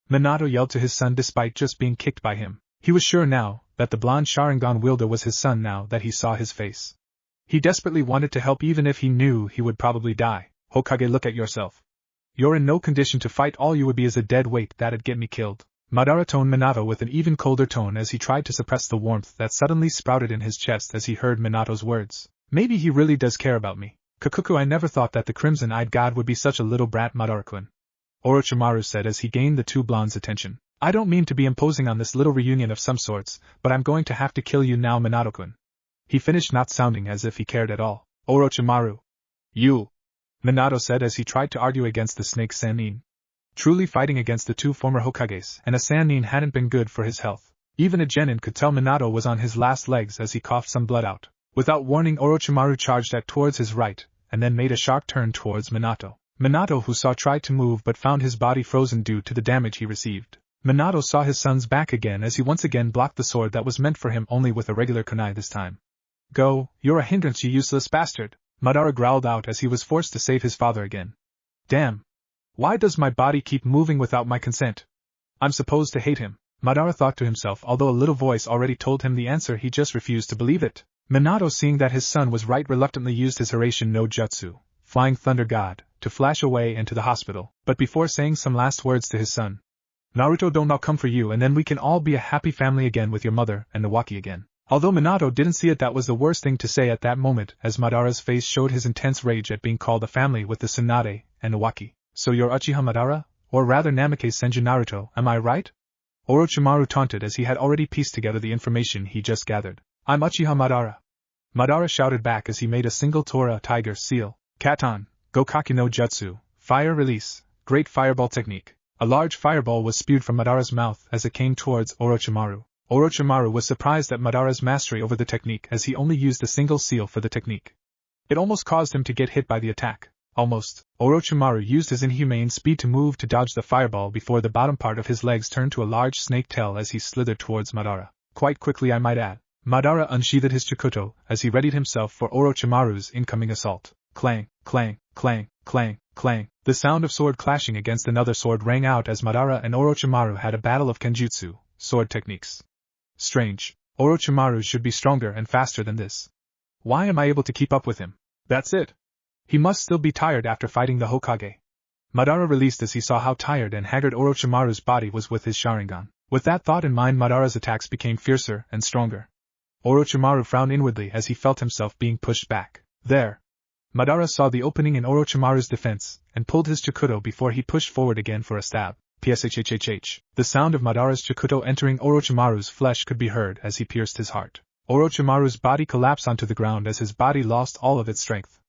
Minato yelled to his son despite just being kicked by him. He was sure now that the blonde Sharingan wielder was his son now that he saw his face. He desperately wanted to help even if he knew he would probably die. Hokage, look at yourself. You're in no condition to fight. All you would be is a dead weight that'd get me killed, Madara toned Minato with an even colder tone as he tried to suppress the warmth that suddenly sprouted in his chest as he heard Minato's words. Maybe he really does care about me. Kakuku, I never thought that the crimson-eyed god would be such a little brat, Madara-kun, Orochimaru said as he gained the two blondes' attention. I don't mean to be imposing on this little reunion of some sorts, but I'm going to have to kill you now, Minato-kun. He finished, not sounding as if he cared at all. Orochimaru. You, Minato said as he tried to argue against the snake Sannin. Truly fighting against the two former Hokages and a Sannin hadn't been good for his health. Even a genin could tell Minato was on his last legs as he coughed some blood out. Without warning, Orochimaru charged towards his right, and then made a sharp turn towards Minato. Minato, who saw, tried to move but found his body frozen due to the damage he received. Minato saw his son's back again as he once again blocked the sword that was meant for him, only with a regular kunai this time. Go, you're a hindrance, you useless bastard, Madara growled out as he was forced to save his father again. Damn. Why does my body keep moving without my consent? I'm supposed to hate him, Madara thought to himself, although a little voice already told him the answer, he just refused to believe it. Minato, seeing that his son was right, reluctantly used his Hiraishin no Jutsu, Flying Thunder God, to flash away into the hospital, but before saying some last words to his son. Naruto, don't, I'll come for you and then we can all be a happy family again with your mother and Nawaki again. Although Minato didn't see it, that was the worst thing to say at that moment, as Madara's face showed his intense rage at being called a family with the Tsunade and Nawaki. So you're Uchiha Madara? Or rather Namikaze Senju Naruto, am I right? Orochimaru taunted as he had already pieced together the information he just gathered. I'm Uchiha Madara, Madara shouted back as he made a single Tora Tiger Seal, Katon, Gokaki no Jutsu, Fire Release, Great Fireball Technique. A large fireball was spewed from Madara's mouth as it came towards Orochimaru. Orochimaru was surprised at Madara's mastery over the technique as he only used a single seal for the technique. It almost caused him to get hit by the attack. Almost. Orochimaru used his inhumane speed to move to dodge the fireball before the bottom part of his legs turned to a large snake tail as he slithered towards Madara. Quite quickly, I might add. Madara unsheathed his Chikuto as he readied himself for Orochimaru's incoming assault. Clang, clang, clang, clang, clang. The sound of sword clashing against another sword rang out as Madara and Orochimaru had a battle of Kenjutsu, sword techniques. Strange. Orochimaru should be stronger and faster than this. Why am I able to keep up with him? That's it. He must still be tired after fighting the Hokage. Madara released as he saw how tired and haggard Orochimaru's body was with his Sharingan. With that thought in mind, Madara's attacks became fiercer and stronger. Orochimaru frowned inwardly as he felt himself being pushed back. There. Madara saw the opening in Orochimaru's defense, and pulled his Chikuto before he pushed forward again for a stab. Pshhhh. The sound of Madara's Chikuto entering Orochimaru's flesh could be heard as he pierced his heart. Orochimaru's body collapsed onto the ground as his body lost all of its strength.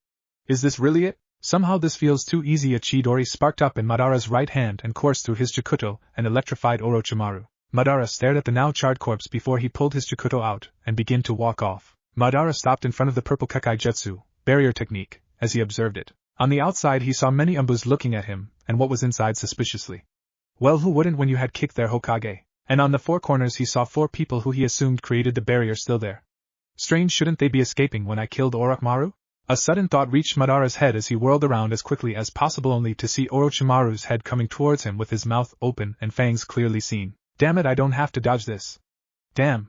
Is this really it? Somehow this feels too easy. A Chidori sparked up in Madara's right hand and coursed through his Chikuto and electrified Orochimaru. Madara stared at the now charred corpse before he pulled his Chikuto out and began to walk off. Madara stopped in front of the purple Kekai Jutsu, barrier technique, as he observed it. On the outside he saw many Umbus looking at him, and what was inside suspiciously. Well, who wouldn't when you had kicked their Hokage? And on the four corners he saw 4 people who he assumed created the barrier still there. Strange, shouldn't they be escaping when I killed Orochimaru? A sudden thought reached Madara's head as he whirled around as quickly as possible, only to see Orochimaru's head coming towards him with his mouth open and fangs clearly seen. Damn it, I don't have to dodge this. Damn.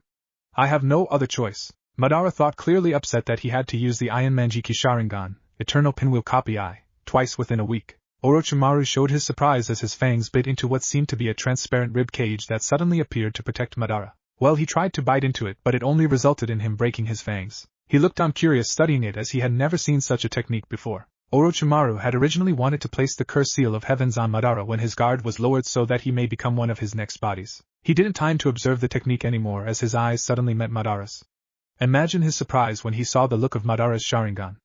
I have no other choice. Madara thought, clearly upset that he had to use the Iron Manjiki Sharingan, Eternal Pinwheel Copy Eye, twice within a week. Orochimaru showed his surprise as his fangs bit into what seemed to be a transparent rib cage that suddenly appeared to protect Madara. Well, he tried to bite into it, but it only resulted in him breaking his fangs. He looked on curious studying it as he had never seen such a technique before. Orochimaru had originally wanted to place the curse seal of heavens on Madara when his guard was lowered so that he may become one of his next bodies. He didn't time to observe the technique anymore as his eyes suddenly met Madara's. Imagine his surprise when he saw the look of Madara's Sharingan.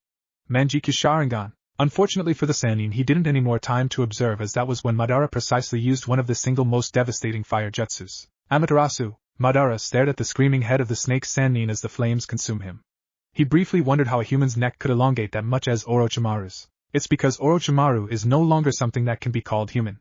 Manjikyu Sharingan. Unfortunately for the Sannin, he didn't any more time to observe as that was when Madara precisely used one of the single most devastating fire jutsus. Amaterasu. Madara stared at the screaming head of the snake Sannin as the flames consumed him. He briefly wondered how a human's neck could elongate that much as Orochimaru's. It's because Orochimaru is no longer something that can be called human.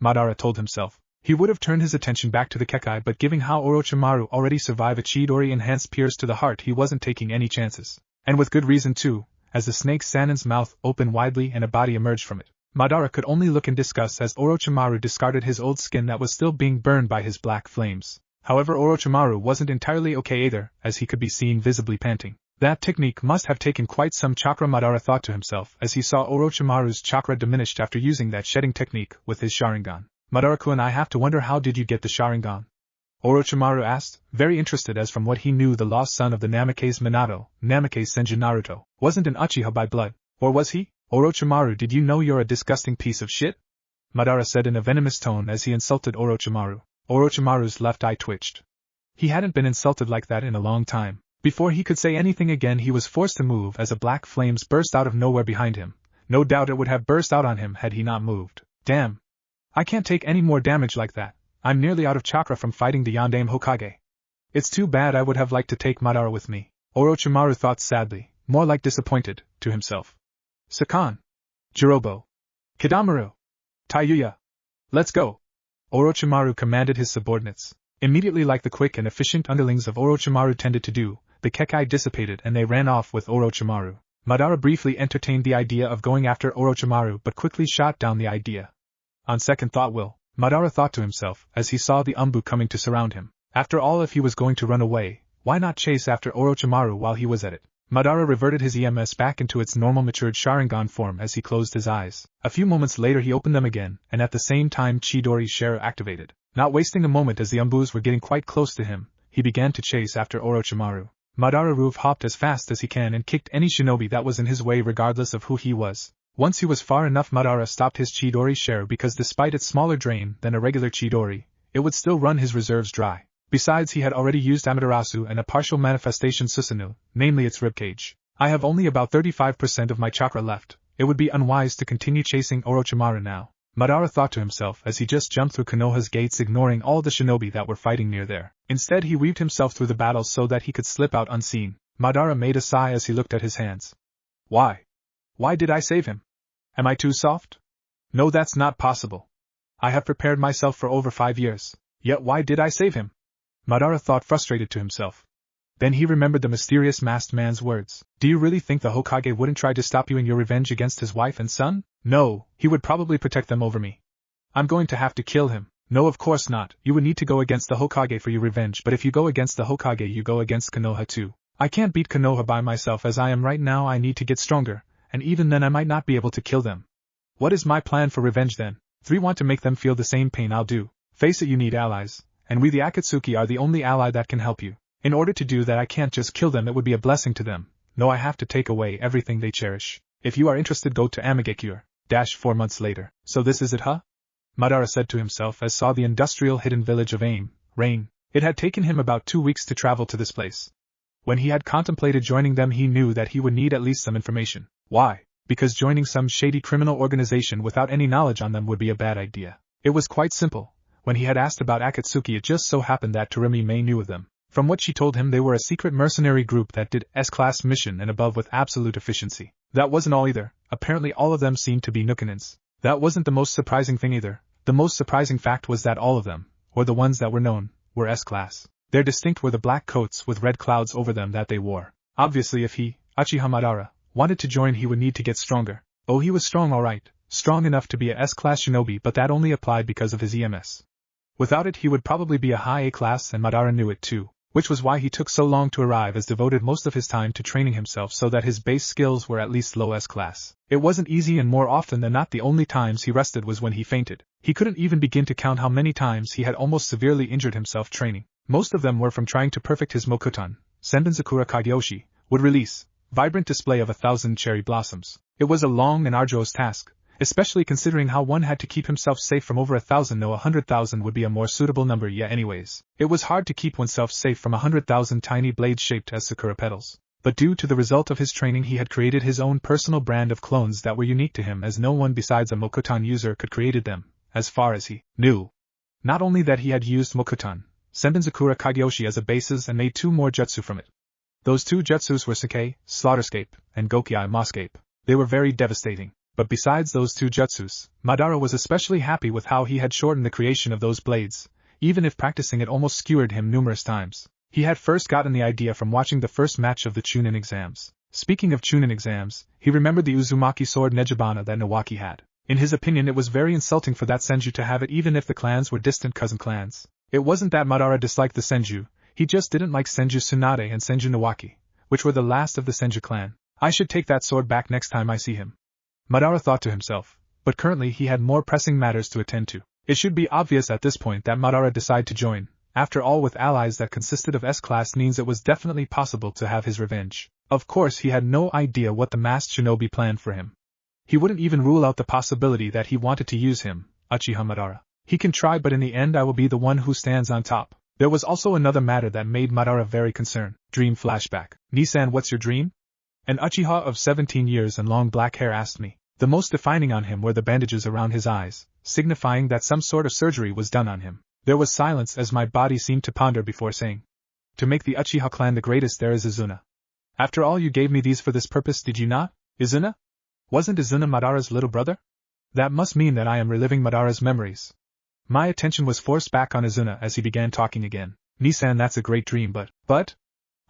Madara told himself. He would have turned his attention back to the Kekai, but given how Orochimaru already survived a Chidori enhanced pierce to the heart, he wasn't taking any chances. And with good reason too, as the snake Sannin's mouth opened widely and a body emerged from it. Madara could only look in disgust as Orochimaru discarded his old skin that was still being burned by his black flames. However, Orochimaru wasn't entirely okay either, as he could be seen visibly panting. That technique must have taken quite some chakra, Madara thought to himself as he saw Orochimaru's chakra diminished after using that shedding technique with his Sharingan. Madara-kun, I have to wonder, how did you get the Sharingan? Orochimaru asked, very interested as from what he knew the lost son of the Namake's Minato, Namake's Senjin Naruto, wasn't an Uchiha by blood, or was he? Orochimaru, did you know you're a disgusting piece of shit? Madara said in a venomous tone as he insulted Orochimaru. Orochimaru's left eye twitched. He hadn't been insulted like that in a long time. Before he could say anything again, he was forced to move as a black flames burst out of nowhere behind him. No doubt it would have burst out on him had he not moved. Damn. I can't take any more damage like that. I'm nearly out of chakra from fighting the Yondaime Hokage. It's too bad. I would have liked to take Madara with me. Orochimaru thought sadly, more like disappointed, to himself. Sakan. Jirobo. Kidamaru. Taiyuya. Let's go. Orochimaru commanded his subordinates. Immediately, like the quick and efficient underlings of Orochimaru tended to do, the Kekai dissipated and they ran off with Orochimaru. Madara briefly entertained the idea of going after Orochimaru but quickly shot down the idea. On second thought, Madara thought to himself as he saw the Umbu coming to surround him. After all, if he was going to run away, why not chase after Orochimaru while he was at it? Madara reverted his EMS back into its normal matured Sharingan form as he closed his eyes. A few moments later he opened them again, and at the same time Chidori Shara activated. Not wasting a moment as the Umbus were getting quite close to him, he began to chase after Orochimaru. Madara roof hopped as fast as he can and kicked any shinobi that was in his way regardless of who he was. Once he was far enough, Madara stopped his Chidori Shara because despite its smaller drain than a regular Chidori, it would still run his reserves dry. Besides, he had already used Amaterasu and a partial manifestation Susanoo, namely its ribcage. I have only about 35% of my chakra left. It would be unwise to continue chasing Orochimaru now, Madara thought to himself as he just jumped through Konoha's gates, ignoring all the shinobi that were fighting near there. Instead, he weaved himself through the battles so that he could slip out unseen. Madara made a sigh as he looked at his hands. Why? Why did I save him? Am I too soft? No, that's not possible. I have prepared myself for over 5 years. Yet why did I save him? Madara thought, frustrated to himself. Then he remembered the mysterious masked man's words. Do you really think the Hokage wouldn't try to stop you in your revenge against his wife and son? No, he would probably protect them over me. I'm going to have to kill him. No, of course not. You would need to go against the Hokage for your revenge, but if you go against the Hokage, you go against Konoha too. I can't beat Konoha by myself as I am right now. I need to get stronger, and even then I might not be able to kill them. What is my plan for revenge then? 3. Want to make them feel the same pain I'll do. Face it, you need allies, and we the Akatsuki are the only ally that can help you. In order to do that, I can't just kill them, it would be a blessing to them. No, I have to take away everything they cherish. If you are interested, go to Amagekure. 4 months later. So this is it, huh? Madara said to himself as saw the industrial hidden village of Rain. It had taken him about 2 weeks to travel to this place. When he had contemplated joining them, he knew that he would need at least some information. Why? Because joining some shady criminal organization without any knowledge on them would be a bad idea. It was quite simple. When he had asked about Akatsuki, it just so happened that Torimi May knew of them. From what she told him, they were a secret mercenary group that did S-class mission and above with absolute efficiency. That wasn't all either. Apparently all of them seemed to be Nukanins. That wasn't the most surprising thing either. The most surprising fact was that all of them, or the ones that were known, were S-class. Their distinct were the black coats with red clouds over them that they wore. Obviously if he, Uchiha Madara, wanted to join, he would need to get stronger. Oh, he was strong, alright. Strong enough to be a S-class shinobi, but that only applied because of his EMS. Without it he would probably be a high A-class, and Madara knew it too. Which was why he took so long to arrive, as devoted most of his time to training himself so that his base skills were at least low S-class. It wasn't easy, and more often than not the only times he rested was when he fainted. He couldn't even begin to count how many times he had almost severely injured himself training. Most of them were from trying to perfect his Mokuton, Senbenzakura Kagyoshi, would release, vibrant display of 1,000 cherry blossoms. It was a long and arduous task, especially considering how one had to keep himself safe from over 1,000. No, 100,000 would be a more suitable number. Yeah, anyways, it was hard to keep oneself safe from 100,000 tiny blades shaped as sakura petals. But due to the result of his training, he had created his own personal brand of clones that were unique to him, as no one besides a Mokuton user could created them, as far as he knew. Not only that, he had used Mokuton, Senbenzakura Kagyoshi as a basis and made 2 more jutsu from it. Those 2 jutsus were Sake, Slaughterscape, and Gokiai, Moscape. They were very devastating. But besides those 2 jutsus, Madara was especially happy with how he had shortened the creation of those blades, even if practicing it almost skewered him numerous times. He had first gotten the idea from watching the first match of the Chunin exams. Speaking of Chunin exams, he remembered the Uzumaki sword Nejibana that Nawaki had. In his opinion, it was very insulting for that Senju to have it, even if the clans were distant cousin clans. It wasn't that Madara disliked the Senju, he just didn't like Senju Tsunade and Senju Nawaki, which were the last of the Senju clan. I should take that sword back next time I see him, Madara thought to himself, but currently he had more pressing matters to attend to. It should be obvious at this point that Madara decided to join. After all, with allies that consisted of S-class ninjas, it was definitely possible to have his revenge. Of course, he had no idea what the masked shinobi planned for him. He wouldn't even rule out the possibility that he wanted to use him, Uchiha Madara. He can try, but in the end I will be the one who stands on top. There was also another matter that made Madara very concerned. Dream flashback. Nisan, what's your dream? An Uchiha of 17 years and long black hair asked me. The most defining on him were the bandages around his eyes, signifying that some sort of surgery was done on him. There was silence as my body seemed to ponder before saying, to make the Uchiha clan the greatest there is Izuna. After all, you gave me these for this purpose, did you not? Izuna? Wasn't Izuna Madara's little brother? That must mean that I am reliving Madara's memories. My attention was forced back on Izuna as he began talking again. Nisan, that's a great dream, but?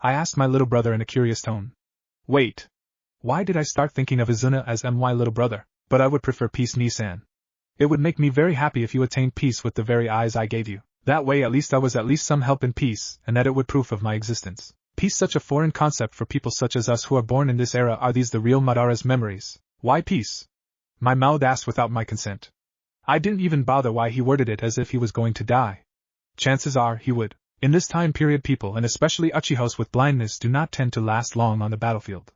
I asked my little brother in a curious tone. Wait. Why did I start thinking of Izuna as my little brother? But I would prefer peace, Nisan. It would make me very happy if you attained peace with the very eyes I gave you. That way at least I was at least some help in peace, and that it would proof of my existence. Peace, such a foreign concept for people such as us who are born in this era. Are these the real Madara's memories? Why peace? My mouth asked without my consent. I didn't even bother why he worded it as if he was going to die. Chances are he would. In this time period, people, and especially Uchihas with blindness, do not tend to last long on the battlefield.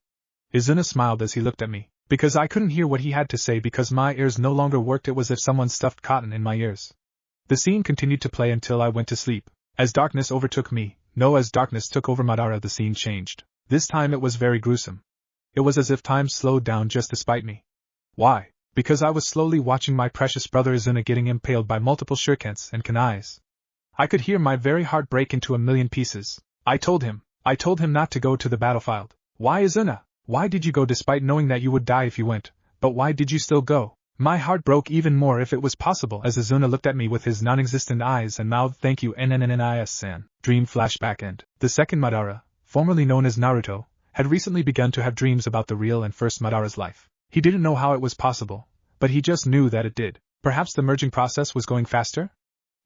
Izuna smiled as he looked at me. Because I couldn't hear what he had to say because my ears no longer worked, it was as if someone stuffed cotton in my ears. The scene continued to play until I went to sleep. As darkness overtook me, as darkness took over Madara, the scene changed. This time it was very gruesome. It was as if time slowed down just to spite me. Why? Because I was slowly watching my precious brother Izuna getting impaled by multiple shurikens and kunais. I could hear my very heart break into a million pieces. I told him not to go to the battlefield. Why, Izuna? Why did you go despite knowing that you would die if you went? But why did you still go? My heart broke even more if it was possible as Izuna looked at me with his non-existent eyes and mouthed, thank you NNNNIS-san. Dream flashback end. The second Madara, formerly known as Naruto, had recently begun to have dreams about the real and first Madara's life. He didn't know how it was possible, but he just knew that it did. Perhaps the merging process was going faster?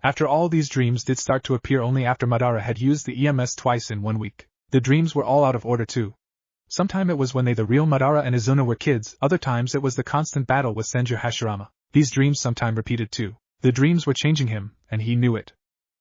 After all, these dreams did start to appear only after Madara had used the EMS twice in 1 week. The dreams were all out of order too. Sometime it was when the real Madara and Izuna were kids, other times it was the constant battle with Senju Hashirama. These dreams sometime repeated too. The dreams were changing him, and he knew it.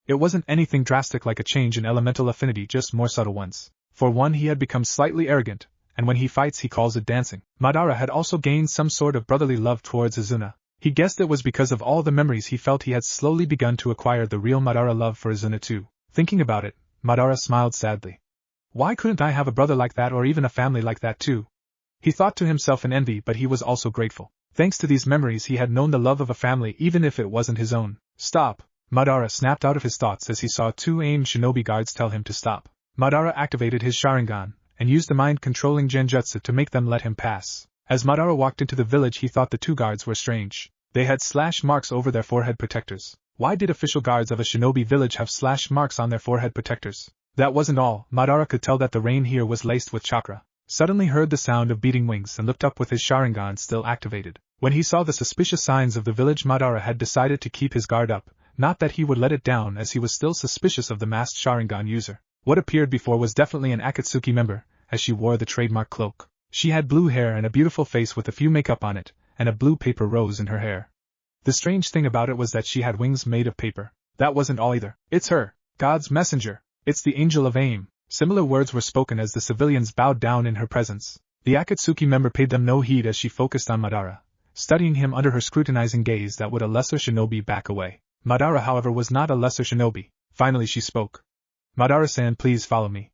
It wasn't anything drastic like a change in elemental affinity, just more subtle ones. For one, he had become slightly arrogant, and when he fights he calls it dancing. Madara had also gained some sort of brotherly love towards Izuna. He guessed it was because of all the memories he felt. He had slowly begun to acquire the real Madara love for Izuna too. Thinking about it, Madara smiled sadly. Why couldn't I have a brother like that, or even a family like that too? He thought to himself in envy, but he was also grateful. Thanks to these memories he had known the love of a family even if it wasn't his own. Stop! Madara snapped out of his thoughts as he saw 2 aimed shinobi guards tell him to stop. Madara activated his Sharingan, and used the mind-controlling genjutsu to make them let him pass. As Madara walked into the village he thought the 2 guards were strange. They had slash marks over their forehead protectors. Why did official guards of a shinobi village have slash marks on their forehead protectors? That wasn't all. Madara could tell that the rain here was laced with chakra. Suddenly heard the sound of beating wings and looked up with his Sharingan still activated. When he saw the suspicious signs of the village, Madara had decided to keep his guard up, not that he would let it down, as he was still suspicious of the masked Sharingan user. What appeared before was definitely an Akatsuki member, as she wore the trademark cloak. She had blue hair and a beautiful face with a few makeup on it, and a blue paper rose in her hair. The strange thing about it was that she had wings made of paper. That wasn't all either. It's her. God's messenger. It's the angel of aim. Similar words were spoken as the civilians bowed down in her presence. The Akatsuki member paid them no heed as she focused on Madara, studying him under her scrutinizing gaze that would a lesser shinobi back away. Madara, however, was not a lesser shinobi. Finally she spoke. Madara-san, please follow me.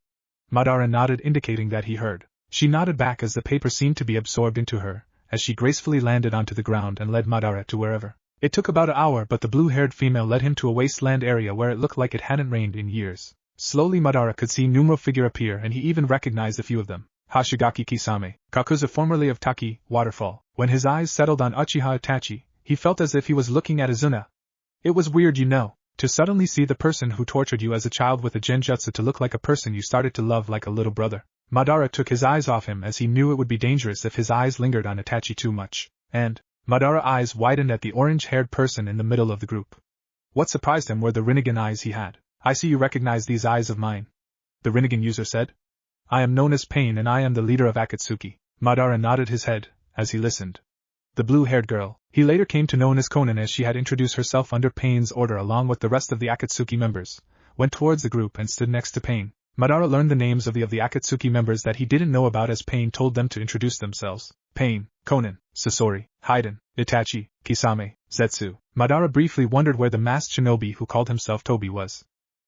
Madara nodded, indicating that he heard. She nodded back as the paper seemed to be absorbed into her, as she gracefully landed onto the ground and led Madara to wherever. It took about an hour, but the blue-haired female led him to a wasteland area where it looked like it hadn't rained in years. Slowly Madara could see numerous figures appear, and he even recognized a few of them. Hashigaki Kisame, Kakuza, formerly of Taki, Waterfall. When his eyes settled on Uchiha Itachi, he felt as if he was looking at Izuna. It was weird, to suddenly see the person who tortured you as a child with a genjutsu to look like a person you started to love like a little brother. Madara took his eyes off him as he knew it would be dangerous if his eyes lingered on Itachi too much, and Madara's eyes widened at the orange-haired person in the middle of the group. What surprised him were the Rinnegan eyes he had. I see you recognize these eyes of mine, the Rinnegan user said. I am known as Pain and I am the leader of Akatsuki. Madara nodded his head as he listened. The blue-haired girl, he later came to know as Konan as she had introduced herself under Pain's order along with the rest of the Akatsuki members, went towards the group and stood next to Pain. Madara learned the names of the Akatsuki members that he didn't know about as Pain told them to introduce themselves. Pain, Konan, Sasori, Haiden, Itachi, Kisame, Zetsu. Madara briefly wondered where the masked shinobi who called himself Tobi was.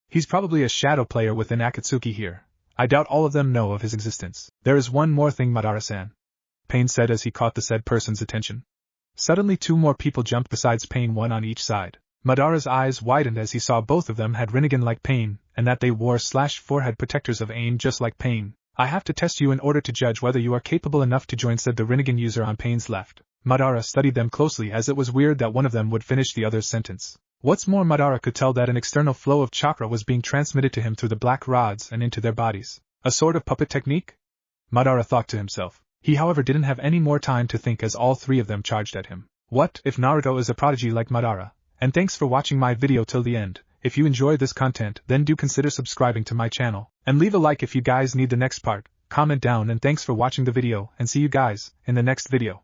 He's probably a shadow player within Akatsuki here. I doubt all of them know of his existence. There is one more thing, Madara-san, Pain said as he caught the said person's attention. Suddenly 2 more people jumped besides Pain, 1 on each side. Madara's eyes widened as he saw both of them had Rinnegan like Pain, and that they wore /forehead protectors of aim just like Pain. I have to test you in order to judge whether you are capable enough to join, said the Rinnegan user on Pain's left. Madara studied them closely as it was weird that one of them would finish the other's sentence. What's more, Madara could tell that an external flow of chakra was being transmitted to him through the black rods and into their bodies. A sort of puppet technique? Madara thought to himself. He however didn't have any more time to think as all 3 of them charged at him. What if Naruto is a prodigy like Madara? And thanks for watching my video till the end. If you enjoy this content, then do consider subscribing to my channel. And leave a like if you guys need the next part. Comment down, and thanks for watching the video, and see you guys in the next video.